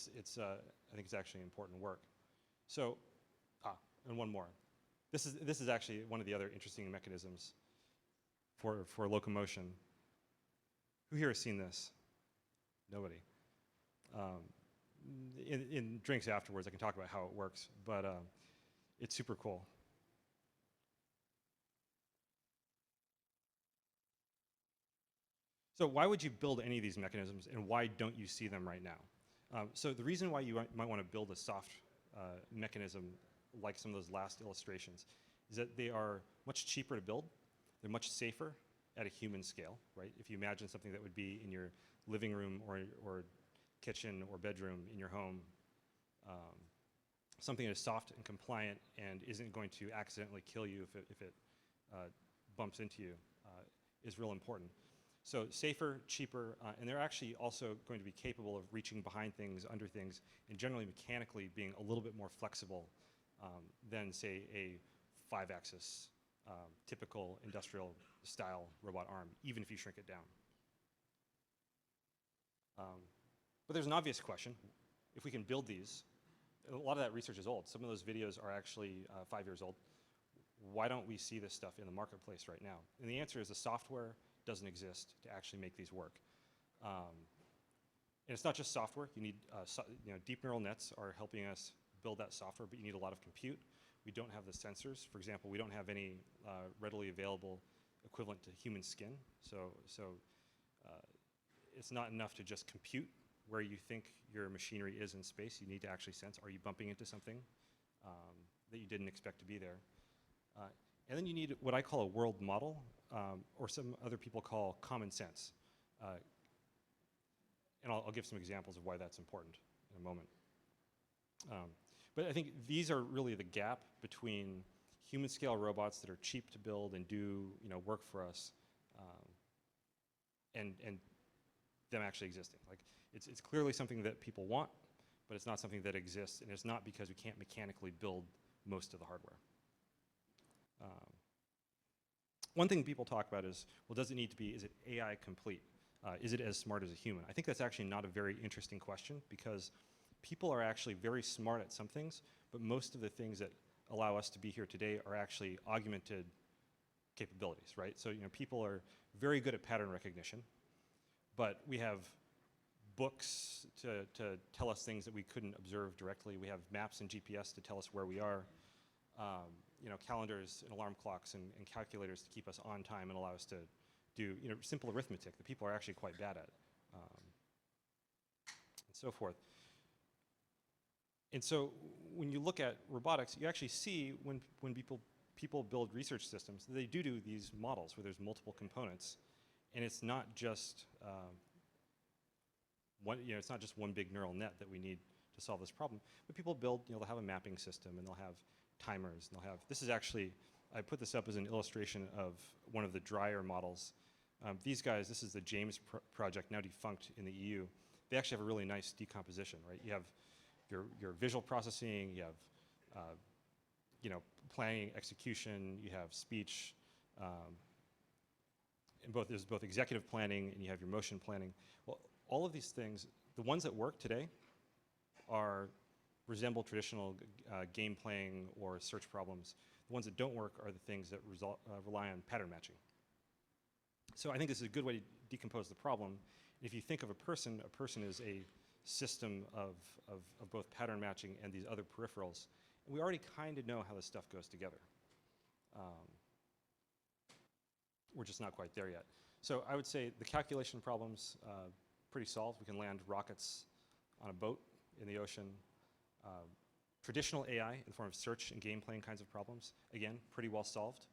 think it's actually important work. So, and one more. This is actually one of the other interesting mechanisms for locomotion. Who here has seen this? Nobody. In drinks afterwards, I can talk about how it works, but it's super cool. So why would you build any of these mechanisms, and why don't you see them right now? So the reason why you might want to build a soft mechanism like some of those last illustrations is that they are much cheaper to build. They're much safer at a human scale, right? If you imagine something that would be in your living room or kitchen or bedroom in your home, something that is soft and compliant and isn't going to accidentally kill you if it bumps into you is real important. So safer, cheaper, and they're actually also going to be capable of reaching behind things, under things, and generally mechanically being a little bit more flexible than, say, a 5-axis typical industrial style robot arm, even if you shrink it down. But there's an obvious question. If we can build these, a lot of that research is old. Some of those videos are actually 5 years old. Why don't we see this stuff in the marketplace right now? And the answer is the software doesn't exist to actually make these work. And it's not just software. You need, deep neural nets are helping us build that software, but you need a lot of compute. We don't have the sensors. For example, we don't have any readily available equivalent to human skin. So it's not enough to just compute where you think your machinery is in space. You need to actually sense, are you bumping into something that you didn't expect to be there? And then you need what I call a world model, or some other people call common sense. And I'll give some examples of why that's important in a moment. But I think these are really the gap between human scale robots that are cheap to build and do work for us, and them actually existing. Like it's clearly something that people want, but it's not something that exists, and it's not because we can't mechanically build most of the hardware. One thing people talk about is, well, does it need to be, is it AI complete? Is it as smart as a human? I think that's actually not a very interesting question, because people are actually very smart at some things, but most of the things that allow us to be here today are actually augmented capabilities, right? So people are very good at pattern recognition, but we have books to tell us things that we couldn't observe directly. We have maps and GPS to tell us where we are. Calendars and alarm clocks and calculators to keep us on time and allow us to do simple arithmetic that people are actually quite bad at, and so forth. And so when you look at robotics, you actually see when people build research systems, they do these models where there's multiple components, and it's not just it's not just one big neural net that we need to solve this problem. But people build, they'll have a mapping system, and they'll have timers, and they'll have, this is actually, I put this up as an illustration of one of the drier models. These guys, this is the James project, now defunct in the EU. They actually have a really nice decomposition, right? You have your visual processing, you have planning, execution, you have speech, and there's both executive planning and you have your motion planning. Well, all of these things, the ones that work today resemble traditional game playing or search problems. The ones that don't work are the things that rely on pattern matching. So I think this is a good way to decompose the problem. If you think of a person is a system of both pattern matching and these other peripherals. And we already kind of know how this stuff goes together. We're just not quite there yet. So I would say the calculation problem's pretty solved. We can land rockets on a boat in the ocean. Traditional AI in the form of search and game playing kinds of problems, again, pretty well solved.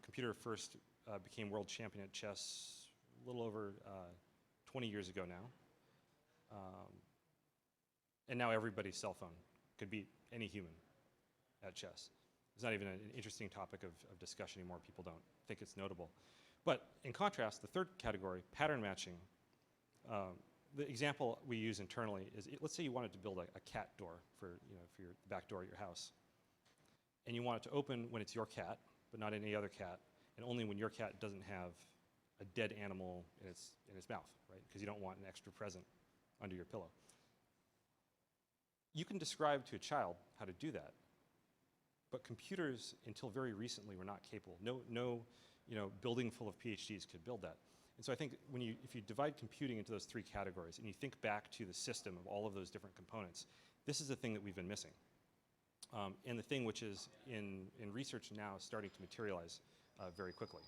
Computer first became world champion at chess a little over 20 years ago now. And now everybody's cell phone could beat any human at chess. It's not even an interesting topic of discussion anymore. People don't think it's notable. But in contrast, the third category, pattern matching, the example we use internally is, let's say you wanted to build a cat door for your back door at your house. And you want it to open when it's your cat, but not any other cat, and only when your cat doesn't have a dead animal in its mouth, right? Because you don't want an extra present under your pillow. You can describe to a child how to do that, but computers, until very recently, were not capable. No building full of PhDs could build that. And so I think if you divide computing into those three categories and you think back to the system of all of those different components, this is the thing that we've been missing. And the thing which is in research now is starting to materialize very quickly.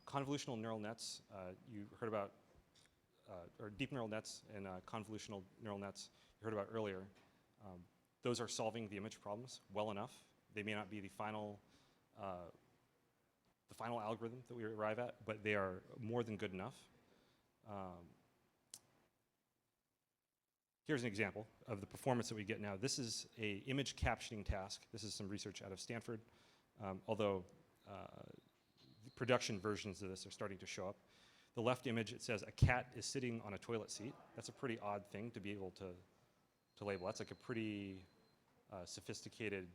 Convolutional neural nets, you heard about, or deep neural nets and convolutional neural nets you heard about earlier. Those are solving the image problems well enough. They may not be the final algorithm that we arrive at, but they are more than good enough. Here's an example of the performance that we get now. This is an image captioning task. This is some research out of Stanford, although the production versions of this are starting to show up. The left image, it says a cat is sitting on a toilet seat. That's a pretty odd thing to be able to label. That's like a pretty sophisticated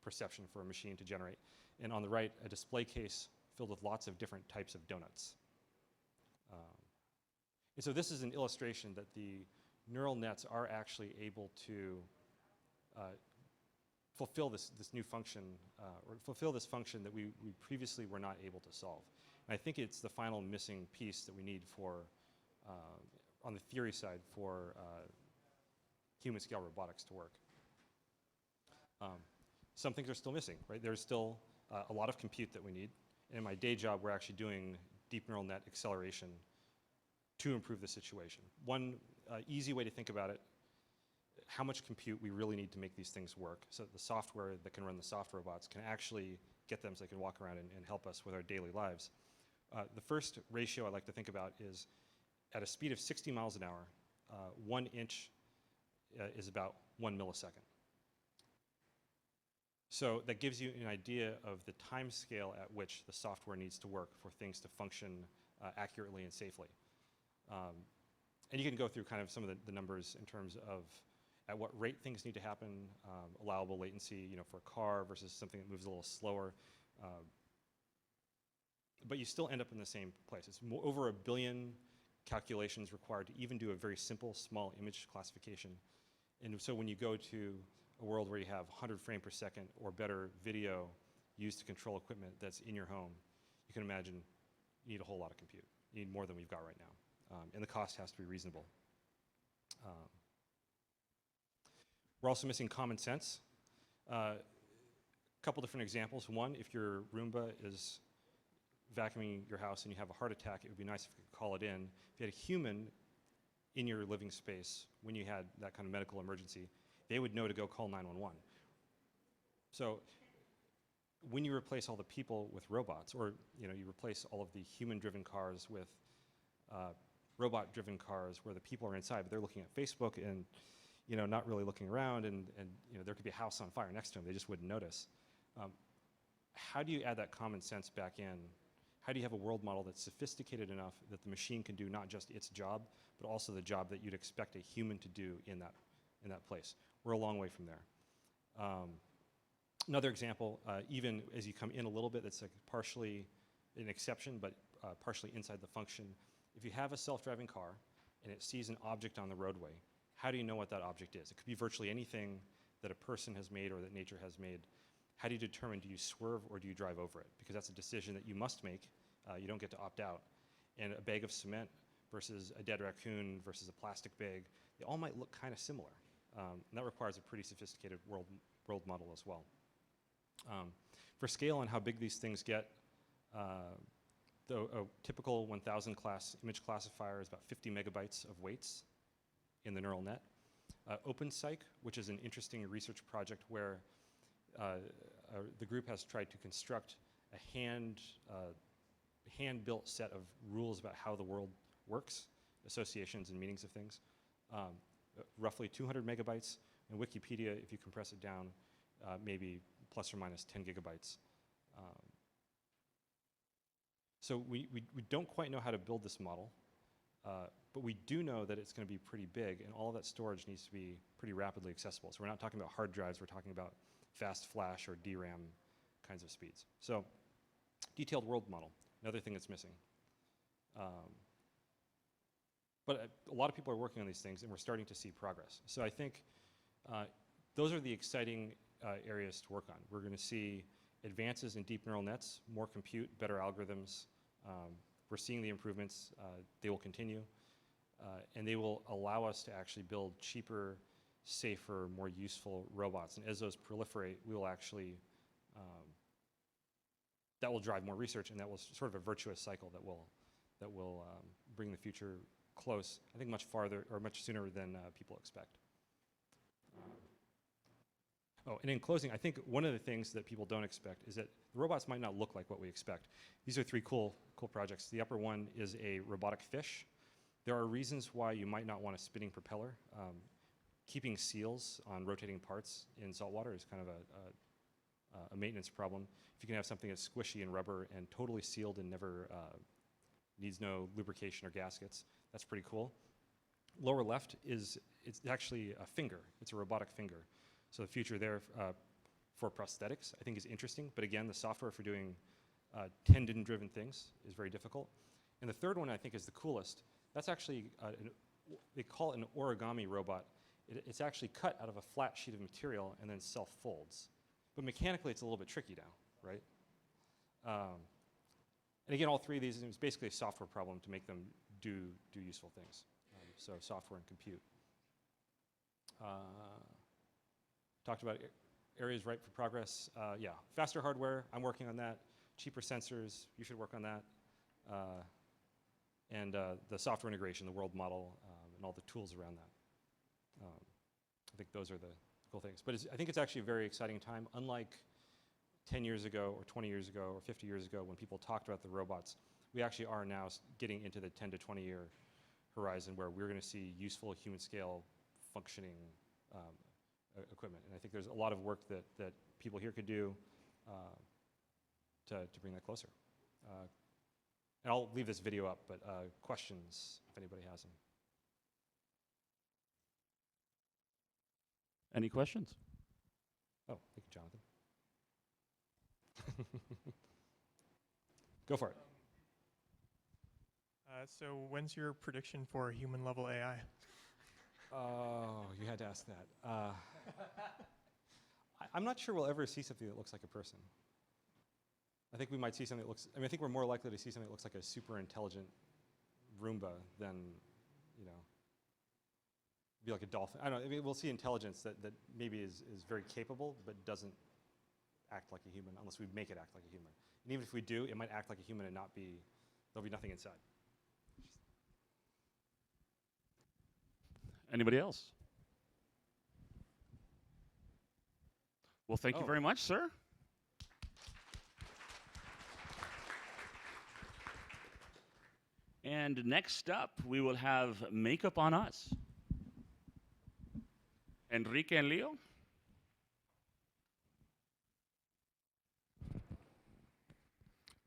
perception for a machine to generate. And on the right, a display case filled with lots of different types of donuts. And so this is an illustration that the neural nets are actually able to fulfill this new function, or fulfill this function that we previously were not able to solve. And I think it's the final missing piece that we need for, on the theory side, for human scale robotics to work. Some things are still missing, right? There's still a lot of compute that we need. And in my day job, we're actually doing deep neural net acceleration to improve the situation. One easy way to think about it, how much compute we really need to make these things work, so that the software that can run the soft robots can actually get them so they can walk around and help us with our daily lives. The first ratio I like to think about is at a speed of 60 miles an hour, 1 inch is about 1 millisecond. So that gives you an idea of the time scale at which the software needs to work for things to function accurately and safely. And you can go through kind of some of the numbers in terms of at what rate things need to happen, allowable latency, for a car versus something that moves a little slower. But you still end up in the same place. It's over 1 billion calculations required to even do a very simple small image classification. And so when you go to a world where you have 100 frames per second or better video used to control equipment that's in your home, you can imagine you need a whole lot of compute. You need more than we've got right now. And the cost has to be reasonable. We're also missing common sense. A couple different examples. One, if your Roomba is vacuuming your house and you have a heart attack, it would be nice if you could call it in. If you had a human in your living space when you had that kind of medical emergency, they would know to go call 911. So when you replace all the people with robots, or you replace all of the human-driven cars with robot-driven cars where the people are inside, but they're looking at Facebook and not really looking around, and there could be a house on fire next to them, they just wouldn't notice. How do you add that common sense back in? How do you have a world model that's sophisticated enough that the machine can do not just its job, but also the job that you'd expect a human to do in that place? We're a long way from there. Another example, even as you come in a little bit, that's like partially an exception, but partially inside the function. If you have a self-driving car and it sees an object on the roadway, how do you know what that object is? It could be virtually anything that a person has made or that nature has made. How do you determine, do you swerve or do you drive over it? Because that's a decision that you must make. You don't get to opt out. And a bag of cement versus a dead raccoon versus a plastic bag, they all might look kind of similar. And that requires a pretty sophisticated world model as well. For scale and how big these things get, a typical 1000 class image classifier is about 50 megabytes of weights in the neural net. OpenPsych, which is an interesting research project where the group has tried to construct a hand-built set of rules about how the world works, associations and meanings of things. Roughly 200 megabytes, and Wikipedia, if you compress it down, maybe plus or minus 10 gigabytes. So we don't quite know how to build this model, but we do know that it's going to be pretty big, and all of that storage needs to be pretty rapidly accessible. So we're not talking about hard drives, we're talking about fast flash or DRAM kinds of speeds. So detailed world model, another thing that's missing. But a lot of people are working on these things, and we're starting to see progress. So I think Those are the exciting areas to work on. We're going to see advances in deep neural nets, more compute, better algorithms. We're seeing the improvements. They will continue. And they will allow us to actually build cheaper, safer, more useful robots. And as those proliferate, we will actually, that will drive more research, and that will sort of a virtuous cycle that will bring the future close, I think much farther or much sooner than people expect. Oh, and in closing, I think one of the things that people don't expect is that the robots might not look like what we expect. These are three cool projects. The upper one is a robotic fish. There are reasons why you might not want a spinning propeller. Keeping seals on rotating parts in saltwater is kind of a maintenance problem. If you can have something that's squishy and rubber and totally sealed and never needs no lubrication or gaskets, that's pretty cool. Lower left it's actually a finger. It's a robotic finger. So the future there for prosthetics, I think, is interesting. But again, the software for doing tendon-driven things is very difficult. And the third one I think is the coolest. That's actually, they call it an origami robot. It's actually cut out of a flat sheet of material and then self-folds. But mechanically, it's a little bit tricky now, right? And again, all three of these, it's basically a software problem to make them do useful things. So software and compute. Talked about areas ripe for progress. Yeah, faster hardware, I'm working on that. Cheaper sensors, you should work on that. And the software integration, the world model, and all the tools around that. I think those are the cool things. But I think it's actually a very exciting time. Unlike 10 years ago or 20 years ago or 50 years ago when people talked about the robots, we actually are now getting into the 10 to 20 year horizon where we're going to see useful human scale functioning equipment. And I think there's a lot of work that people here could do to bring that closer. And I'll leave this video up, but questions if anybody has them. Any questions? Oh, thank you, Jonathan. Go for it. So when's your prediction for human-level AI? Oh, you had to ask that. I'm not sure we'll ever see something that looks like a person. I think we might see something that looks, I think we're more likely to see something that looks like a super intelligent Roomba than, be like a dolphin. I don't know, we'll see intelligence that maybe is very capable, but doesn't act like a human unless we make it act like a human. And even if we do, it might act like a human and there'll be nothing inside. Anybody else? Well, thank you very much, sir. And next up, we will have Makeup on Us. Enrique and Leo.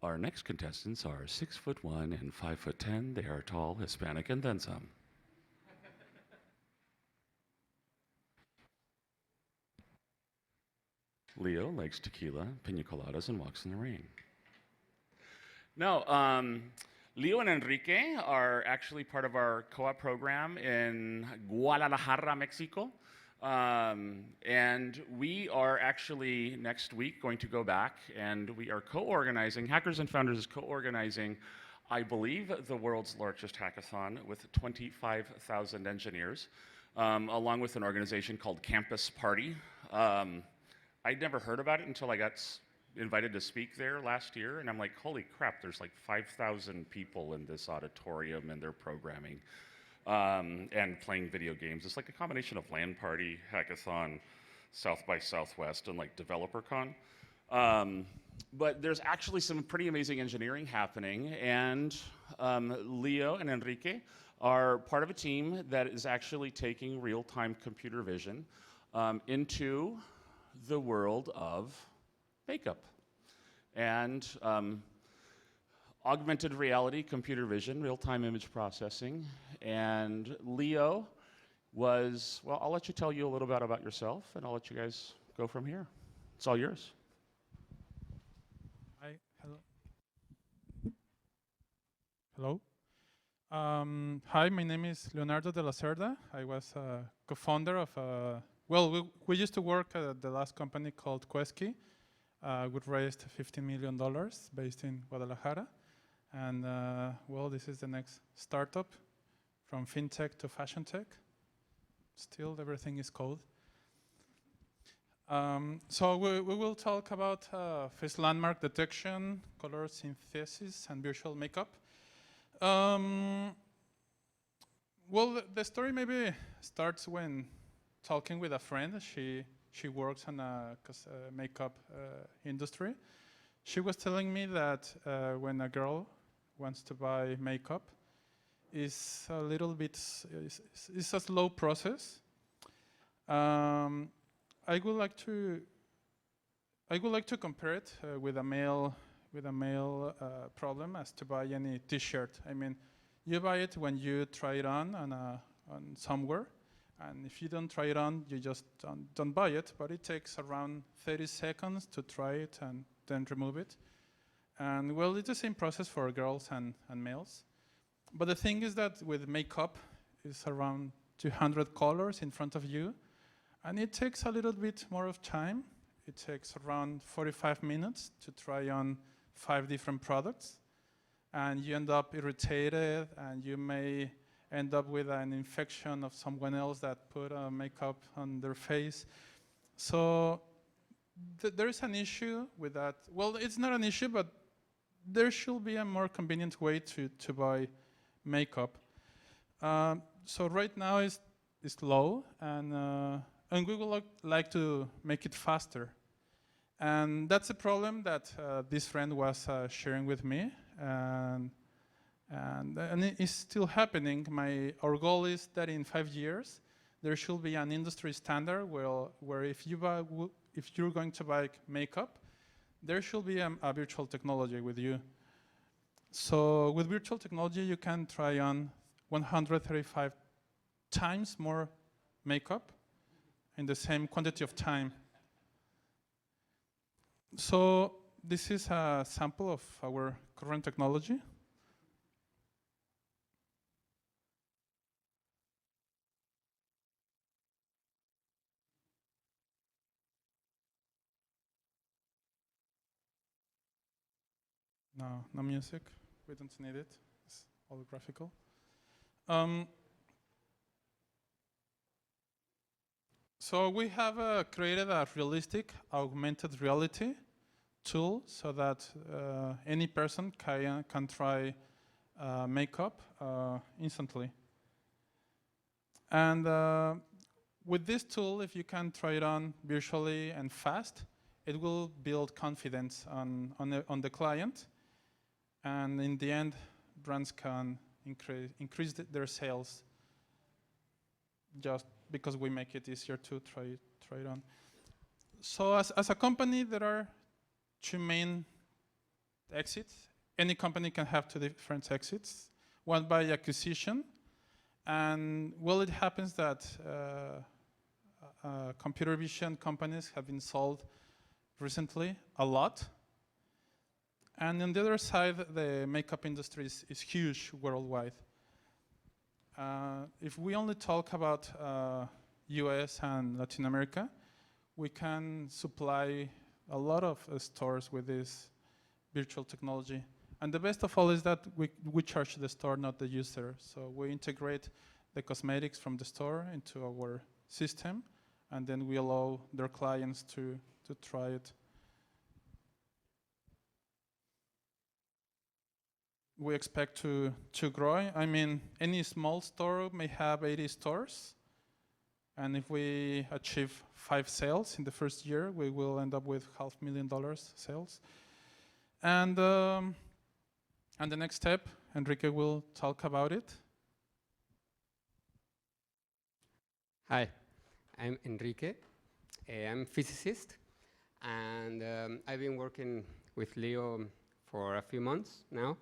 Our next contestants are 6'1" and 5'10". They are tall, Hispanic, and then some. Leo likes tequila, pina coladas, and walks in the rain. Now, Leo and Enrique are actually part of our co-op program in Guadalajara, Mexico. And we are actually next week going to go back and we are co-organizing, Hackers and Founders is co-organizing, I believe, the world's largest hackathon with 25,000 engineers, along with an organization called Campus Party. I'd never heard about it until I got invited to speak there last year, and I'm like, holy crap, there's like 5,000 people in this auditorium and they're programming and playing video games. It's like a combination of LAN party, hackathon, South by Southwest, and like DeveloperCon. But there's actually some pretty amazing engineering happening, and Leo and Enrique are part of a team that is actually taking real-time computer vision into the world of makeup and augmented reality, computer vision, real-time image processing. And Leo was, well, I'll let you tell you a little bit about yourself, and I'll let you guys go from here. It's all yours. Hi, hello. Hi, my name is Leonardo de la Cerda. I was a co-founder of a well, we used to work at the last company called Quesky. We raised $50 million based in Guadalajara. And well, this is the next startup from fintech to fashion tech. Still, everything is code. So we will talk about face landmark detection, color synthesis, and virtual makeup. Well, the story maybe starts when talking with a friend. She works in a makeup industry. She was telling me that when a girl wants to buy makeup, it's a little bit, it's a slow process. I would like to compare it with a male problem as to buy any T-shirt. I mean, you buy it when you try it on somewhere, and if you don't try it on, you just don't buy it. But it takes around 30 seconds to try it and then remove it. And well, it's the same process for girls and males. But the thing is that with makeup, it's around 200 colors in front of you. And it takes a little bit more of time. It takes around 45 minutes to try on 5 different products. And you end up irritated, and you may end up with an infection of someone else that put makeup on their face. So there is an issue with that. Well, it's not an issue, but there should be a more convenient way to buy makeup. So right now it's low, and we would like to make it faster. And that's a problem that this friend was sharing with me. And it's still happening. Our goal is that in 5 years, there should be an industry standard where if you're going to buy makeup, there should be a virtual technology with you. So with virtual technology, you can try on 135 times more makeup in the same quantity of time. So this is a sample of our current technology. No music. We don't need it. It's all graphical. So we have created a realistic augmented reality tool so that any person can try makeup instantly. And with this tool, if you can try it on virtually and fast, it will build confidence on the client. And in the end, brands can increase their sales just because we make it easier to try it on. So as a company, there are 2 main exits. Any company can have 2 different exits. One by acquisition. And well, it happens that computer vision companies have been sold recently a lot. And on the other side, the makeup industry is huge worldwide. If we only talk about US and Latin America, we can supply a lot of stores with this virtual technology. And the best of all is that we charge the store, not the user. So we integrate the cosmetics from the store into our system, and then we allow their clients to try it. We expect to grow. I mean, any small store may have 80 stores. And if we achieve 5 sales in the first year, we will end up with $500,000 sales. And the next step, Enrique will talk about it. Hi, I'm Enrique. I'm a physicist. And I've been working with Leo for a few months now.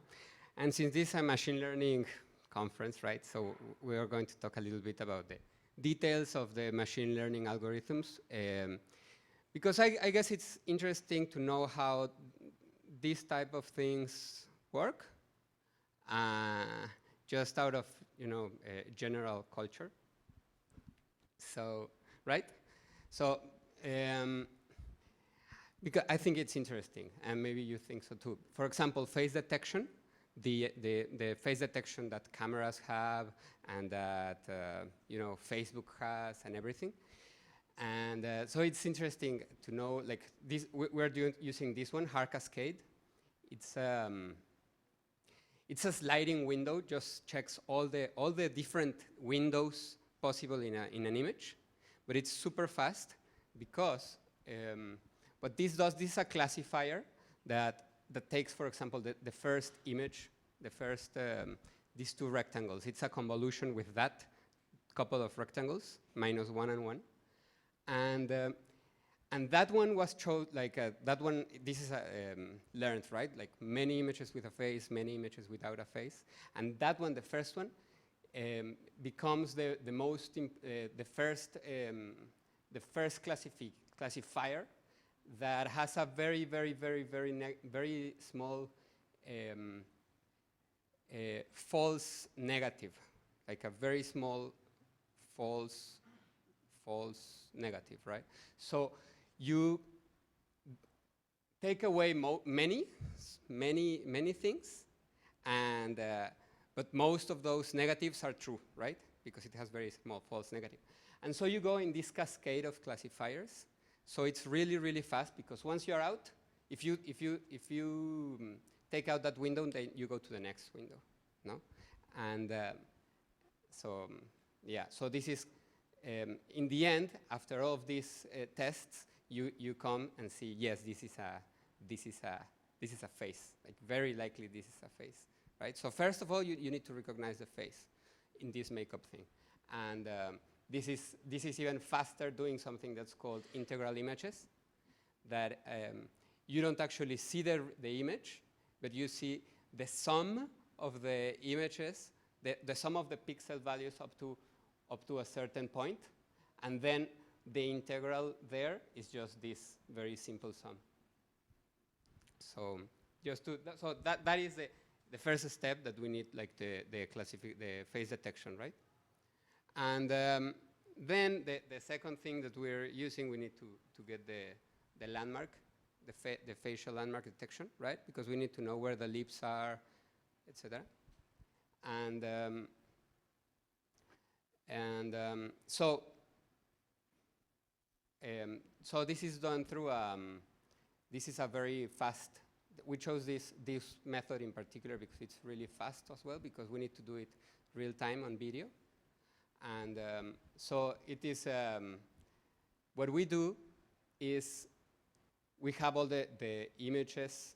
And since this is a machine learning conference, right, so we are going to talk a little bit about the details of the machine learning algorithms. Because I guess it's interesting to know how these type of things work, just out of general culture. So, right? So, because I think it's interesting, and maybe you think so too. For example, face detection, the face detection that cameras have, and that Facebook has, and everything. And so it's interesting to know, like this. We're using this one, Hard Cascade. It's a sliding window, just checks all the different windows possible in an image, but it's super fast because what this does, this is a classifier that takes, for example, the first image, these two rectangles. It's a convolution with that couple of rectangles, -1 and 1, and that one was chosen, like that one, this is learned, right? Like many images with a face, many images without a face. And that one, the first one, becomes the first classifier that has a very small false negative, like a very small false negative, right? So you take away many things, and but most of those negatives are true, right? Because it has very small false negative. And so you go in this cascade of classifiers. So it's really fast, because once you're out, if you take out that window, then you go to the next window, no? And so this is in the end, after all of these tests, you come and see, yes, this is a face. Like very likely this is a face, right? So first of all, you need to recognize the face in this makeup thing, and this is even faster, doing something that's called integral images, that you don't actually see the image, but you see the sum of the images, the sum of the pixel values up to a certain point, and then the integral there is just this very simple sum. So that is the first step that we need, like the face detection, right? And then the second thing that we're using, we need to get the landmark, the facial landmark detection, right? Because we need to know where the lips are, etc. So this is done through, this is a very fast, we chose this method in particular because it's really fast as well, because we need to do it real time on video. And so it is, what we do is we have all the images.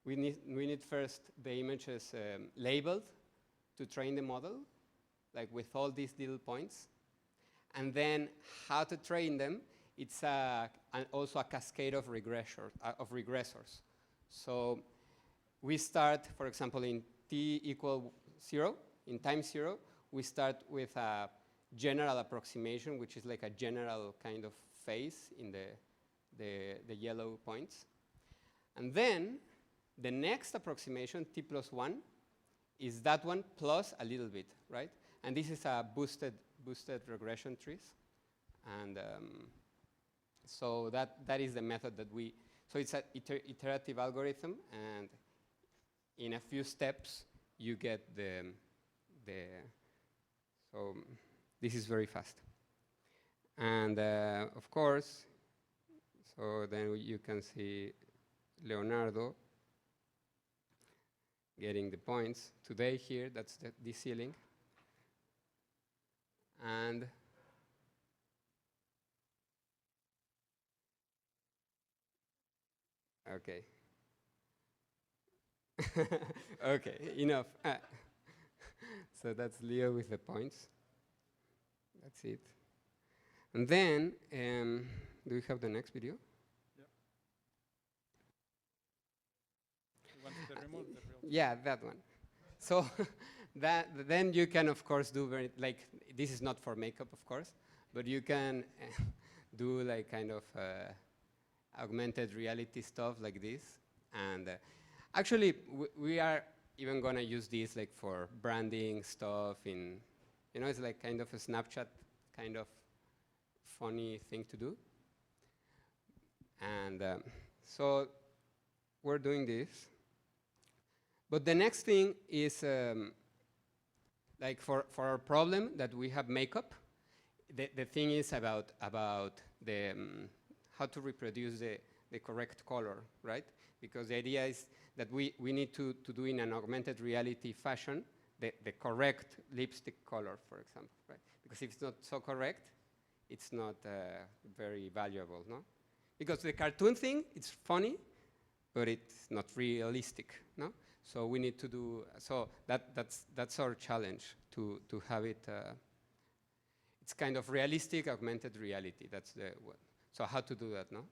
We need first the images labeled to train the model, like with all these little points. And then how to train them, it's also a cascade of regressors. So we start, for example, in t equal 0, in time 0, we start with a general approximation, which is like a general kind of face in the yellow points. And then the next approximation, t plus 1, is that one plus a little bit, right? And this is a boosted regression trees. And so that is the method that so it's an iterative algorithm, and in a few steps you get so this is very fast. And of course, so then you can see Leonardo getting the points today here. That's the ceiling. And okay. Okay, enough. So that's Leo with the points. That's it. And then, do we have the next video? Yeah, that one. So then you can, of course, do this is not for makeup, of course, but you can do like kind of augmented reality stuff like this. And actually, we are even gonna use this like for branding stuff it's like kind of a Snapchat kind of funny thing to do. And so we're doing this. But the next thing is, like for our problem that we have makeup, the thing is about the how to reproduce the correct color, right? Because the idea is that we need to do in an augmented reality fashion the correct lipstick color, for example, right? Because if it's not so correct, it's not very valuable, no? Because the cartoon thing, it's funny, but it's not realistic, no? So we need to do, so that's our challenge, to have it, it's kind of realistic augmented reality, that's the one. So how to do that, no?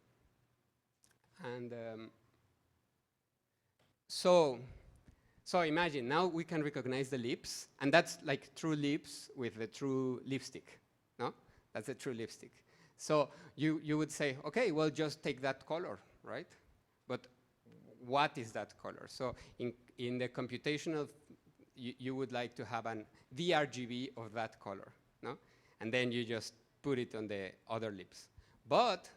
And so imagine, now we can recognize the lips, and that's like true lips with the true lipstick, no? That's a true lipstick. So you would say, okay, well, just take that color, right? But what is that color? So in the computational, you would like to have the RGB of that color, no? And then you just put it on the other lips. But,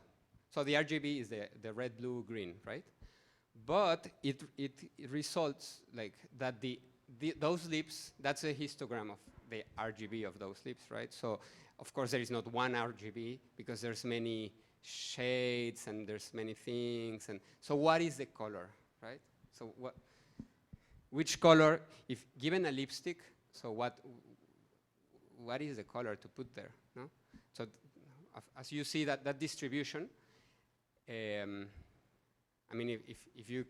so the RGB is the red, blue, green, right? But it results like that those lips, that's a histogram of the RGB of those lips, right? So of course there is not one RGB because there's many shades and there's many things. And so what is the color, right? So which color, if given a lipstick, so what is the color to put there, no? So as you see that distribution, I mean, if you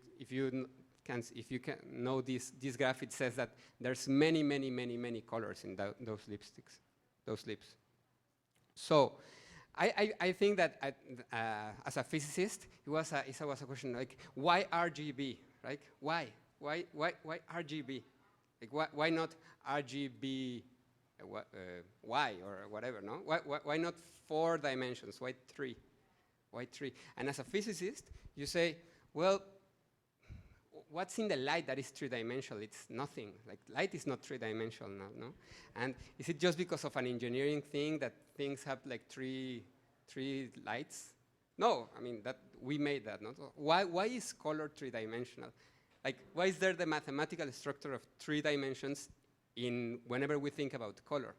can know this graph, it says that there's many colors in those lipsticks, those lips. So I think that as a physicist, it was a question like, why RGB, right? Why RGB? Like why not RGB Y or whatever, no? Why not 4 dimensions? Why 3? Why 3? And as a physicist, you say, well, what's in the light that is 3-dimensional? It's nothing. Like light is not 3-dimensional, no? And is it just because of an engineering thing that things have like three lights? No, I mean that we made that. No? So why is color 3-dimensional? Like why is there the mathematical structure of 3 dimensions in whenever we think about color?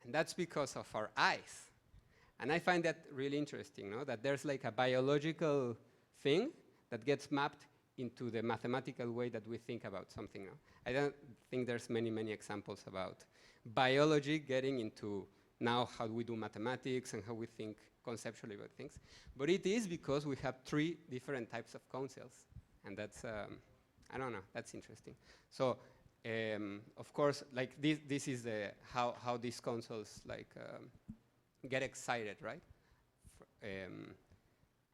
And that's because of our eyes. And I find that really interesting, no? That there's like a biological thing that gets mapped into the mathematical way that we think about something. No? I don't think there's many examples about biology getting into now how we do mathematics and how we think conceptually about things. But it is because we have 3 different types of cone cells. And that's, I don't know, that's interesting. So, of course, like this is how these cone cells like get excited, right?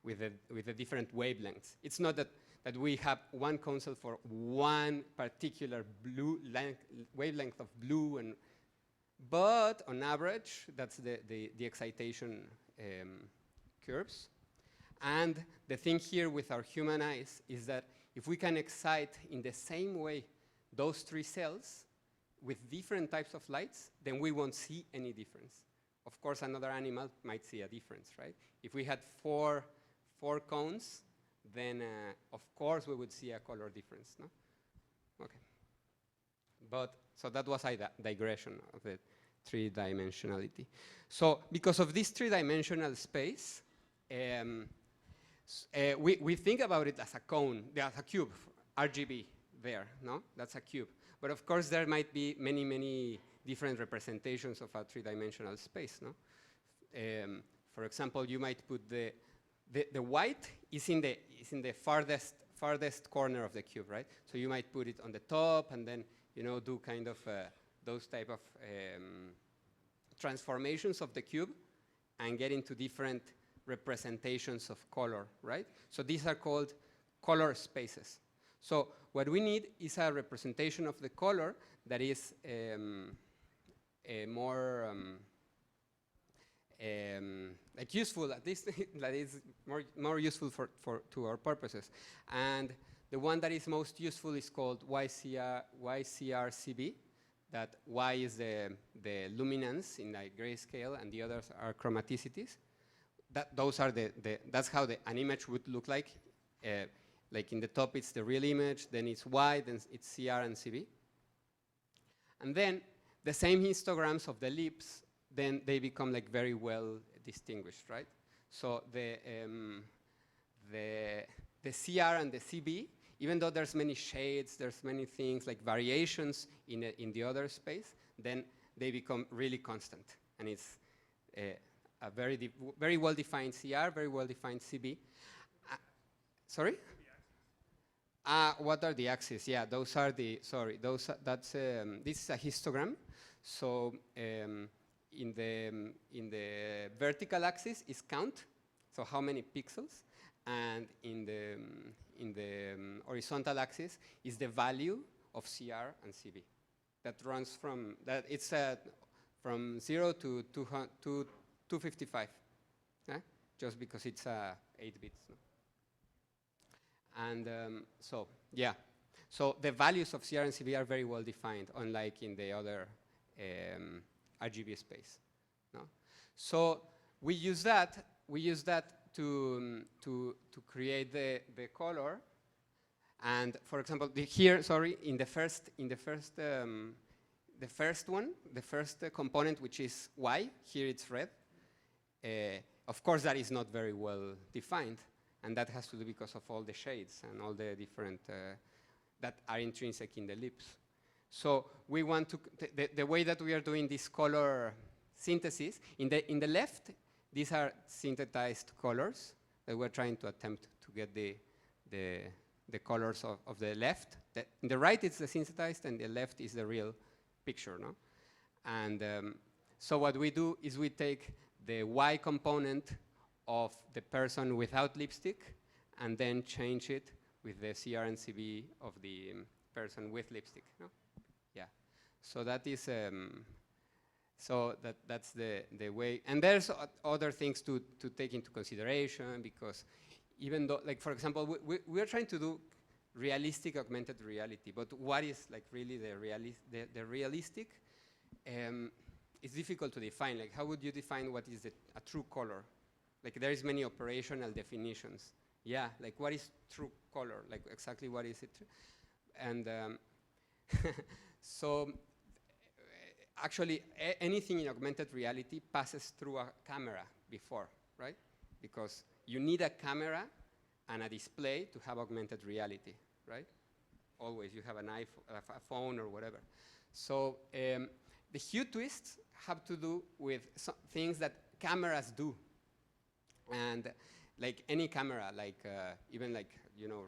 With the different wavelengths. It's not that we have one cone cell for one particular wavelength of blue, but on average, that's the excitation curves. And the thing here with our human eyes is that if we can excite in the same way those 3 cells with different types of lights, then we won't see any difference. Of course, another animal might see a difference, right? If we had four cones, then of course we would see a color difference, no? Okay. But, so that was a digression of the 3-dimensionality. So because of this 3-dimensional space, we think about it as a cone, as a cube, RGB there, no? That's a cube. But of course there might be many different representations of a 3-dimensional space, no? For example, you might put the white is in the farthest corner of the cube, right? So you might put it on the top and then, you know, do kind of those type of transformations of the cube and get into different representations of color, right? So these are called color spaces. So what we need is a representation of the color that is more like useful, at least that is more useful to our purposes. And the one that is most useful is called YCRCB. that Y is the luminance in the grayscale, and the others are chromaticities. Those are that's how an image would look like. Like in the top, it's the real image, then it's Y, then it's CR and CB. And then the same histograms of the lips, then they become like very well distinguished, right? So the CR and the CB, even though there's many shades, there's many things like variations in the other space, then they become really constant. And it's a very well-defined CR, very well-defined CB. Sorry? What are the axes? Yeah, those are the, sorry, this is a histogram. So in the vertical axis is count, so how many pixels, and in the horizontal axis is the value of CR and CB. That runs from, from 0 to 255, just because it's 8 bits. No? And so, yeah. So the values of CR and CB are very well defined, unlike in the other RGB space. No? So we use that to create the color. And for example, here, sorry, in the first component, which is Y, here it's red. Of course, that is not very well defined. And that has to do because of all the shades and all the different that are intrinsic in the lips. So we want to, the way that we are doing this color synthesis, in the left, these are synthesized colors that we're trying to attempt to get the colors of the left. In the right, it's the synthesized, and the left is the real picture, no? And so what we do is we take the Y component of the person without lipstick, and then change it with the CR and CB of the person with lipstick. No? Yeah. So that is that's the way. And there's other things to take into consideration, because even though, like for example, we are trying to do realistic augmented reality, but what is like really the realistic? It's difficult to define. Like, how would you define what is a true color? Like, there is many operational definitions. Yeah, like what is true color? Like exactly what is it? And so actually anything in augmented reality passes through a camera before, right? Because you need a camera and a display to have augmented reality, right? Always, you have an iPhone, a phone or whatever. So the hue twists have to do with things that cameras do. And like any camera, like even like,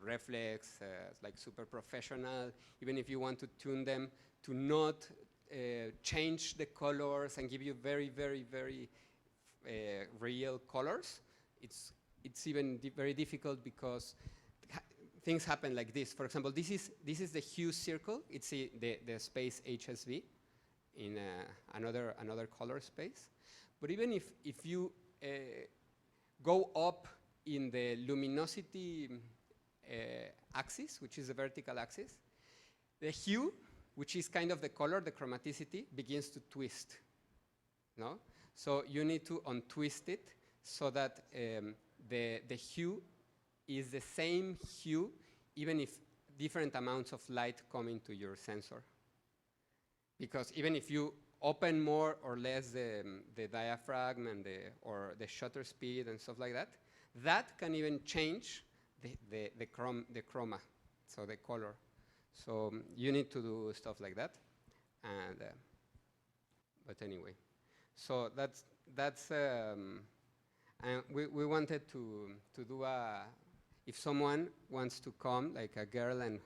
reflex, like super professional, even if you want to tune them to not change the colors and give you very, very, very real colors, it's even very difficult, because things happen like this. For example, this is the hue circle. It's the space HSV in another color space. But even if you go up in the luminosity axis, which is the vertical axis, the hue, which is kind of the color, the chromaticity, begins to twist. No? So you need to untwist it so that the hue is the same hue, even if different amounts of light come into your sensor. Because even if you open more or less the diaphragm and or the shutter speed and stuff like that, that can even change the chroma, so the color. So you need to do stuff like that. And but anyway, so that's and we wanted to do if someone wants to come, like a girl, and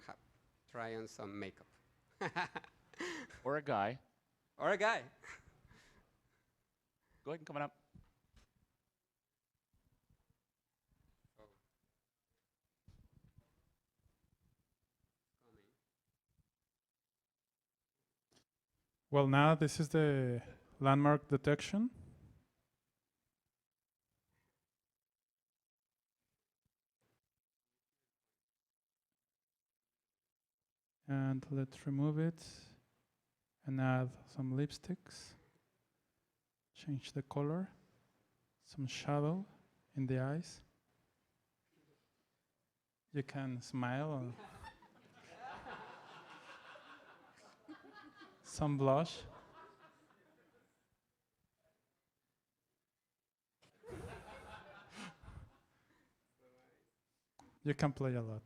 try on some makeup. Or a guy. Or a guy. Go ahead and come on up. Well, now this is the landmark detection. And let's remove it. and add some lipsticks. Change the color, some shadow in the eyes. You can smile. Some blush. You can play a lot.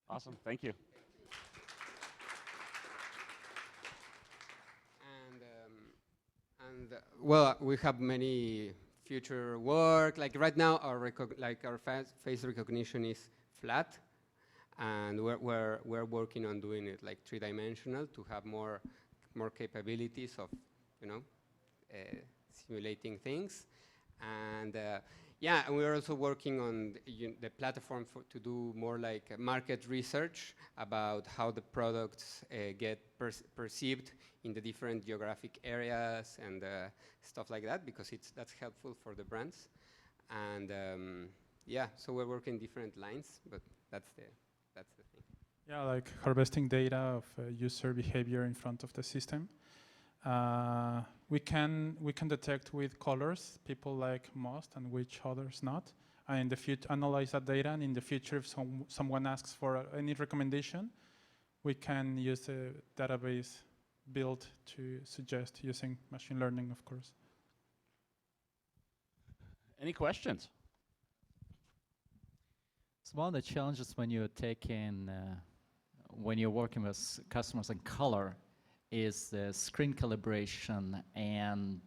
Awesome, thank you. And well, we have many future work. Like right now, our face recognition is flat, and we're working on doing it like three-dimensional to have more capabilities of, you know, simulating things. And yeah, and we're also working on the platform to do more like market research about how the products get perceived in the different geographic areas and stuff like that, because that's helpful for the brands. And yeah, so we're working different lines, but that's the thing. Yeah, like harvesting data of user behavior in front of the system. We can detect with colors people like most and which others not, and in the future analyze that data. And in the future, if someone asks for any recommendation, we can use a database built to suggest using machine learning, of course. Any questions? So one of the challenges when you're when you're working with customers in color is the screen calibration and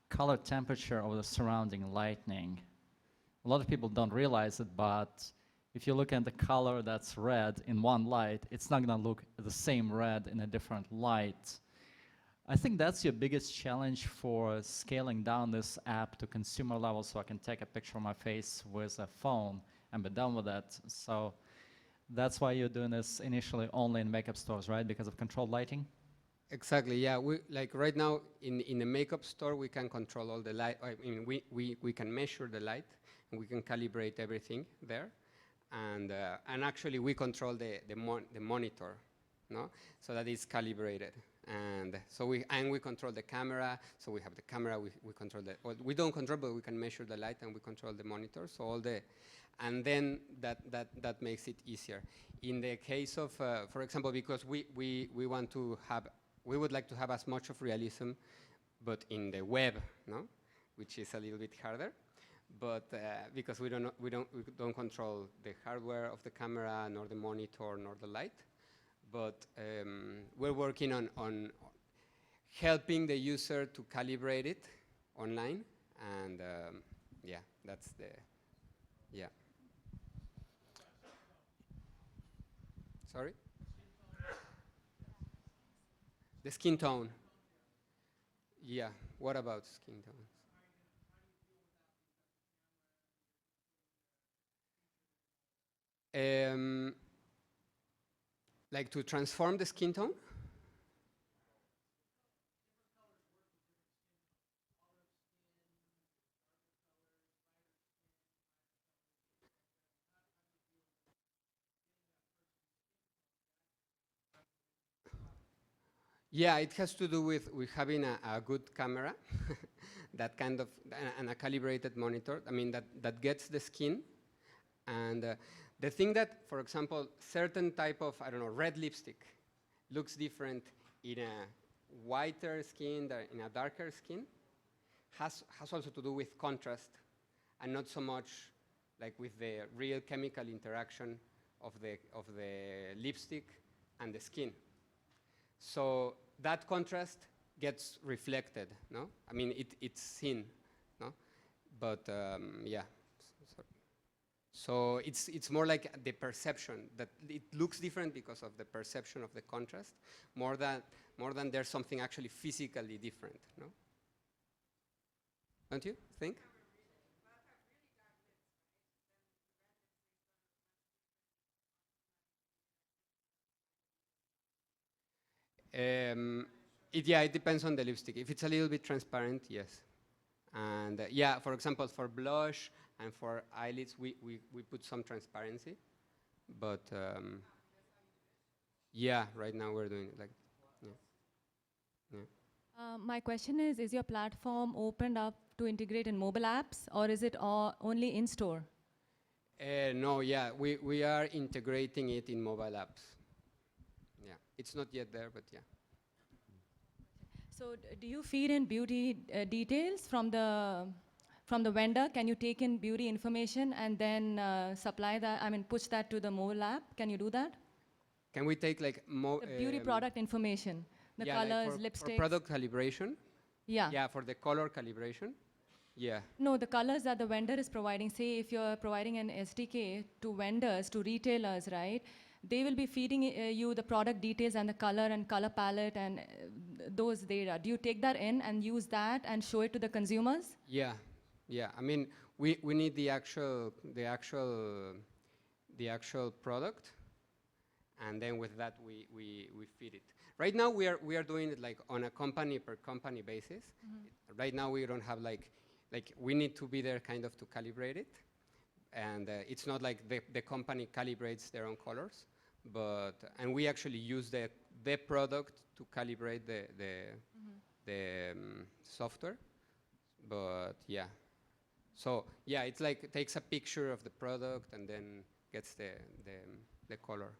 color temperature of the surrounding lighting. A lot of people don't realize it, but if you look at the color that's red in one light, it's not going to look the same red in a different light. I think that's your biggest challenge for scaling down this app to consumer level, so I can take a picture of my face with a phone and be done with that. So that's why you're doing this initially only in makeup stores, right? Because of controlled lighting? Exactly, yeah. We, like right now in the makeup store, we can control all the light. I mean, we can measure the light, and we can calibrate everything there. And actually, we control the monitor, no? So that is calibrated. And so we control the camera. So we have the camera. We control the. Well, we don't control, but we can measure the light, and we control the monitor. So all the, and then that makes it easier. In the case of, for example, because we want to have, we would like to have as much of realism, but in the web, no, which is a little bit harder. But because we don't control the hardware of the camera, nor the monitor, nor the light. But we're working on helping the user to calibrate it online, and yeah, that's the, yeah. Sorry? The skin tone. Yeah, what about skin tones? Like to transform the skin tone? Yeah, it has to do with having a good camera, that kind of, and a calibrated monitor. I mean, that gets the skin. And the thing that, for example, certain type of, I don't know, red lipstick looks different in a whiter skin than in a darker skin has also to do with contrast, and not so much like with the real chemical interaction of the lipstick and the skin. So that contrast gets reflected, no? I mean, it's seen, no? But yeah. So it's more like the perception that it looks different because of the perception of the contrast, more than there's something actually physically different, no? Don't you think? Yeah, it depends on the lipstick. If it's a little bit transparent, yes. And yeah, for example, for blush and for eyelids, we put some transparency. But Yeah, right now we're doing it like, yeah. Yeah. My question is your platform opened up to integrate in mobile apps, or is it only in-store? No, yeah, we are integrating it in mobile apps. Yeah, it's not yet there, but yeah. So do you feed in beauty details from the vendor? Can you take in beauty information and then supply that, push that to the mobile app? Can you do that? Can we take like more beauty product information, the yeah, colors, like for lipsticks? product calibration? Yeah. Yeah, for the color calibration? Yeah. No, the colors that the vendor is providing, say if you're providing an SDK to vendors, to retailers, right? They will be feeding you the product details and the color and color palette and those data. Do you take that in and use that and show it to the consumers? Yeah, yeah. I mean, we need the actual product, and then with that we feed it. Right now we are doing it like on a company per company basis. Mm-hmm. Right now we don't have like we need to be there kind of to calibrate it, and it's not like the company calibrates their own colors, and we actually use the product to calibrate the software. But yeah, so yeah, it's like it takes a picture of the product and then gets the color.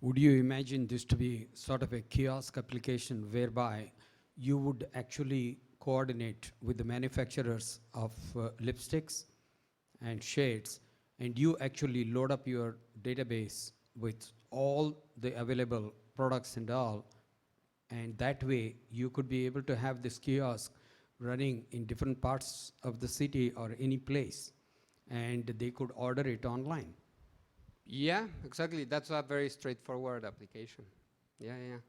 Would you imagine this to be sort of a kiosk application whereby you would actually coordinate with the manufacturers of lipsticks and shades, and you actually load up your database with all the available products and all, and that way you could be able to have this kiosk running in different parts of the city or any place, and they could order it online? Yeah, exactly. That's a very straightforward application. Yeah, yeah.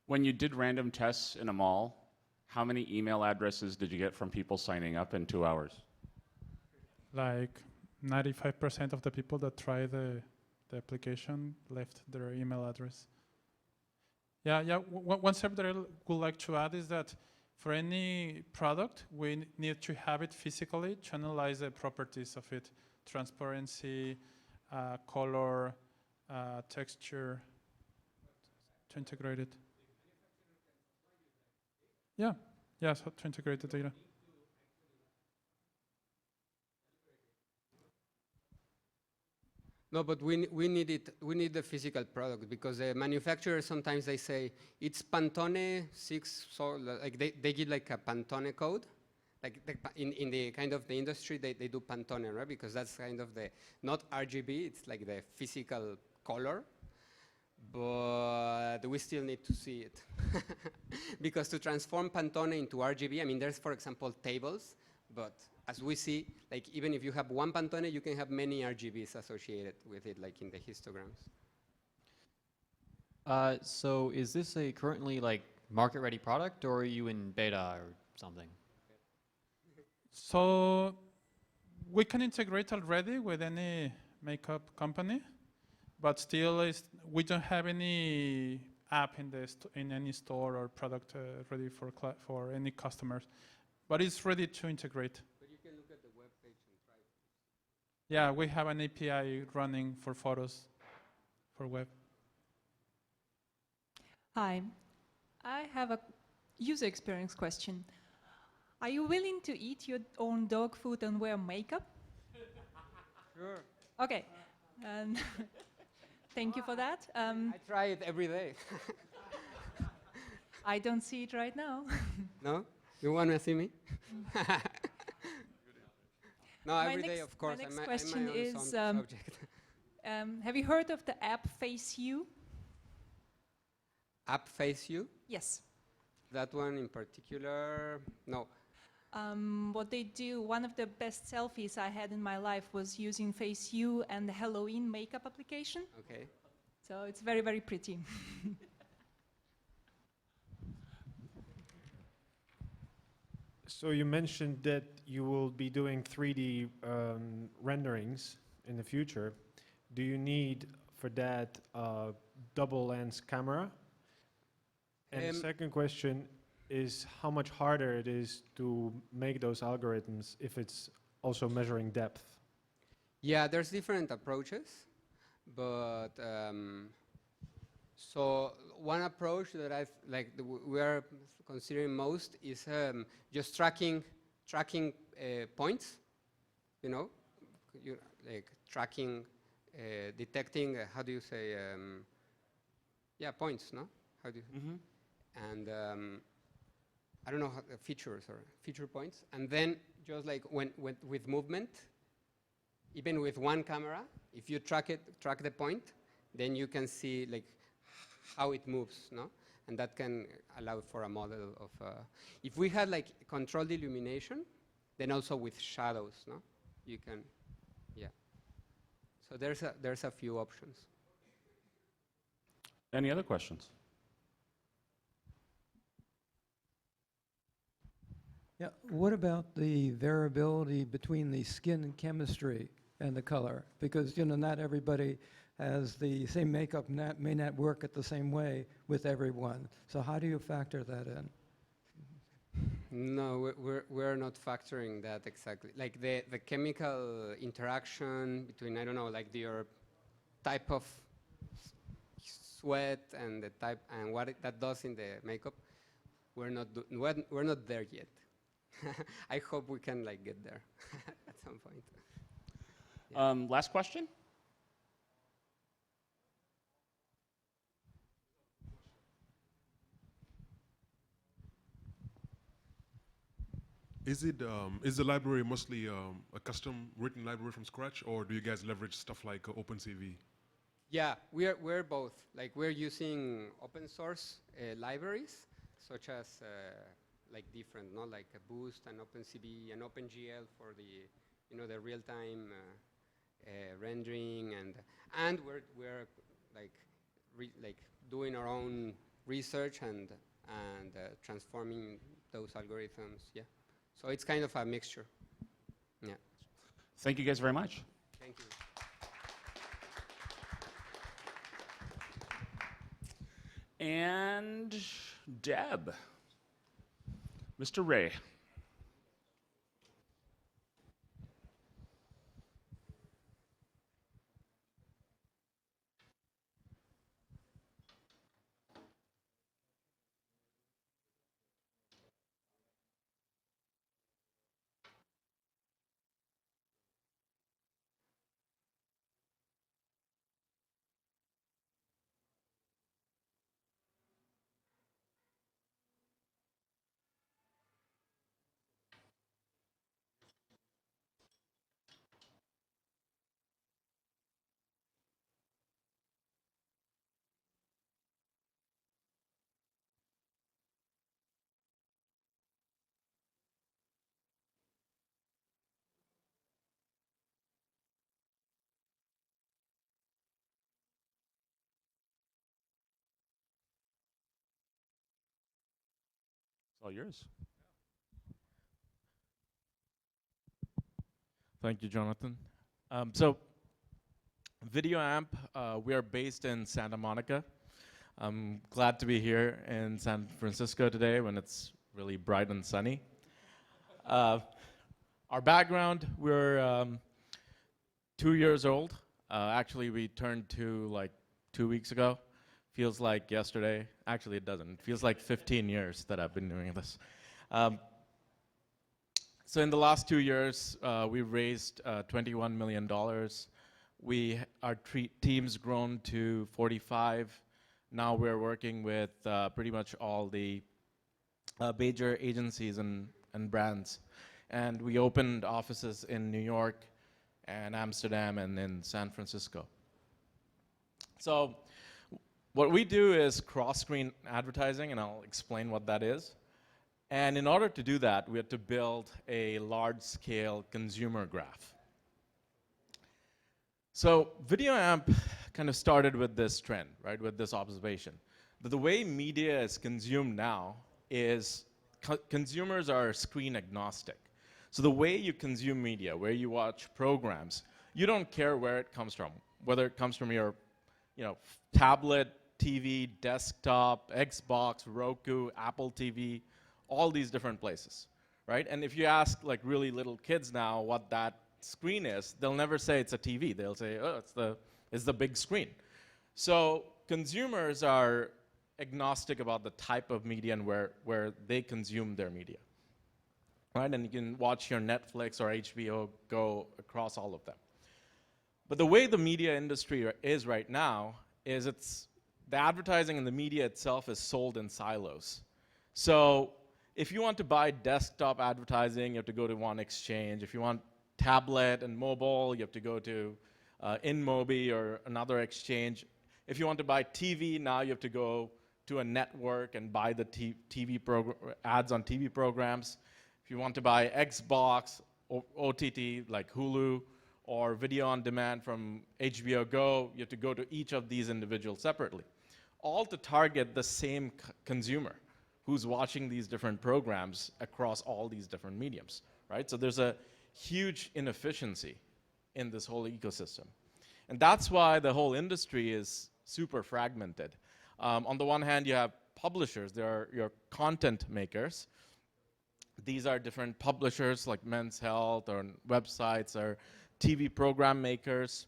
When you did random tests in a mall, how many email addresses did you get from people signing up in 2 hours? Like 95% of the people that try the application left their email address. Yeah. One step that I would like to add is that for any product, we need to have it physically to analyze the properties of it: transparency, color, texture, to integrate it. Yeah, so to integrate the data. No, but we need it. We need the physical product because the manufacturers sometimes they say it's Pantone 6. So like they give like a Pantone code, like in the kind of the industry they do Pantone, right? Because that's kind of the not RGB. It's like the physical color, but we still need to see it because to transform Pantone into RGB, I mean, there's for example tables, but as we see, like even if you have one Pantone, you can have many RGBs associated with it, like in the histograms. So is this a currently like market-ready product, or are you in beta or something? So we can integrate already with any makeup company, but still we don't have any app in any store or product ready for any customers, but it's ready to integrate. But you can look at the web page and try it. Yeah, we have an API running for photos for web. Hi, I have a user experience question. Are you willing to eat your own dog food and wear makeup? Sure. Okay. Thank you for that. I try it every day. I don't see it right now. No? You want to see me? No, every day, of course. My next I'm question my own is, subject. have you heard of the app FaceU? App FaceU? Yes. That one in particular, no. What they do, one of the best selfies I had in my life was using FaceU and the Halloween makeup application. Okay. So it's very, very pretty. So you mentioned that you will be doing 3D renderings in the future. Do you need for that a double lens camera? And the second question is how much harder it is to make those algorithms if it's also measuring depth? Yeah, there's different approaches. But so one approach that we are considering most is just tracking points. You know, like tracking, detecting. How do you say? Yeah, points. No, how do you? And I don't know how features or feature points. And then just like with movement, even with one camera, if you track the point, then you can see like how it moves, no? And that can allow for a model of. If we had like controlled illumination, then also with shadows, no? You can, yeah. So there's a few options. Any other questions? Yeah. What about the variability between the skin chemistry and the color? Because not everybody has the same makeup, may not work at the same way with everyone. So how do you factor that in? No, we're not factoring that exactly. Like the chemical interaction between, I don't know, like your type of sweat and the type and what that does in the makeup. We're not there yet. I hope we can like get there at some point. Yeah. Last question. Is the library mostly a custom written library from scratch, or do you guys leverage stuff like OpenCV? Yeah, we're both. Like we're using open source libraries, such as like different, not like a Boost and OpenCV and OpenGL for the the real time rendering, and we're like doing our own research and transforming those algorithms. Yeah. So it's kind of a mixture. Yeah. Thank you guys very much. Thank you. And Deb. Mr. Ray. It's all yours. Thank you, Jonathan. So, VideoAmp, we are based in Santa Monica. I'm glad to be here in San Francisco today when it's really bright and sunny. Our background, we're 2 years old. Actually, we turned 2 like 2 weeks ago. Feels like yesterday. Actually, it doesn't. It feels like 15 years that I've been doing this. So in the last 2 years, we've raised $21 million. Our team's grown to 45. Now we're working with pretty much all the major agencies and brands. And we opened offices in New York and Amsterdam and in San Francisco. So what we do is cross-screen advertising, and I'll explain what that is. And in order to do that, we had to build a large-scale consumer graph. So VideoAmp kind of started with this trend, right, with this observation, that the way media is consumed now is consumers are screen agnostic. So the way you consume media, where you watch programs, you don't care where it comes from, whether it comes from your tablet, TV, desktop, Xbox, Roku, Apple TV, all these different places, right? And if you ask like really little kids now what that screen is, they'll never say it's a TV. They'll say, oh, it's the is the big screen. So consumers are agnostic about the type of media and where they consume their media. Right? And you can watch your Netflix or HBO Go across all of them. But the way the media industry is right now is the advertising and the media itself is sold in silos. So if you want to buy desktop advertising, you have to go to one exchange. If you want tablet and mobile, you have to go to InMobi or another exchange. If you want to buy TV, now you have to go to a network and buy the ads on TV programs. If you want to buy Xbox, OTT like Hulu, or video on demand from HBO Go, you have to go to each of these individuals separately, all to target the same consumer who's watching these different programs across all these different mediums, right? So there's a huge inefficiency in this whole ecosystem. And that's why the whole industry is super fragmented. On the one hand, you have publishers. There are your content makers. These are different publishers like Men's Health or websites or TV program makers.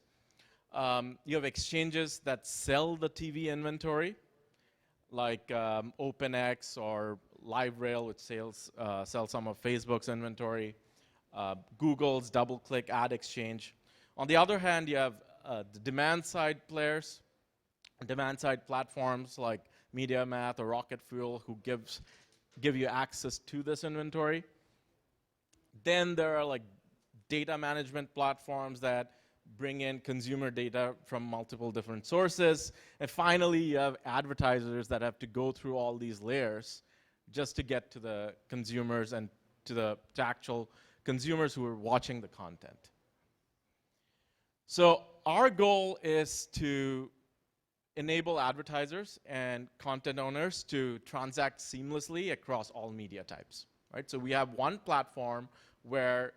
You have exchanges that sell the TV inventory, like OpenX or LiveRail, which sells some of Facebook's inventory, Google's DoubleClick ad exchange. On the other hand, you have the demand-side players, demand-side platforms like MediaMath or Rocket Fuel who give you access to this inventory. Then there are like data management platforms that bring in consumer data from multiple different sources. And finally, you have advertisers that have to go through all these layers just to get to the consumers and to the actual consumers who are watching the content. So our goal is to enable advertisers and content owners to transact seamlessly across all media types, right? So we have one platform where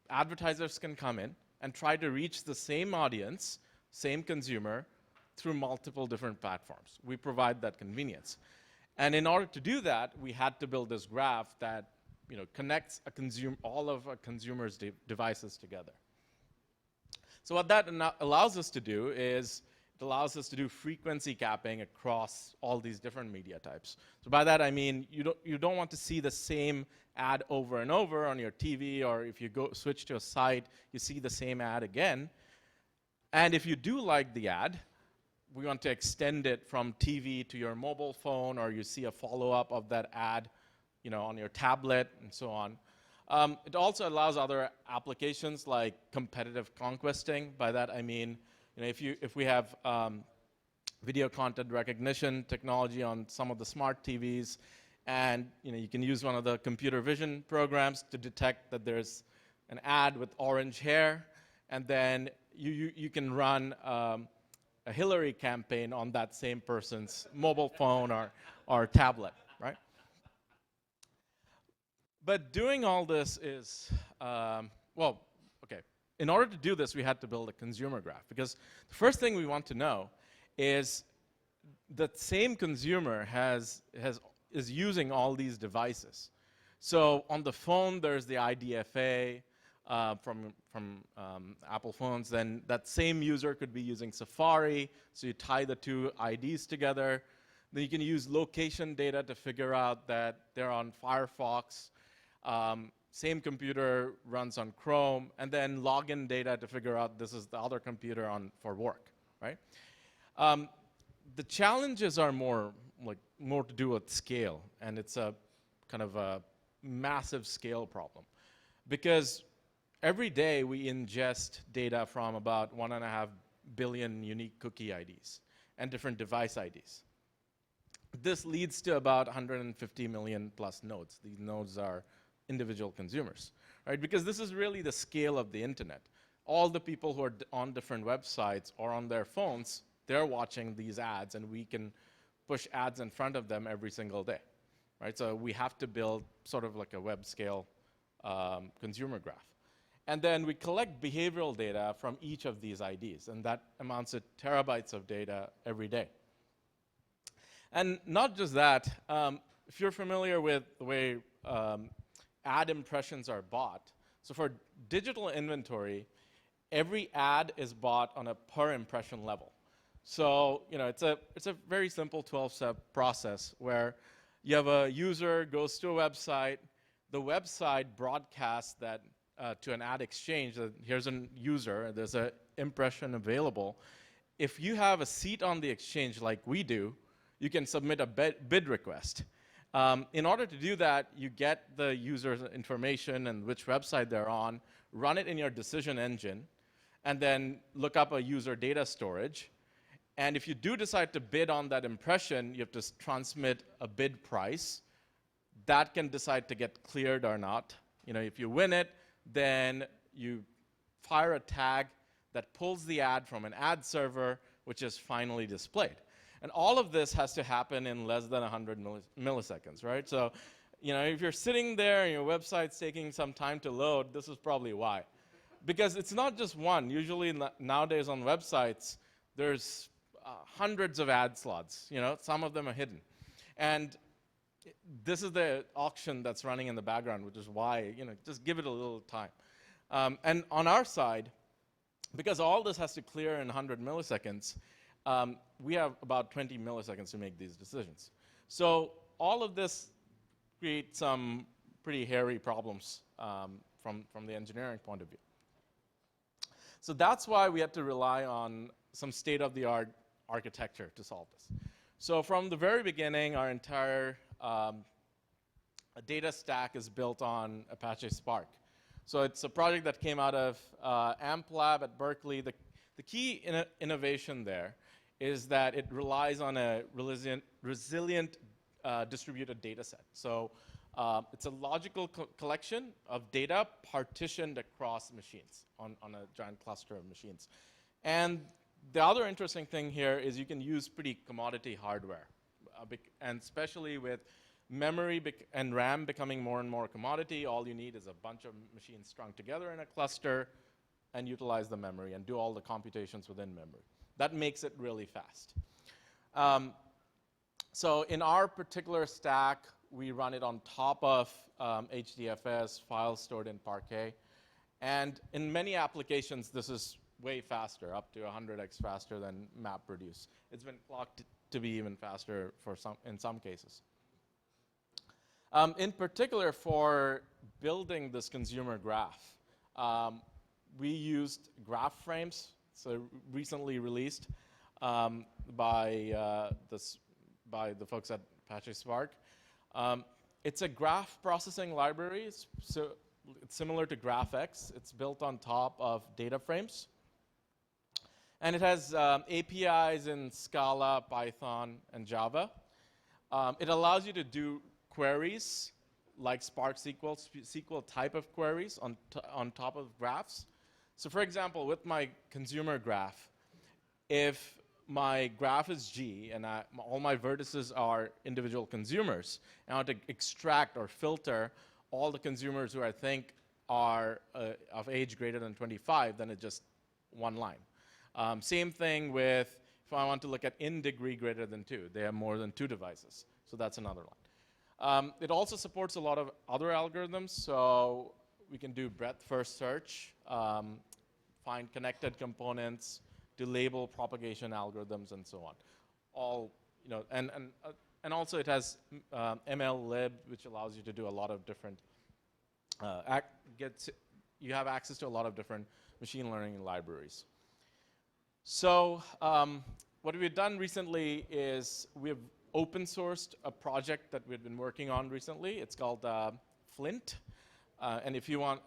advertisers can come in and try to reach the same audience, same consumer, through multiple different platforms. We provide that convenience. And in order to do that, we had to build this graph that connects all of a consumer's devices together. So what that allows us to do is it allows us to do frequency capping across all these different media types. So by that I mean you don't want to see the same ad over and over on your TV, or if you switch to a site, you see the same ad again. And if you do like the ad, we want to extend it from TV to your mobile phone, or you see a follow-up of that ad on your tablet and so on. It also allows other applications like competitive conquesting. By that I mean, if we have video content recognition technology on some of the smart TVs, and you can use one of the computer vision programs to detect that there's an ad with orange hair, and then you can run a Hillary campaign on that same person's mobile phone or tablet, right? But doing all this is, in order to do this, we had to build a consumer graph, because the first thing we want to know is that same consumer is using all these devices. So on the phone, there's the IDFA from Apple phones. Then that same user could be using Safari, so you tie the two IDs together. Then you can use location data to figure out that they're on Firefox. Same computer runs on Chrome, and then login data to figure out this is the other computer for work, right? The challenges are more to do with scale, and it's a kind of a massive scale problem, because every day we ingest data from about 1.5 billion unique cookie IDs and different device IDs. This leads to about 150 million plus nodes. These nodes are individual consumers, right? Because this is really the scale of the internet. All the people who are on different websites or on their phones, they're watching these ads, and we can push ads in front of them every single day, right? So we have to build sort of like a web scale consumer graph. And then we collect behavioral data from each of these IDs, and that amounts to terabytes of data every day. And not just that, if you're familiar with the way ad impressions are bought, so for digital inventory, every ad is bought on a per impression level. So it's a very simple 12-step process where you have a user goes to a website, the website broadcasts that to an ad exchange that here's a user, there's an impression available. If you have a seat on the exchange like we do, you can submit a bid request. In order to do that, you get the user's information and which website they're on, run it in your decision engine, and then look up a user data storage. And if you do decide to bid on that impression, you have to transmit a bid price. That can decide to get cleared or not. If you win it, then you fire a tag that pulls the ad from an ad server, which is finally displayed. And all of this has to happen in less than 100 milliseconds, right? So, if you're sitting there and your website's taking some time to load, this is probably why. Because it's not just one. Usually nowadays on websites, there's hundreds of ad slots. Some of them are hidden. And this is the auction that's running in the background, which is why, just give it a little time. And on our side, because all this has to clear in 100 milliseconds, we have about 20 milliseconds to make these decisions. So all of this creates some pretty hairy problems from the engineering point of view. So that's why we had to rely on some state-of-the-art architecture to solve this. So from the very beginning, our entire data stack is built on Apache Spark. So it's a project that came out of AMP Lab at Berkeley. The key innovation there is that it relies on a resilient distributed data set. So it's a logical collection of data partitioned across machines on a giant cluster of machines. And the other interesting thing here is you can use pretty commodity hardware, and especially with memory and RAM becoming more and more commodity, all you need is a bunch of machines strung together in a cluster and utilize the memory and do all the computations within memory. That makes it really fast. So in our particular stack, we run it on top of HDFS, files stored in Parquet. And in many applications, this is way faster, up to 100x faster than MapReduce. It's been clocked to be even faster in some cases. In particular, for building this consumer graph, we used graph frames, so recently released by the folks at Apache Spark. It's a graph processing library, so it's similar to GraphX. It's built on top of data frames. And it has APIs in Scala, Python, and Java. It allows you to do queries like Spark SQL type of queries on top of graphs. So for example, with my consumer graph, if my graph is G and all my vertices are individual consumers, and I want to extract or filter all the consumers who I think are of age greater than 25, then it's just one line. Same thing with if I want to look at in degree greater than 2. They have more than 2 devices, so that's another line. It also supports a lot of other algorithms, so we can do breadth first search, find connected components, do label propagation algorithms, and so on. All, and also it has MLlib, which allows you to do a lot of different, you have access to a lot of different machine learning libraries. So what we've done recently is we've open sourced a project that we've been working on recently. It's called Flint. And if you want,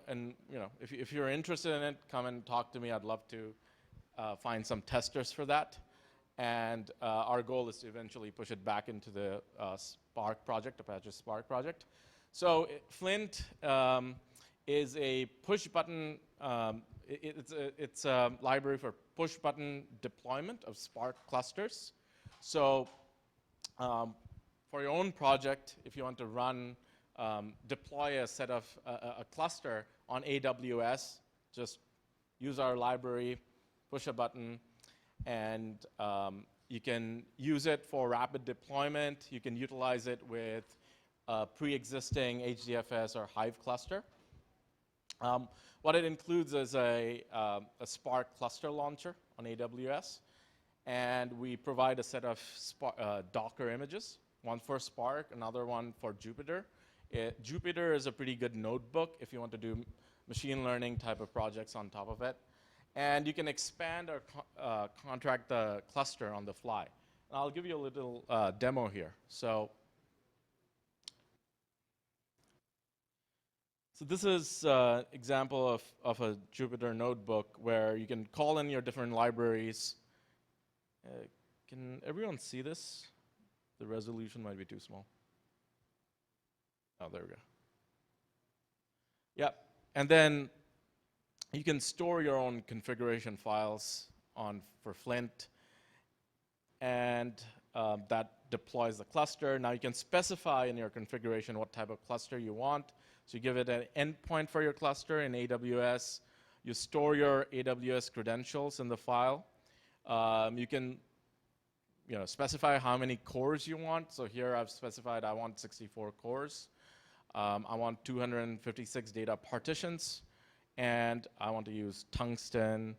if you're interested in it, come and talk to me. I'd love to find some testers for that. And our goal is to eventually push it back into the Spark project, Apache Spark project. So Flint is a push button, it's a library for push button deployment of Spark clusters. So for your own project, if you want to run, deploy a set of a cluster on AWS, just use our library, push a button, and you can use it for rapid deployment. You can utilize it with a pre-existing HDFS or Hive cluster. What it includes is a Spark cluster launcher on AWS, and we provide a set of Docker images, one for Spark, another one for Jupyter. Jupyter is a pretty good notebook if you want to do machine learning type of projects on top of it. And you can expand or contract the cluster on the fly. And I'll give you a little demo here. So this is an example of a Jupyter notebook where you can call in your different libraries. Can everyone see this? The resolution might be too small. Oh, there we go. Yep. And then you can store your own configuration files for Flint, and that deploys the cluster. Now you can specify in your configuration what type of cluster you want. So you give it an endpoint for your cluster in AWS. You store your AWS credentials in the file. You can specify how many cores you want. So here I've specified I want 64 cores. I want 256 data partitions, and I want to use tungsten.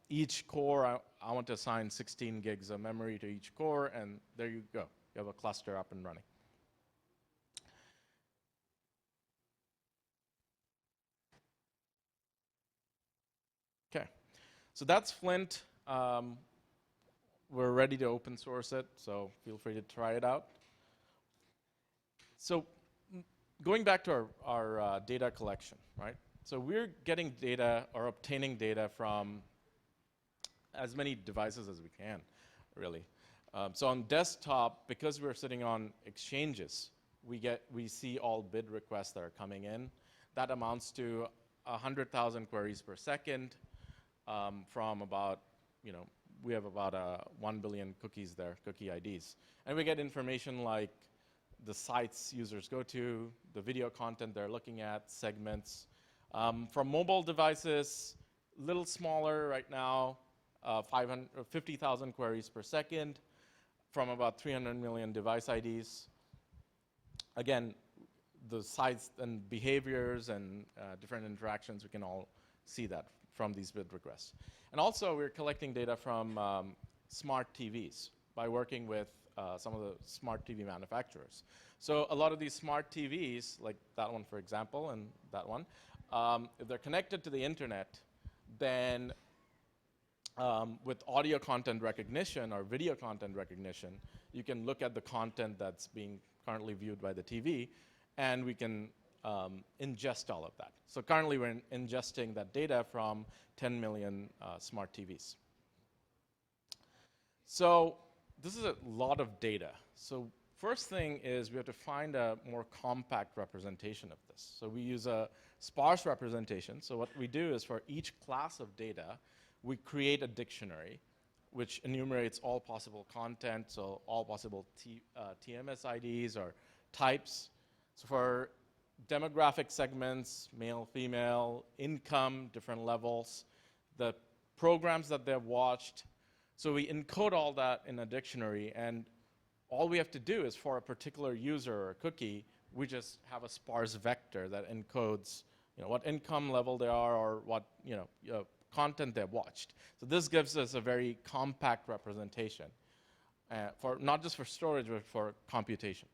Each core, I want to assign 16 gigs of memory to each core, and there you go. You have a cluster up and running. Okay, so that's Flint. We're ready to open source it, so feel free to try it out. So going back to our data collection, right? So we're getting data or obtaining data from as many devices as we can, really. So on desktop, because we're sitting on exchanges, we see all bid requests that are coming in. That amounts to 100,000 queries per second from about, we have about 1 billion cookies there, cookie IDs. And we get information like the sites users go to, the video content they're looking at, segments. From mobile devices, a little smaller right now, 50,000 queries per second from about 300 million device IDs. Again, the sites and behaviors and different interactions, we can all see that from these bid requests. And also, we're collecting data from smart TVs by working with some of the smart TV manufacturers. So a lot of these smart TVs, like that one, for example, and that one, if they're connected to the internet, then with audio content recognition or video content recognition, you can look at the content that's being currently viewed by the TV, and we can ingest all of that. So currently, we're ingesting that data from 10 million smart TVs. So this is a lot of data. So first thing is we have to find a more compact representation of this. So we use a sparse representation. So what we do is for each class of data, we create a dictionary which enumerates all possible content, so all possible TMS IDs or types. So for demographic segments, male, female, income, different levels, the programs that they've watched. So we encode all that in a dictionary, and all we have to do is for a particular user or cookie, we just have a sparse vector that encodes what income level they are or what content they've watched. So this gives us a very compact representation, for not just for storage, but for computation.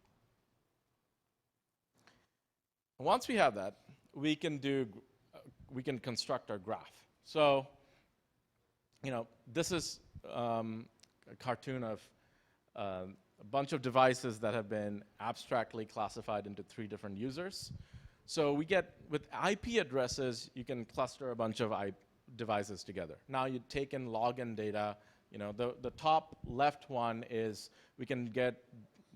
Once we have that, we can construct our graph. So, this is a cartoon of a bunch of devices that have been abstractly classified into 3 different users. So we get, with IP addresses, you can cluster a bunch of devices together. Now you take in login data. The top left one is we can get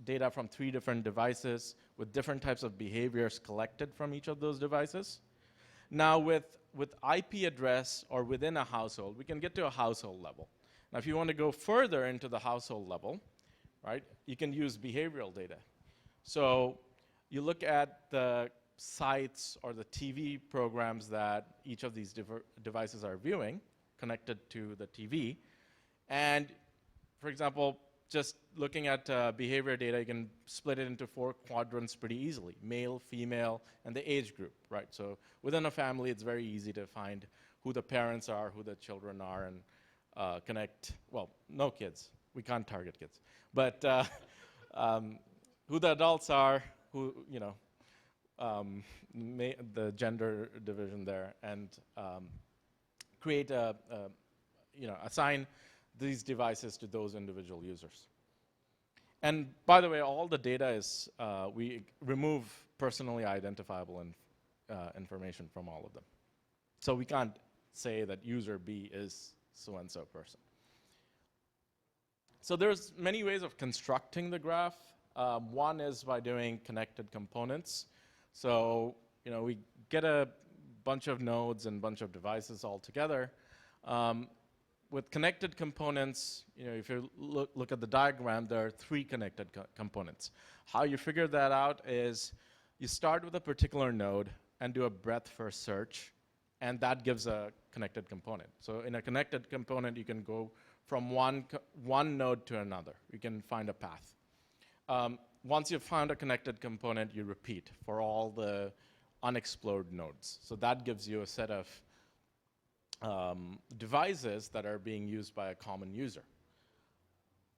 data from 3 different devices with different types of behaviors collected from each of those devices. Now with IP address or within a household, we can get to a household level. Now if you want to go further into the household level, right, you can use behavioral data. So you look at the sites or the TV programs that each of these devices are viewing connected to the TV. And for example, just looking at behavior data, you can split it into 4 quadrants pretty easily: male, female, and the age group, right? So within a family, it's very easy to find who the parents are, who the children are, and connect. Well, no kids. We can't target kids. But who the adults are, who, the gender division there, and create assign these devices to those individual users. And by the way, all the data is, we remove personally identifiable information from all of them. So we can't say that user B is so-and-so person. So there's many ways of constructing the graph. One is by doing connected components. So we get a bunch of nodes and bunch of devices all together. With connected components, if you look at the diagram, there are 3 connected components. How you figure that out is you start with a particular node and do a breadth first search, and that gives a connected component. So in a connected component, you can go from one node to another. You can find a path. Once you've found a connected component, you repeat for all the unexplored nodes. So that gives you a set of devices that are being used by a common user.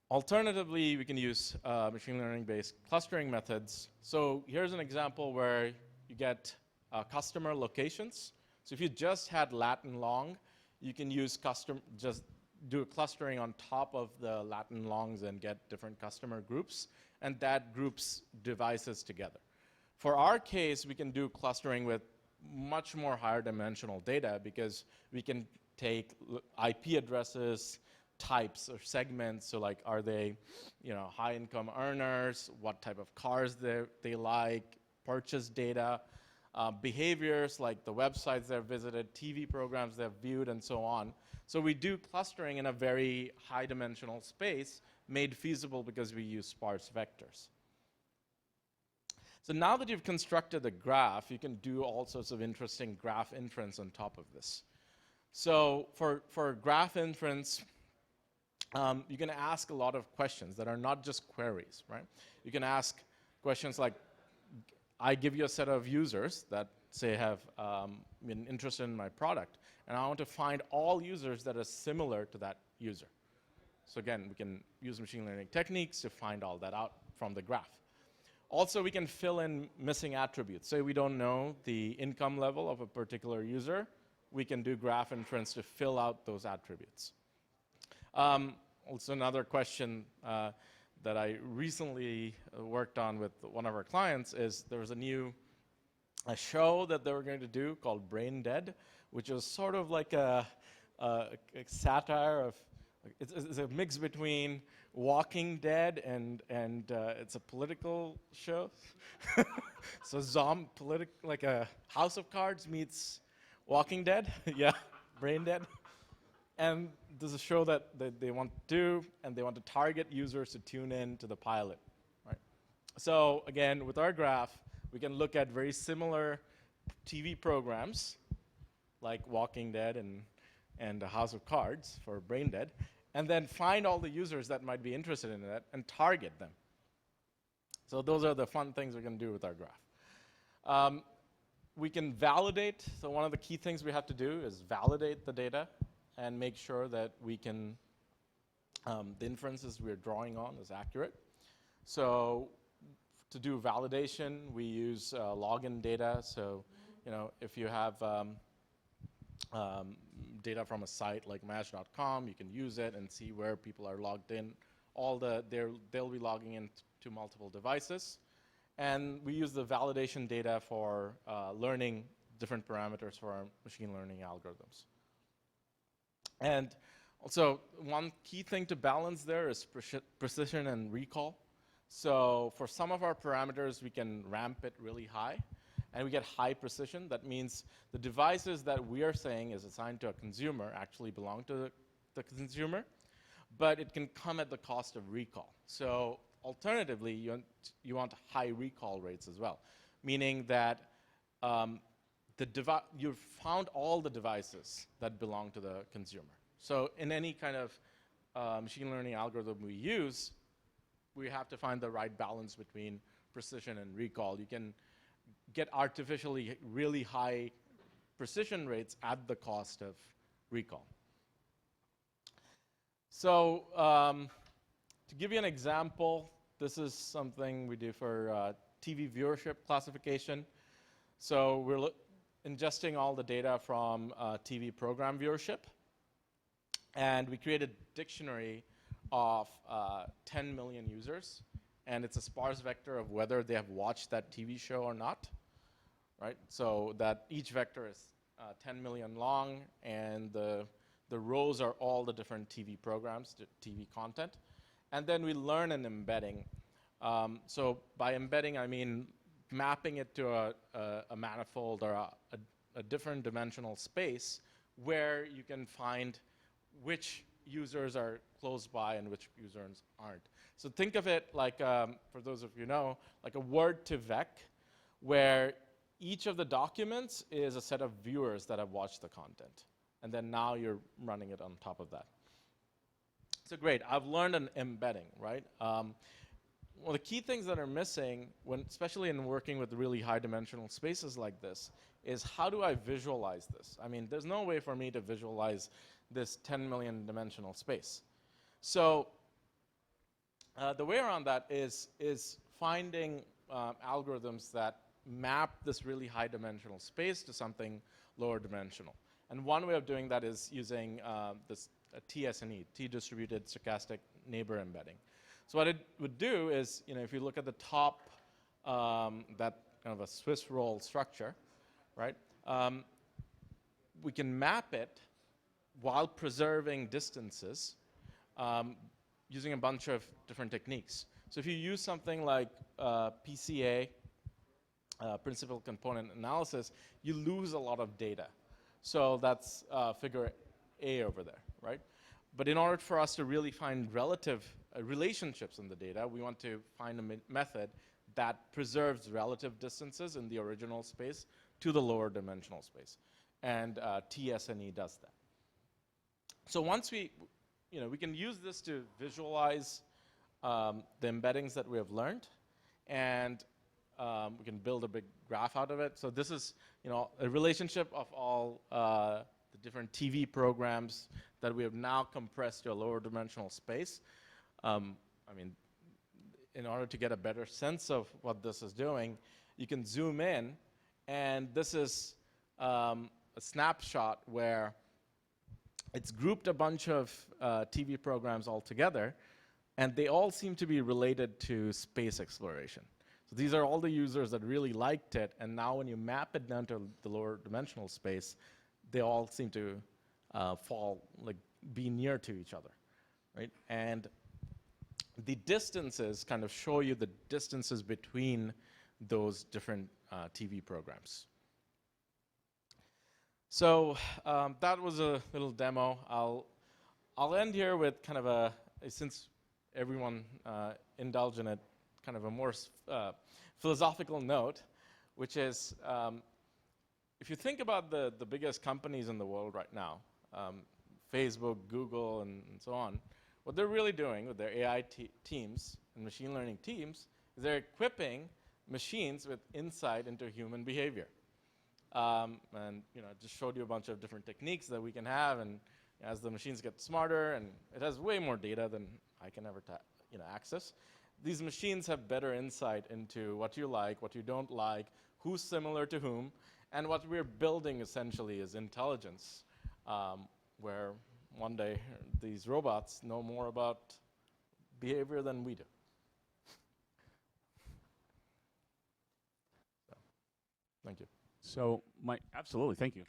Alternatively, we can use machine learning-based clustering methods. So here's an example where you get customer locations. So if you just had Latin long, you can use just do a clustering on top of the Latin longs and get different customer groups, and that groups devices together. For our case, we can do clustering with much more higher dimensional data because we can take IP addresses, types or segments. So like, are they high income earners, what type of cars they like, purchase data, behaviors like the websites they've visited, TV programs they've viewed, and so on. So we do clustering in a very high dimensional space made feasible because we use sparse vectors. So now that you've constructed a graph, you can do all sorts of interesting graph inference on top of this. So for graph inference, you can ask a lot of questions that are not just queries, right? You can ask questions like, I give you a set of users that say have been interested in my product, and I want to find all users that are similar to that user. So again, we can use machine learning techniques to find all that out from the graph. Also, we can fill in missing attributes. Say we don't know the income level of a particular user, we can do graph inference to fill out those attributes. Also, another question that I recently worked on with one of our clients is there was a show that they were going to do called Brain Dead, which was sort of like a satire of, it's a mix between Walking Dead and it's a political show. So like a House of Cards meets Walking Dead, yeah, Brain Dead. And there's a show that they want to do, and they want to target users to tune in to the pilot, right? So again, with our graph, we can look at very similar TV programs, like Walking Dead and the House of Cards for Brain Dead, and then find all the users that might be interested in that and target them. So those are the fun things we can do with our graph. We can validate. So one of the key things we have to do is validate the data and make sure that we can, the inferences we're drawing on is accurate. So to do validation, we use login data. So if you have data from a site like match.com, you can use it and see where people are logged in. They'll be logging in to multiple devices. And we use the validation data for learning different parameters for our machine learning algorithms. And also, one key thing to balance there is precision and recall. So for some of our parameters, we can ramp it really high, and we get high precision. That means the devices that we are saying is assigned to a consumer actually belong to the consumer, but it can come at the cost of recall. So alternatively, you want high recall rates as well, meaning that you've found all the devices that belong to the consumer. So in any kind of machine learning algorithm we use, we have to find the right balance between precision and recall. You can get artificially really high precision rates at the cost of recall. So to give you an example, this is something we do for TV viewership classification. So we're ingesting all the data from TV program viewership. And we created a dictionary of 10 million users. And it's a sparse vector of whether they have watched that TV show or not. Right? So that each vector is 10 million long, and the rows are all the different TV programs, TV content. And then we learn an embedding. So by embedding, I mean mapping it to a manifold or a different dimensional space where you can find which users are close by and which users aren't. So think of it like, for those of you know, like a word to vec, where each of the documents is a set of viewers that have watched the content. And then now you're running it on top of that. So great, I've learned an embedding, right? One of the key things that are missing, especially in working with really high dimensional spaces like this, is how do I visualize this? I mean, there's no way for me to visualize this 10 million dimensional space. So the way around that is finding algorithms that map this really high dimensional space to something lower dimensional. And one way of doing that is using this TSNE, T-distributed stochastic neighbor embedding. So what it would do is, if you look at the top, that kind of a Swiss roll structure, right? We can map it while preserving distances using a bunch of different techniques. So if you use something like PCA, principal component analysis, you lose a lot of data. So that's figure A over there, right? But in order for us to really find relative relationships in the data, we want to find a method that preserves relative distances in the original space to the lower dimensional space. And TSNE does that. So once we can use this to visualize the embeddings that we have learned, and we can build a big graph out of it. So this is a relationship of all the different TV programs that we have now compressed to a lower dimensional space. I mean, in order to get a better sense of what this is doing, you can zoom in, and this is a snapshot where it's grouped a bunch of TV programs all together, and they all seem to be related to space exploration. So these are all the users that really liked it, and now when you map it down to the lower dimensional space, they all seem to be near to each other, right? And the distances kind of show you the distances between those different TV programs. So that was a little demo. I'll end here with kind of since everyone indulged in it, kind of a more philosophical note, which is if you think about the biggest companies in the world right now, Facebook, Google, and so on, what they're really doing with their AI teams and machine learning teams is they're equipping machines with insight into human behavior. And I just showed you a bunch of different techniques that we can have, and as the machines get smarter, and it has way more data than I can ever access, these machines have better insight into what you like, what you don't like, who's similar to whom, and what we're building essentially is intelligence, where one day these robots know more about behavior than we do. So, thank you. So absolutely, thank you.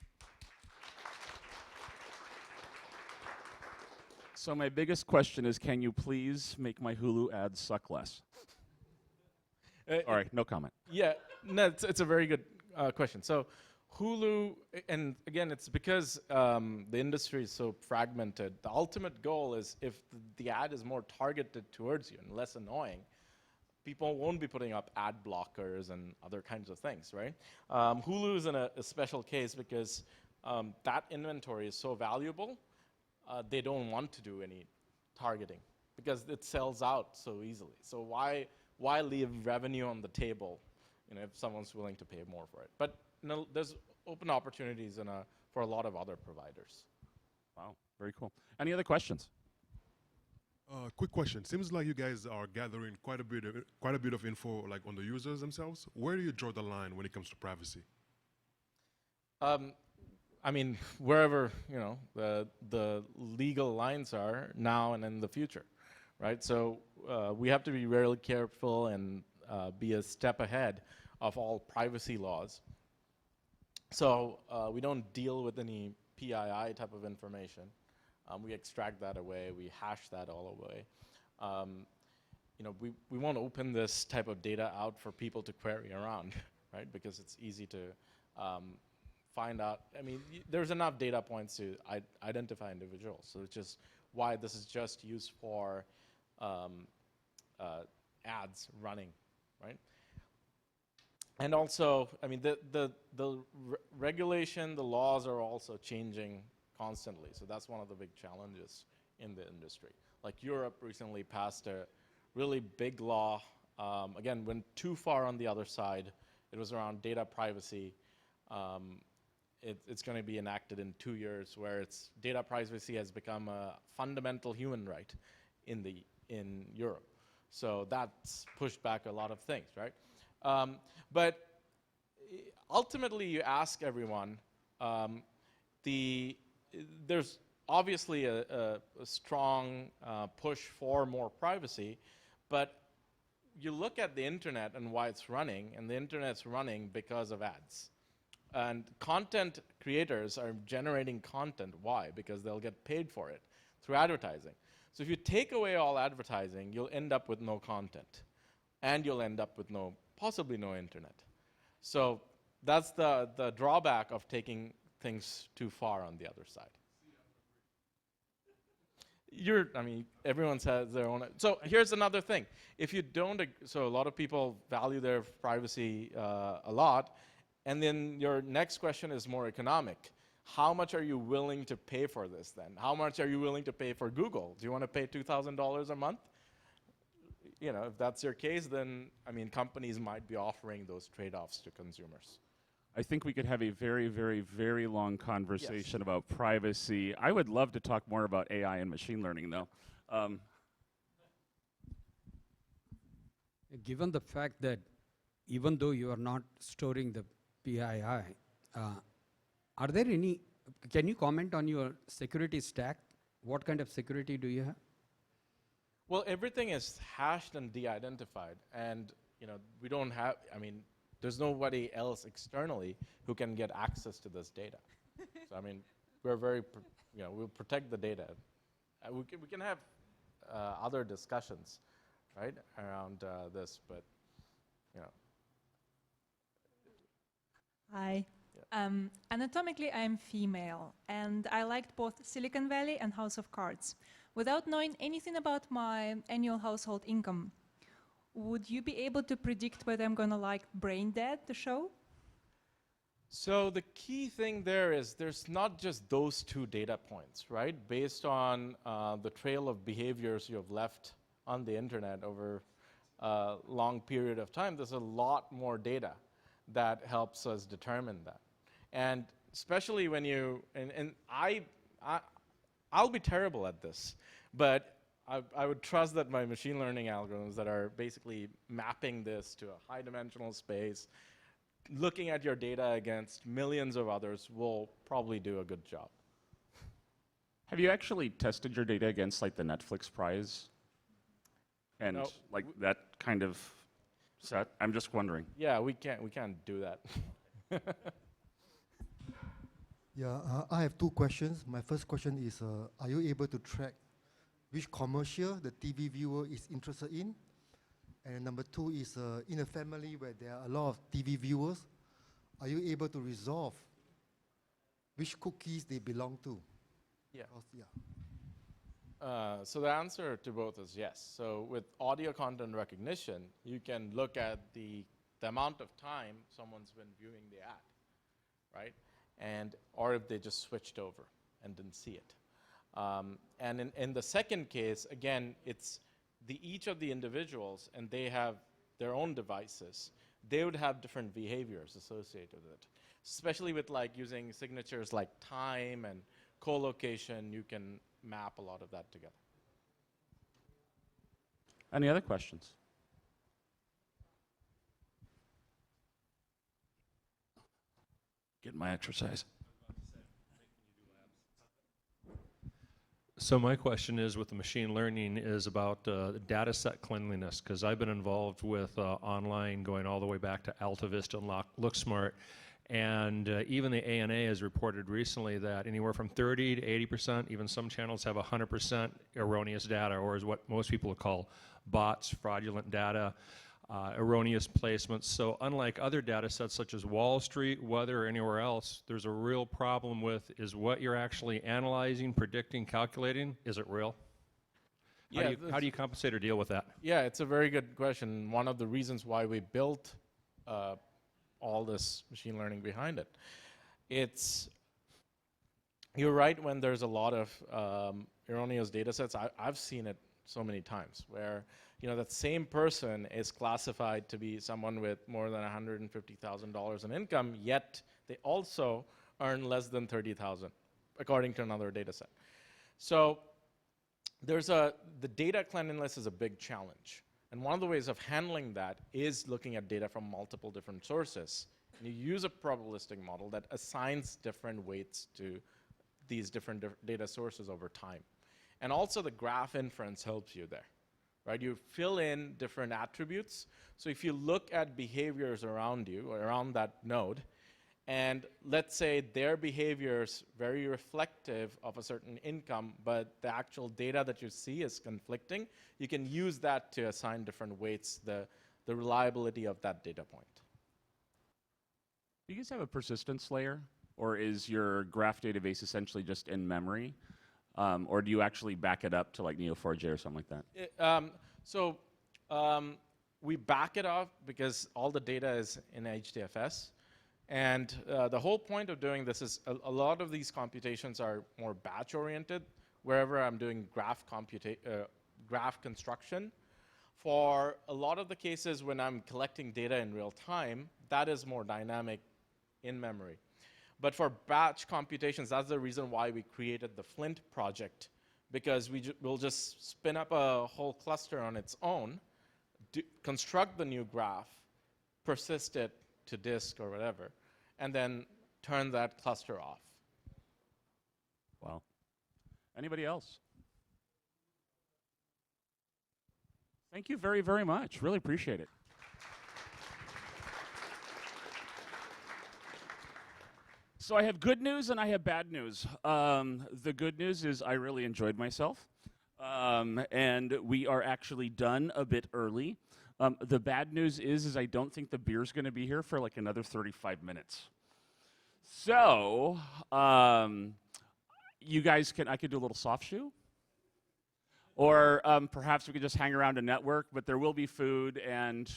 So my biggest question is, can you please make my Hulu ads suck less? All right, no comment. Yeah, no, it's a very good question. So Hulu, and again, it's because the industry is so fragmented. The ultimate goal is if the ad is more targeted towards you and less annoying, people won't be putting up ad blockers and other kinds of things, right? Hulu is in a special case because that inventory is so valuable, they don't want to do any targeting because it sells out so easily. So why leave revenue on the table, if someone's willing to pay more for it? But there's open opportunities for a lot of other providers. Wow, very cool. Any other questions? Quick question. Seems like you guys are gathering quite a bit of info, like on the users themselves. Where do you draw the line when it comes to privacy? I mean, wherever the legal lines are now and in the future, right? So we have to be really careful and be a step ahead of all privacy laws. So we don't deal with any PII type of information. We extract that away. We hash that all away. We won't open this type of data out for people to query around, right? Because it's easy to find out. I mean, there's enough data points to identify individuals. So it's just why this is just used for ads running, right? And also, I mean, the regulation, the laws are also changing constantly. So that's one of the big challenges in the industry. Like Europe recently passed a really big law, again, went too far on the other side. It was around data privacy. It's going to be enacted in 2 years, where data privacy has become a fundamental human right in Europe. So that's pushed back a lot of things, right? But ultimately, you ask everyone, there's obviously a strong push for more privacy, but you look at the internet and why it's running, and the internet's running because of ads. And content creators are generating content. Why? Because they'll get paid for it through advertising. So if you take away all advertising, you'll end up with no content, and you'll end up with possibly no internet. So that's the drawback of taking things too far on the other side. I mean, everyone has their own. So here's another thing. If you don't, so a lot of people value their privacy a lot, and then your next question is more economic. How much are you willing to pay for this then? How much are you willing to pay for Google? Do you want to pay $2,000 a month? If that's your case, then, I mean, companies might be offering those trade-offs to consumers. I think we could have a very, very, very long conversation about privacy. I would love to talk more about AI and machine learning, though. Given the fact that even though you are not storing the PII, are there can you comment on your security stack? What kind of security do you have? Well, everything is hashed and de-identified, and we don't have, I mean, there's nobody else externally who can get access to this data. So I mean, we're we'll protect the data. We can have other discussions, right, around this, but Hi. Anatomically, I'm female, and I liked both Silicon Valley and House of Cards. Without knowing anything about my annual household income, would you be able to predict whether I'm going to like Brain Dead, the show? So the key thing there is there's not just those two data points, right? Based on the trail of behaviors you have left on the internet over a long period of time, there's a lot more data that helps us determine that. And especially when I'll be terrible at this, but I would trust that my machine learning algorithms that are basically mapping this to a high dimensional space, looking at your data against millions of others, will probably do a good job. Have you actually tested your data against like the Netflix prize? And like that kind of set? I'm just wondering. Yeah, we can't do that. Yeah, I have two questions. My first question is, are you able to track which commercial the TV viewer is interested in? And number two is, in a family where there are a lot of TV viewers, are you able to resolve which cookies they belong to? Yeah. So the answer to both is yes. So with audio content recognition, you can look at the amount of time someone's been viewing the ad, right? Or if they just switched over and didn't see it. And in the second case, again, it's each of the individuals, and they have their own devices. They would have different behaviors associated with it. Especially with like using signatures like time and co-location, you can map a lot of that together. Any other questions? Get my exercise. So my question is, with the machine learning, is about data set cleanliness, because I've been involved with online going all the way back to AltaVista and LookSmart, and even the ANA has reported recently that anywhere from 30 to 80%, even some channels have 100% erroneous data, or is what most people would call bots, fraudulent data, erroneous placements. So unlike other data sets such as Wall Street, weather, or anywhere else, there's a real problem with, is what you're actually analyzing, predicting, calculating, is it real? Yeah, how do you compensate or deal with that? Yeah, it's a very good question. One of the reasons why we built all this machine learning behind it. You're right when there's a lot of erroneous data sets. I've seen it so many times where that same person is classified to be someone with more than $150,000 in income, yet they also earn less than $30,000, according to another data set. So the data cleanliness is a big challenge. And one of the ways of handling that is looking at data from multiple different sources. And you use a probabilistic model that assigns different weights to these different data sources over time. And also the graph inference helps you there, right? You fill in different attributes. So if you look at behaviors around you, or around that node, and let's say their behavior's very reflective of a certain income, but the actual data that you see is conflicting, you can use that to assign different weights, the reliability of that data point. Do you guys have a persistence layer, or is your graph database essentially just in memory? Or do you actually back it up to like Neo4j or something like that? We back it up because all the data is in HDFS. And the whole point of doing this is a lot of these computations are more batch-oriented. Wherever I'm doing graph construction, for a lot of the cases when I'm collecting data in real time, that is more dynamic in memory. But for batch computations, that's the reason why we created the Flint project, because we'll just spin up a whole cluster on its own, construct the new graph, persist it to disk or whatever, and then turn that cluster off. Wow. Anybody else? Thank you very, very much. Really appreciate it. So I have good news and I have bad news. The good news is I really enjoyed myself. And we are actually done a bit early. The bad news is I don't think the beer's going to be here for like another 35 minutes. So you guys I could do a little soft shoe. Or perhaps we could just hang around a network, but there will be food and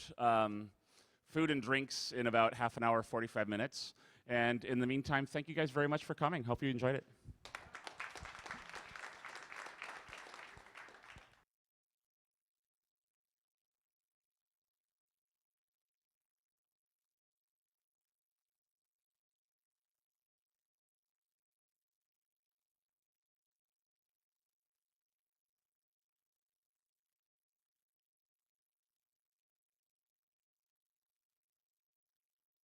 drinks in about half an hour, 45 minutes. And in the meantime, thank you guys very much for coming. Hope you enjoyed it.